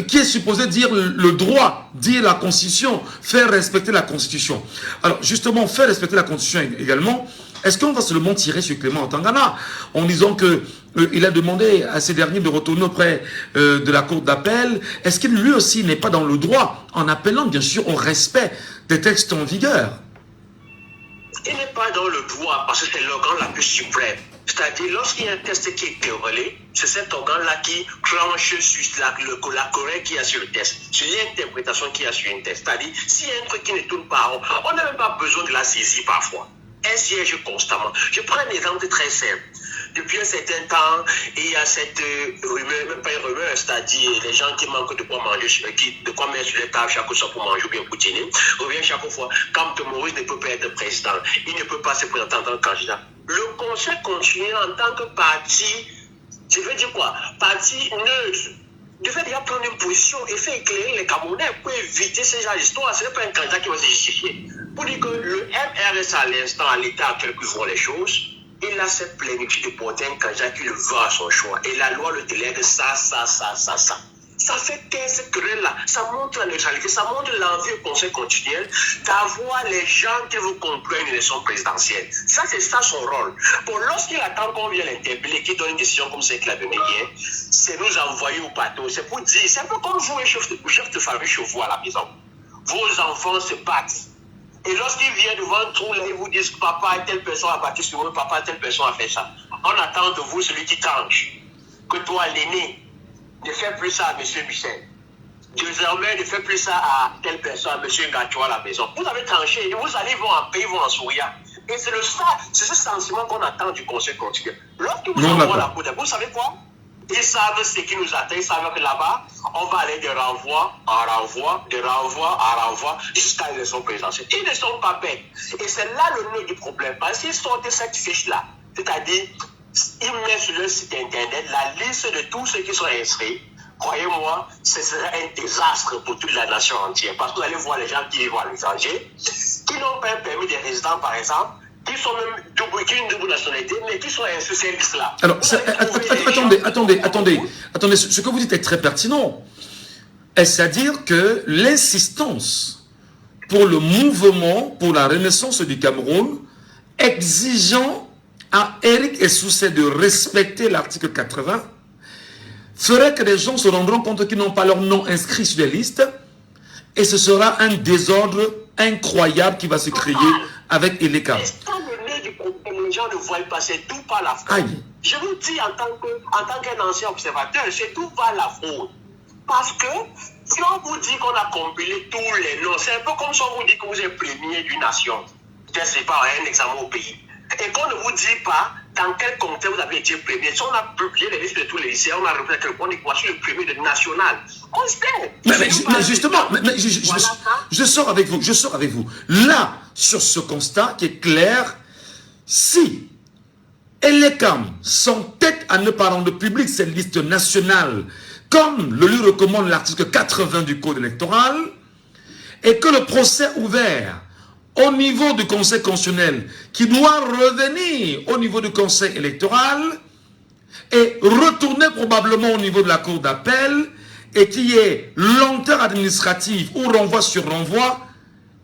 qui est supposé dire le droit, dire la Constitution, faire respecter la Constitution. Alors justement, faire respecter la Constitution également, est-ce qu'on va seulement tirer sur Clément Tangana en disant que il a demandé à ces derniers de retourner auprès de la cour d'appel? Est-ce qu'il lui aussi n'est pas dans le droit en appelant bien sûr au respect des textes en vigueur? Il n'est pas dans le droit parce que c'est l'organe la plus suprême. C'est-à-dire, lorsqu'il y a un test qui est déroulé, c'est cet organe-là qui clenche sur la correcte qu'il y a sur le test, sur l'interprétation qu'il y a sur un test. C'est-à-dire, s'il y a un truc qui ne tourne pas, on n'a même pas besoin de la saisie parfois. Elle siège constamment. Je prends un exemple très simple. Depuis un certain temps, il y a cette rumeur, même pas une rumeur, c'est-à-dire les gens qui manquent de quoi manger, de quoi mettre sur les tables chaque fois pour manger ou bien pour dîner, revient chaque fois. Captain Maurice ne peut pas être président, il ne peut pas se présenter en tant que candidat. Le Conseil constitutionnel en tant que parti, je veux dire quoi? Parti neutre, devait déjà prendre une position et faire éclairer les Camerounais pour éviter ce genre d'histoire. Ce n'est pas un candidat qui va se justifier. Pour dire que le MRS à l'instant, à l'état actuel qui voit les choses, il a cette plénitude de porter un candidat qui le veut à son choix. Et la loi le délègue ça. Ça fait taire cette querelle-là. Ça montre la neutralité, ça montre l'envie au conseil continuel d'avoir les gens qui vous concluent une élection présidentielle. Ça, c'est ça son rôle. Bon, lorsqu'il attend qu'on vienne l'interpeller, qu'il donne une décision comme celle qu'il a donnée hier, c'est nous envoyer au bateau. C'est pour dire, c'est un peu comme vous, un chef de famille chez vous à la maison. Vos enfants se battent. Et lorsqu'ils viennent devant tout, là, ils vous disent, papa, telle personne a battu sur moi, papa, telle personne a fait ça. On attend de vous celui qui tranche. Que toi, l'aîné, ne fais plus ça à M. Michel. Désormais, ne fais plus ça à telle personne, à M. Ngacho à la maison. Vous avez tranché, et vous allez, ils vont en paix, ils vont en souriant. Et c'est ce sentiment qu'on attend du conseil continuel. Lorsque vous envoie la cour, vous savez quoi? Ils savent ce qui nous attend, ils savent que là-bas, on va aller de renvoi en renvoi, de renvoi en renvoi, jusqu'à l'élection présidentielle. Ils ne sont pas bêtes. Et c'est là le nœud du problème. Parce qu'ils sortent cette fiche-là, c'est-à-dire, ils mettent sur leur site internet la liste de tous ceux qui sont inscrits. Croyez-moi, ce serait un désastre pour toute la nation entière. Parce que vous allez voir les gens qui vivent à l'étranger, qui n'ont pas un permis de résident, par exemple, qui sont même une double nationalité, mais qui sont inscrits sur cette liste-là. Alors, attendez, ce que vous dites est très pertinent. C'est-à-dire que l'insistance pour le mouvement, pour la renaissance du Cameroun, exigeant à Eric Essoussé de respecter l'article 80, ferait que les gens se rendront compte qu'ils n'ont pas leur nom inscrit sur les listes, et ce sera un désordre incroyable qui va se créer avec Eleka. Les gens ne voient pas, c'est tout par la fraude. Je vous dis en tant qu'un ancien observateur, c'est tout par la fraude. Parce que si on vous dit qu'on a compilé tous les noms, c'est un peu comme si on vous dit que vous êtes premier d'une nation, je ne sais pas, un examen au pays, et qu'on ne vous dit pas dans quel comté vous avez été premier. Si on a publié les listes de tous les lycéens, on a repris on est voici le premier de national. On sait. Mais justement, je sors avec vous. Là, sur ce constat qui est clair, si Elekam s'entête à ne pas rendre public cette liste nationale, comme le lui recommande l'article 80 du Code électoral, et que le procès ouvert au niveau du Conseil constitutionnel, qui doit revenir au niveau du Conseil électoral, et retourner probablement au niveau de la Cour d'appel, et qu'il y ait lenteur administrative ou renvoi sur renvoi,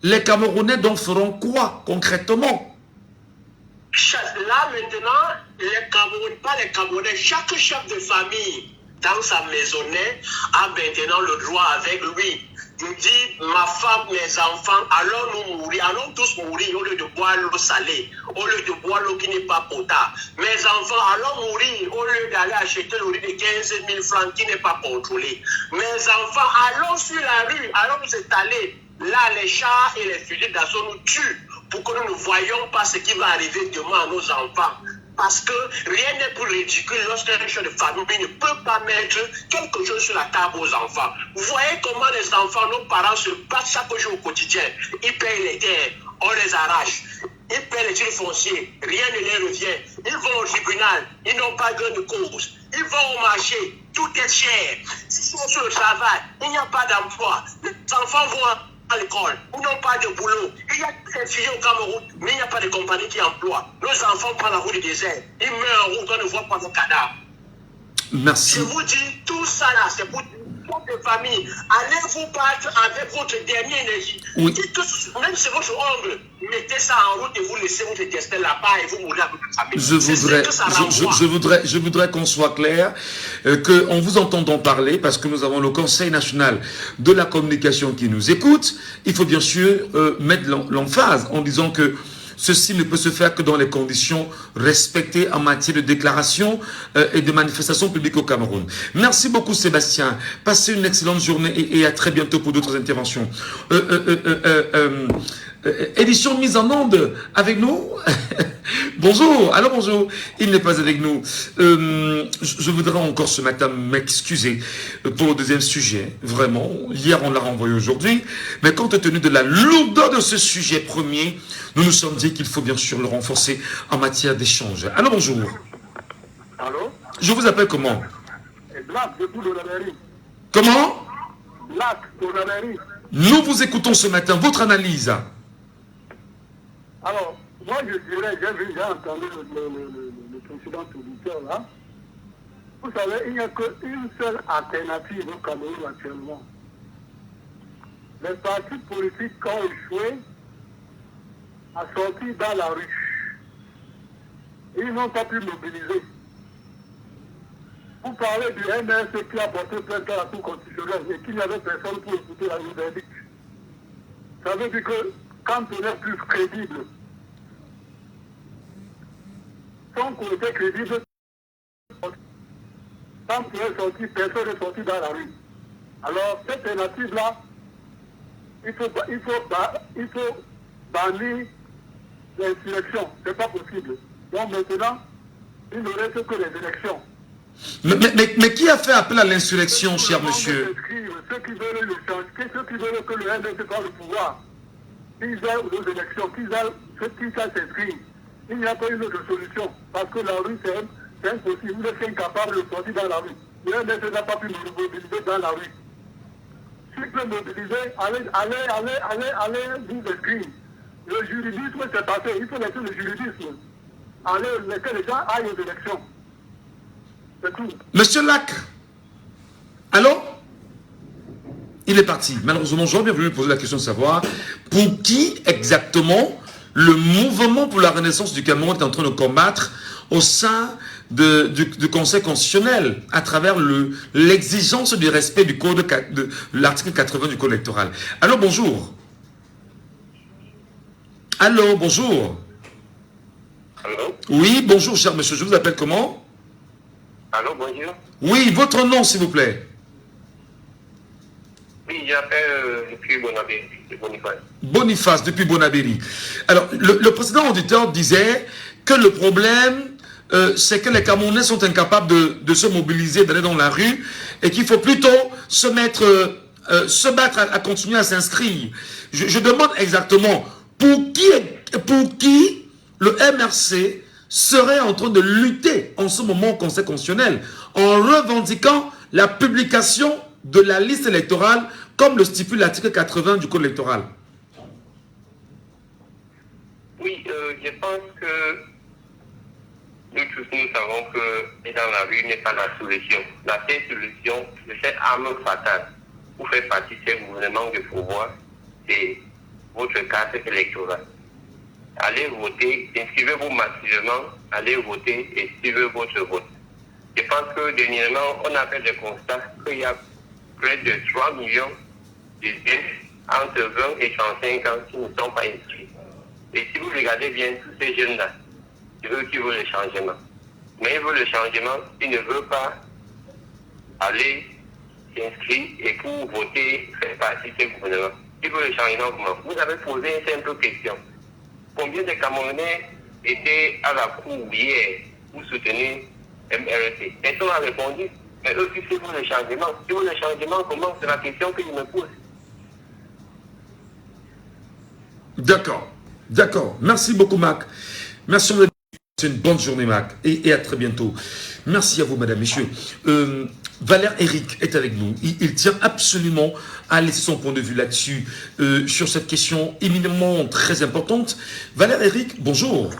les Camerounais donc feront quoi concrètement? Là maintenant, les Camerounais, pas les Camerounais, chaque chef de famille dans sa maisonnette a maintenant le droit avec lui. Il dit, ma femme, mes enfants, allons nous mourir, allons tous mourir au lieu de boire l'eau salée, au lieu de boire l'eau qui n'est pas potable. Mes enfants, allons mourir au lieu d'aller acheter le riz de 15 000 francs qui n'est pas contrôlé. Mes enfants, allons sur la rue, allons nous étaler. Là, les chars et les fusils d'assaut nous tuent pour que nous ne voyions pas ce qui va arriver demain à nos enfants. Parce que rien n'est plus ridicule lorsqu'un chef de famille ne peut pas mettre quelque chose sur la table aux enfants. Vous voyez comment les enfants, nos parents se battent chaque jour au quotidien. Ils payent les terres, on les arrache. Ils payent les titres fonciers, rien ne les revient. Ils vont au tribunal, ils n'ont pas gain de cause. Ils vont au marché, tout est cher. Ils sont sur le travail, il n'y a pas d'emploi. Les enfants vont à l'école, ils n'ont pas de boulot. Il y a des étudiants au Cameroun, mais il n'y a pas de compagnie qui emploie. Nos enfants prennent la route du désert, ils meurent en route, on ne voit pas nos cadavres. Merci. Je vous dis, tout ça là, c'est pour votre famille. Allez vous battre avec votre dernière énergie. Oui. Même si votre ongle, mettez ça en route et vous laissez votre destin là-bas et vous mourrez avec votre famille. Je voudrais qu'on soit clair, qu'en vous entendant parler, parce que nous avons le Conseil national de la communication qui nous écoute, il faut bien sûr mettre l'emphase en disant que ceci ne peut se faire que dans les conditions respectées en matière de déclaration et de manifestation publique au Cameroun. Merci beaucoup Sébastien. Passez une excellente journée et à très bientôt pour d'autres interventions. Édition mise en onde avec nous. Bonjour, alors bonjour. Il n'est pas avec nous. Je voudrais encore ce matin m'excuser pour le deuxième sujet. Vraiment, hier on l'a renvoyé aujourd'hui. Mais compte tenu de la lourdeur de ce sujet premier, nous nous sommes dit qu'il faut bien sûr le renforcer en matière d'échange. Alors bonjour. Allô? Je vous appelle comment? Black, depuis de la mairie. Comment? Black, de la mairie. Nous vous écoutons ce matin. Votre analyse? Alors, moi je dirais, j'ai entendu le précédent auditeur là. Vous savez, il n'y a qu'une seule alternative au Cameroun actuellement. Les partis politiques ont échoué à sortir dans la rue. Ils n'ont pas pu mobiliser. Vous parlez du MRC qui a porté plainte à la Cour constitutionnelle et qu'il n'y avait personne pour écouter la verdict. Ça veut dire que quand on est plus crédible, tant qu'on était crédible, quand on est sorti, personne n'est sorti dans la rue. Alors, cette alternative-là, il faut bannir l'insurrection. Ce n'est pas possible. Donc maintenant, il ne reste que les élections. Mais qui a fait appel à l'insurrection, cher monsieur? Ceux qui veulent le changer, ceux qui veulent que le MNC prenne le pouvoir, qu'ils aillent aux élections, qu'ils aillent s'inscrire. Il n'y a pas une autre solution. Parce que la rue, c'est impossible. Vous êtes incapable de sortir dans la rue. Le MNC n'a pas pu nous mobiliser dans la rue. S'il peut mobiliser, allez vous inscrire. Le juridisme, c'est passé. Il faut laisser le juridisme. Allez, laisser les gens aillent aux élections. C'est tout. Monsieur Lac, allô? Il est parti. Malheureusement, j'aurais bien voulu poser la question de savoir pour qui exactement le mouvement pour la renaissance du Cameroun est en train de combattre au sein du Conseil constitutionnel à travers l'exigence du respect du code de l'article 80 du code électoral. Allô, bonjour. Allô, bonjour. Allô? Oui, bonjour, cher monsieur. Je vous appelle comment? Allô, bonjour. Oui, votre nom, s'il vous plaît. Oui, j'appelle depuis Bonabéry, Boniface. Boniface, depuis Bonabéry. Alors, le précédent auditeur disait que le problème, c'est que les Camerounais sont incapables de se mobiliser, d'aller dans la rue, et qu'il faut plutôt se battre à continuer à s'inscrire. Je demande exactement pour qui le MRC serait en train de lutter en ce moment au Conseil constitutionnel en revendiquant la publication de la liste électorale comme le stipule l'article 80 du code électoral. Oui, je pense que nous tous nous savons que être dans la rue n'est pas la solution. La seule solution de cette arme fatale pour faire partie de ce gouvernement de pouvoir, c'est votre carte électorale. Allez voter, inscrivez-vous massivement, allez voter et suivez votre vote. Je pense que dernièrement, on a fait le constat qu'il y a près de 3 millions de jeunes entre 20 et 35 ans qui ne sont pas inscrits. Et si vous regardez bien tous ces jeunes-là, c'est eux qui veulent le changement. Mais ils veulent le changement, ils ne veulent pas aller s'inscrire et pour voter, faire partie de ce gouvernement. Ils veulent le changement comment? Vous avez posé une simple question. Combien de Camerounais étaient à la cour hier pour soutenir MRC? Et on a répondu, mais eux qui veulent le changement. Si vous voulez le changement, comment? C'est la question que je me pose. D'accord, d'accord. Merci beaucoup, Mac. Merci, c'est une bonne journée, Mac. Et à très bientôt. Merci à vous, madame, messieurs. Valère Eric est avec nous. Il tient absolument à laisser son point de vue là-dessus, sur cette question éminemment très importante. Valère Eric, bonjour.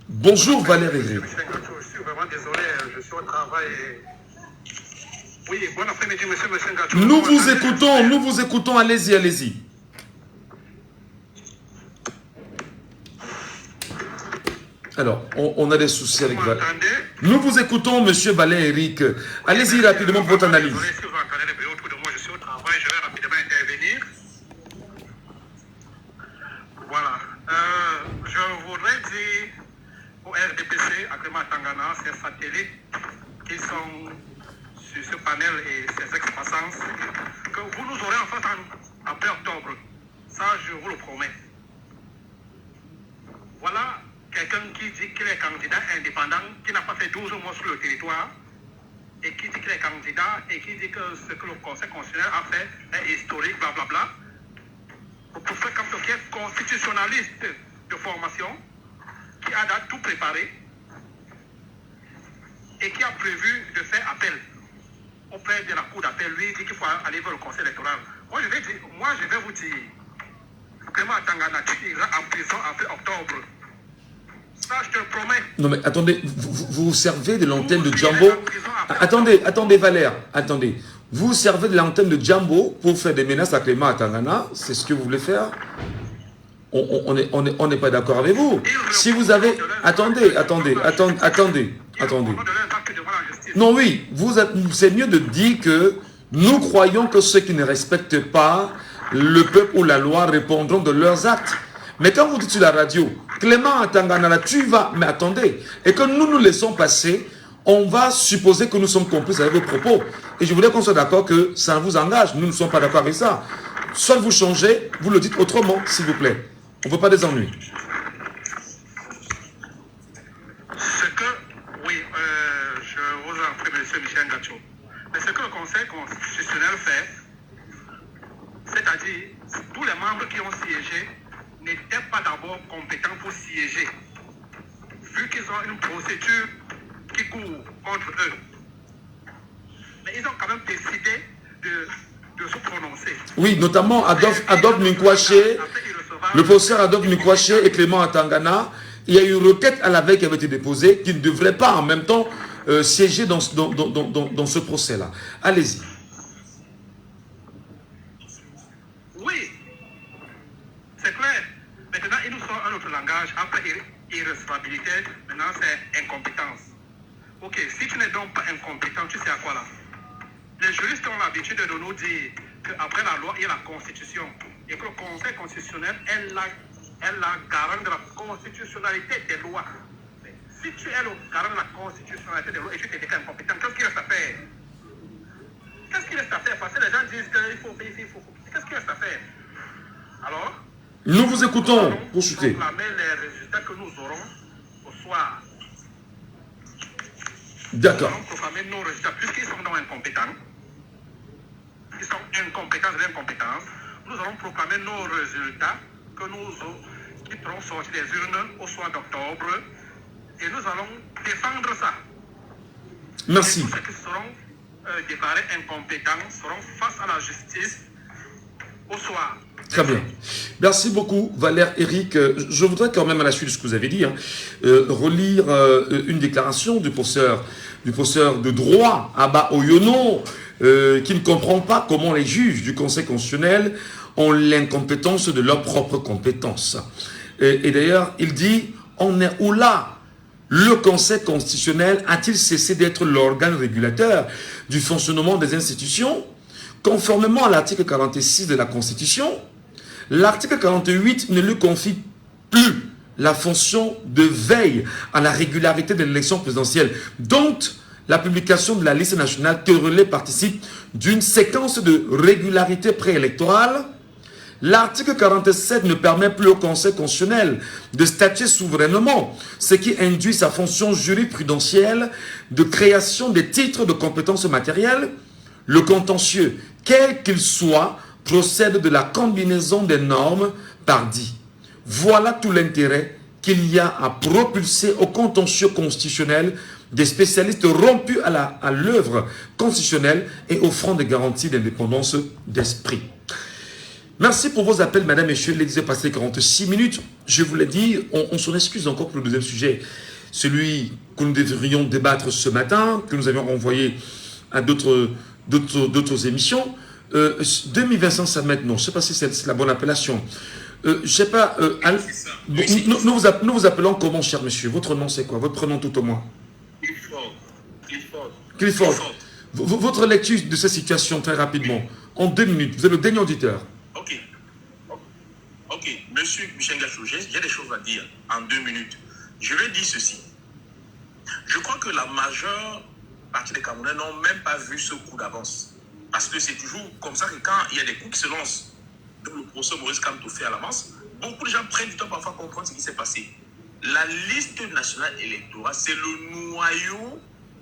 Bonjour, Valère Eric. Je suis vraiment désolé, je suis au travail. Oui, bon après-midi, monsieur Ngatou. Nous vous écoutons, allez-y, allez-y. Alors, on a des soucis avec Valère. Nous vous écoutons, monsieur Valère Eric. Allez-y rapidement pour votre analyse. Est-ce que vous entendez les bruits autour de moi? Je suis au travail, je vais rapidement intervenir. Voilà. Je voudrais dire au RDPC, actuellement à Tangana, ces satellites qui sont sur ce panel et ces ex-passances, que vous nous aurez en fait après octobre. Ça, je vous le promets. Voilà quelqu'un qui dit qu'il est candidat indépendant, qui n'a pas fait 12 mois sur le territoire, et qui dit qu'il est candidat, et qui dit que ce que le Conseil constitutionnel a fait est historique, blablabla. Pour faire comme ça, qui est constitutionnaliste de formation, qui a tout préparé, et qui a prévu de faire appel auprès de la Cour d'appel. Lui, il dit qu'il faut aller vers le Conseil électoral. Moi, je vais vous dire, vraiment, Tangana, tu iras en prison après octobre. Ça, je te le promets. Non mais attendez, vous vous servez de l'antenne de Jambo. Attendez Valère, attendez. Vous servez de l'antenne de Jambo pour faire des menaces à Clément Atangana. C'est ce que vous voulez faire? On n'est pas d'accord avec vous. Si vous avez... Attendez. Non, oui, c'est mieux de dire que nous croyons que ceux qui ne respectent pas le peuple ou la loi répondront de leurs actes. Mais quand vous dites sur la radio, Clément Atangana, tu vas... Mais attendez, et que nous nous laissons passer, on va supposer que nous sommes complices avec vos propos. Et je voulais qu'on soit d'accord que ça vous engage. Nous ne sommes pas d'accord avec ça. Soit vous changez, vous le dites autrement, s'il vous plaît. On ne veut pas des ennuis. C'est que, oui, je vous en prie, M. Michel Gacho. Mais ce que le Conseil constitutionnel fait, c'est-à-dire, tous les membres qui ont siégé n'étaient pas d'abord compétents pour siéger, vu qu'ils ont une procédure qui court contre eux. Mais ils ont quand même décidé de se prononcer. Oui, notamment Adolphe Minkwaché, le professeur Adolphe Minkwaché et Clément Atangana. Il y a eu une requête à la veille qui avait été déposée qui ne devrait pas en même temps siéger dans ce procès-là. Allez-y. Oui, c'est clair. Maintenant, il nous sort un autre langage. Après irrecevabilité, maintenant c'est incompétence. Ok, si tu n'es donc pas incompétent, tu sais à quoi là? Les juristes ont l'habitude de nous dire qu'après la loi, il y a la Constitution. Et que le Conseil constitutionnel est la garante de la constitutionnalité des lois. Mais si tu es le garant de la constitutionnalité des lois et tu t'es déclaré incompétent, qu'est-ce qu'il reste à faire? Qu'est-ce qu'il reste à faire? Parce que les gens disent qu'il faut. Qu'est-ce qu'il reste à faire? Alors, nous vous écoutons pour chuter. Nous allons proclamer les résultats que nous aurons au soir. D'accord. Nous allons proclamer nos résultats, puisqu'ils sont donc incompétents. Ils sont incompétents de l'incompétence. Nous allons proclamer nos résultats qui seront sortis des urnes au soir d'octobre. Et nous allons défendre ça. Merci. Et tous ceux qui seront déclarés incompétents seront face à la justice au soir. Très bien. Merci beaucoup, Valère, Eric. Je voudrais quand même, à la suite de ce que vous avez dit, relire une déclaration du professeur de droit, Abba Oyono, qui ne comprend pas comment les juges du Conseil constitutionnel ont l'incompétence de leurs propres compétences. Et d'ailleurs, il dit, on est où là? Le Conseil constitutionnel a-t-il cessé d'être l'organe régulateur du fonctionnement des institutions? Conformément à l'article 46 de la Constitution, l'article 48 ne lui confie plus la fonction de veille à la régularité de l'élection présidentielle, dont la publication de la liste nationale que relais participe d'une séquence de régularité préélectorale. L'article 47 ne permet plus au Conseil constitutionnel de statuer souverainement, ce qui induit sa fonction jurisprudentielle de création des titres de compétences matérielles. Le contentieux, quel qu'il soit, procède de la combinaison des normes par dit. Voilà tout l'intérêt qu'il y a à propulser au contentieux constitutionnel des spécialistes rompus à l'œuvre constitutionnelle et offrant des garanties d'indépendance d'esprit. Merci pour vos appels, madame, messieurs. Il est passé 46 minutes. Je vous l'ai dit, on s'en excuse encore pour le deuxième sujet. Celui que nous devrions débattre ce matin, que nous avions renvoyé à d'autres émissions. 2500 ça non, je ne sais pas si c'est la bonne appellation. Je ne sais pas. Nous vous appelons comment, cher monsieur? Votre nom, c'est quoi? Votre prénom tout au moins? Clifford. Votre lecture de cette situation, très rapidement, en 2 minutes. Vous êtes le dernier auditeur. Ok, monsieur Michel Gachou, j'ai des choses à dire en 2 minutes. Je vais dire ceci. Je crois que la majeure partie des Camerounais n'ont même pas vu ce coup d'avance. Parce que c'est toujours comme ça que quand il y a des coups qui se lancent, donc le procès Maurice Kamto fait à l'avance, beaucoup de gens prennent du temps parfois à comprendre ce qui s'est passé. La liste nationale électorale, c'est le noyau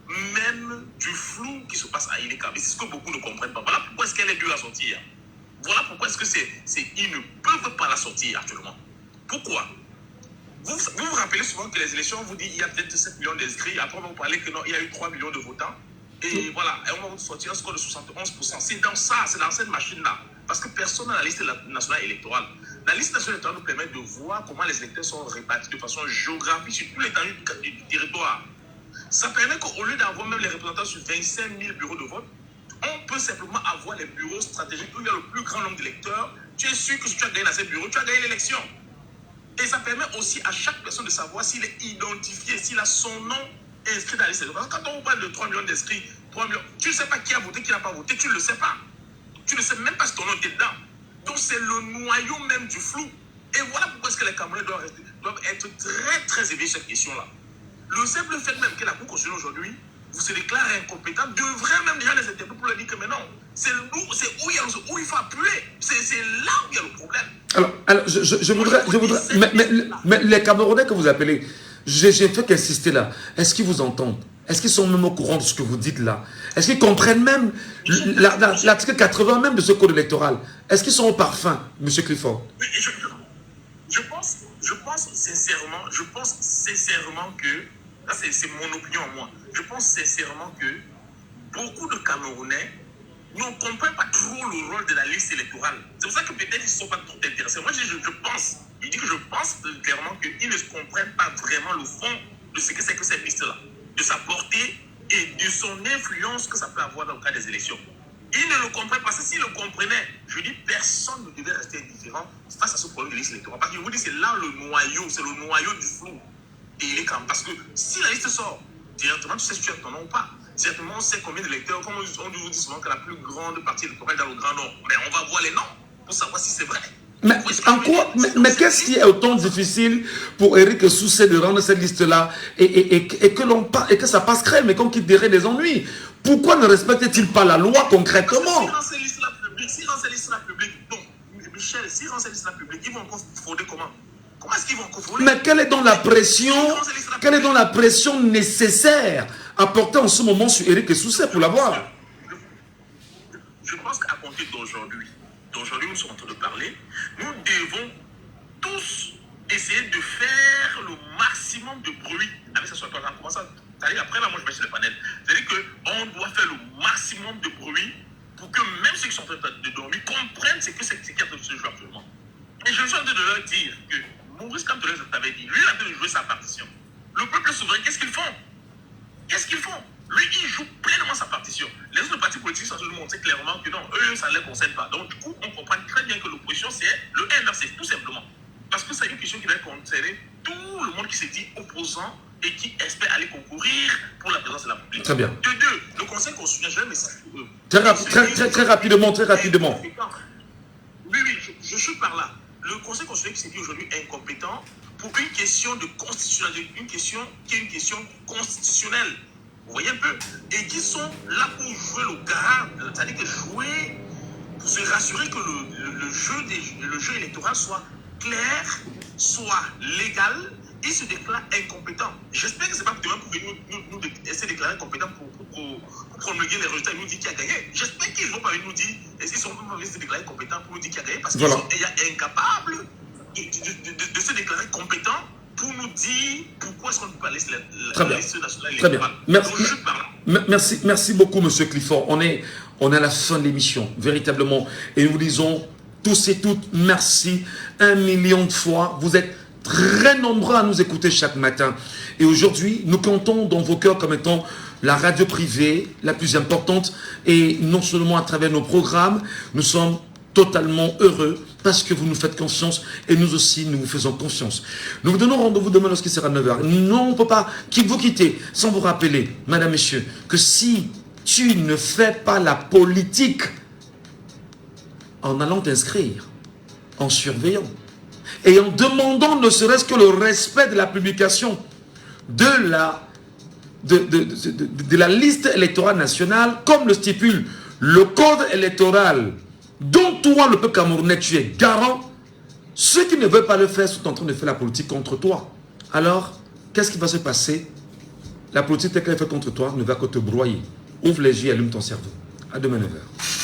même du flou qui se passe à Ileka. Et c'est ce que beaucoup ne comprennent pas. Voilà pourquoi est-ce qu'elle est due à sortir. Voilà pourquoi est-ce que ils ne peuvent pas la sortir actuellement. Pourquoi? Vous vous rappelez souvent que les élections, on vous dit il y a peut-être 7 millions d'inscrits, après on vous parlez que non, il y a eu 3 millions de votants. Et voilà, et on va vous sortir un score de 71%. C'est dans ça, c'est dans cette machine-là. Parce que personne n'a la liste nationale électorale. La liste nationale électorale nous permet de voir comment les électeurs sont répartis de façon géographique sur tout l'étendue du territoire. Ça permet qu'au lieu d'avoir même les représentants sur 25 000 bureaux de vote, on peut simplement avoir les bureaux stratégiques où il y a le plus grand nombre d'électeurs. Tu es sûr que si tu as gagné dans ces bureaux, tu as gagné l'élection. Et ça permet aussi à chaque personne de savoir s'il est identifié, s'il a son nom inscrit dans la liste. Quand on parle de 3 millions d'inscrits, 3 millions, tu ne sais pas qui a voté, qui n'a pas voté, tu ne le sais pas. Tu ne sais même pas si ton nom était dedans. Donc c'est le noyau même du flou. Et voilà pourquoi est-ce que les Camerounais doivent être très très éveillés sur cette question-là. Le simple fait même que la Cour constitutionnelle aujourd'hui vous se déclare incompétent devrait même déjà les interpeller pour leur dire que mais non, c'est où il faut appuyer. C'est là où il y a le problème. Alors je voudrais mais les Camerounais que vous appelez, j'ai fait qu'insister là. Est-ce qu'ils vous entendent? Est-ce qu'ils sont même au courant de ce que vous dites là? Est-ce qu'ils comprennent même l'article 80 même de ce code électoral? Est-ce qu'ils sont au parfum, M. Clifford? Oui, je pense sincèrement que, là c'est mon opinion à moi, je pense sincèrement que beaucoup de Camerounais ne comprennent pas trop le rôle de la liste électorale. C'est pour ça que peut-être ils ne sont pas trop intéressés. Moi je pense clairement qu'ils ne comprennent pas vraiment le fond de ce que c'est que cette liste-là, de sa portée et de son influence que ça peut avoir dans le cas des élections. Ils ne le comprennent pas. S'ils le comprenaient, je dis, personne ne devait rester indifférent face à ce problème de liste électorale. Parce que je vous dis, c'est là le noyau, c'est le noyau du flou. Et il est quand même. Parce que si la liste sort, directement, tu sais si tu as ton nom ou pas. Certainement, on sait combien d'électeurs, comme on vous dit souvent que la plus grande partie électorale est dans le Grand Nord. Mais on va voir les noms pour savoir si c'est vrai. Mais qu'est-ce qui est autant difficile pour Eric Sousset de rendre cette liste-là et que ça passe crème et qu'on quitte derrière des ennuis? Pourquoi ne respecte-t-il pas la loi concrètement? S'il rend ces listes-là publiques, donc, Michel, s'il rend ces listes-là publiques, ils vont encore frauder comment? Comment est-ce qu'ils vont encore frauder? Mais quelle est donc la pression nécessaire à porter en ce moment sur Eric Sousset pour l'avoir? Je pense qu'à compter d'aujourd'hui, nous sommes en train de parler, nous devons tous essayer de faire le maximum de bruit avec ce soir. C'est-à-dire après là, moi je vais sur le panel. C'est-à-dire qu'on doit faire le maximum de bruit pour que même ceux qui sont en train de dormir comprennent ce que c'est qui est en train de se jouer actuellement. Et je suis en train de leur dire que Maurice Kamto t'avait dit, lui il est en train de jouer sa partition. Le peuple souverain, qu'est-ce qu'ils font? Lui, il joue pleinement sa partition. Les autres partis politiques sont en train de montrer clairement que non, eux, ça ne les concerne pas. Donc, du coup, on comprend très bien que l'opposition, c'est le MRC, tout simplement. Parce que c'est une question qui va concerner tout le monde qui s'est dit opposant et qui espère aller concourir pour la présidence de la République. Très bien. De deux, le Conseil constitutionnel, j'ai un message pour eux. Très rapidement. Oui, je suis par là. Le Conseil constitutionnel qui s'est dit aujourd'hui incompétent pour une question de constitutionnalité, une question qui est une question constitutionnelle. Vous voyez un peu? Et qui sont là pour jouer le garant, c'est-à-dire que jouer, pour se rassurer que le jeu électoral soit clair, soit légal, et se déclare incompétent. J'espère que ce n'est pas demain pour venir nous essayer de déclarer incompétent pour promulguer les résultats et nous dire qui a gagné. J'espère qu'ils ne vont pas venir nous dire, et s'ils sont pas venus se déclarer incompétents pour nous dire qui a gagné, parce qu'ils sont incapables de se déclarer compétents pour nous dire pourquoi est-ce qu'on ne peut pas laisser la liste nationale électorale. Merci beaucoup, M. Clifford. On est à la fin de l'émission, véritablement. Et nous vous disons tous et toutes merci 1 million de fois. Vous êtes très nombreux à nous écouter chaque matin. Et aujourd'hui, nous comptons dans vos cœurs comme étant la radio privée la plus importante. Et non seulement à travers nos programmes, nous sommes totalement heureux parce que vous nous faites confiance et nous aussi nous vous faisons confiance. Nous vous donnons rendez-vous demain lorsqu'il sera 9h. Non, on ne peut pas vous quitter sans vous rappeler, madame, messieurs, que si tu ne fais pas la politique en allant t'inscrire, en surveillant et en demandant ne serait-ce que le respect de la publication de la liste électorale nationale, comme le stipule le code électoral dont toi, le peuple camerounais, tu es garant, ceux qui ne veulent pas le faire sont en train de faire la politique contre toi. Alors, qu'est-ce qui va se passer? La politique telle qu'elle est faite contre toi ne va que te broyer. Ouvre les yeux et allume ton cerveau. À demain 9h.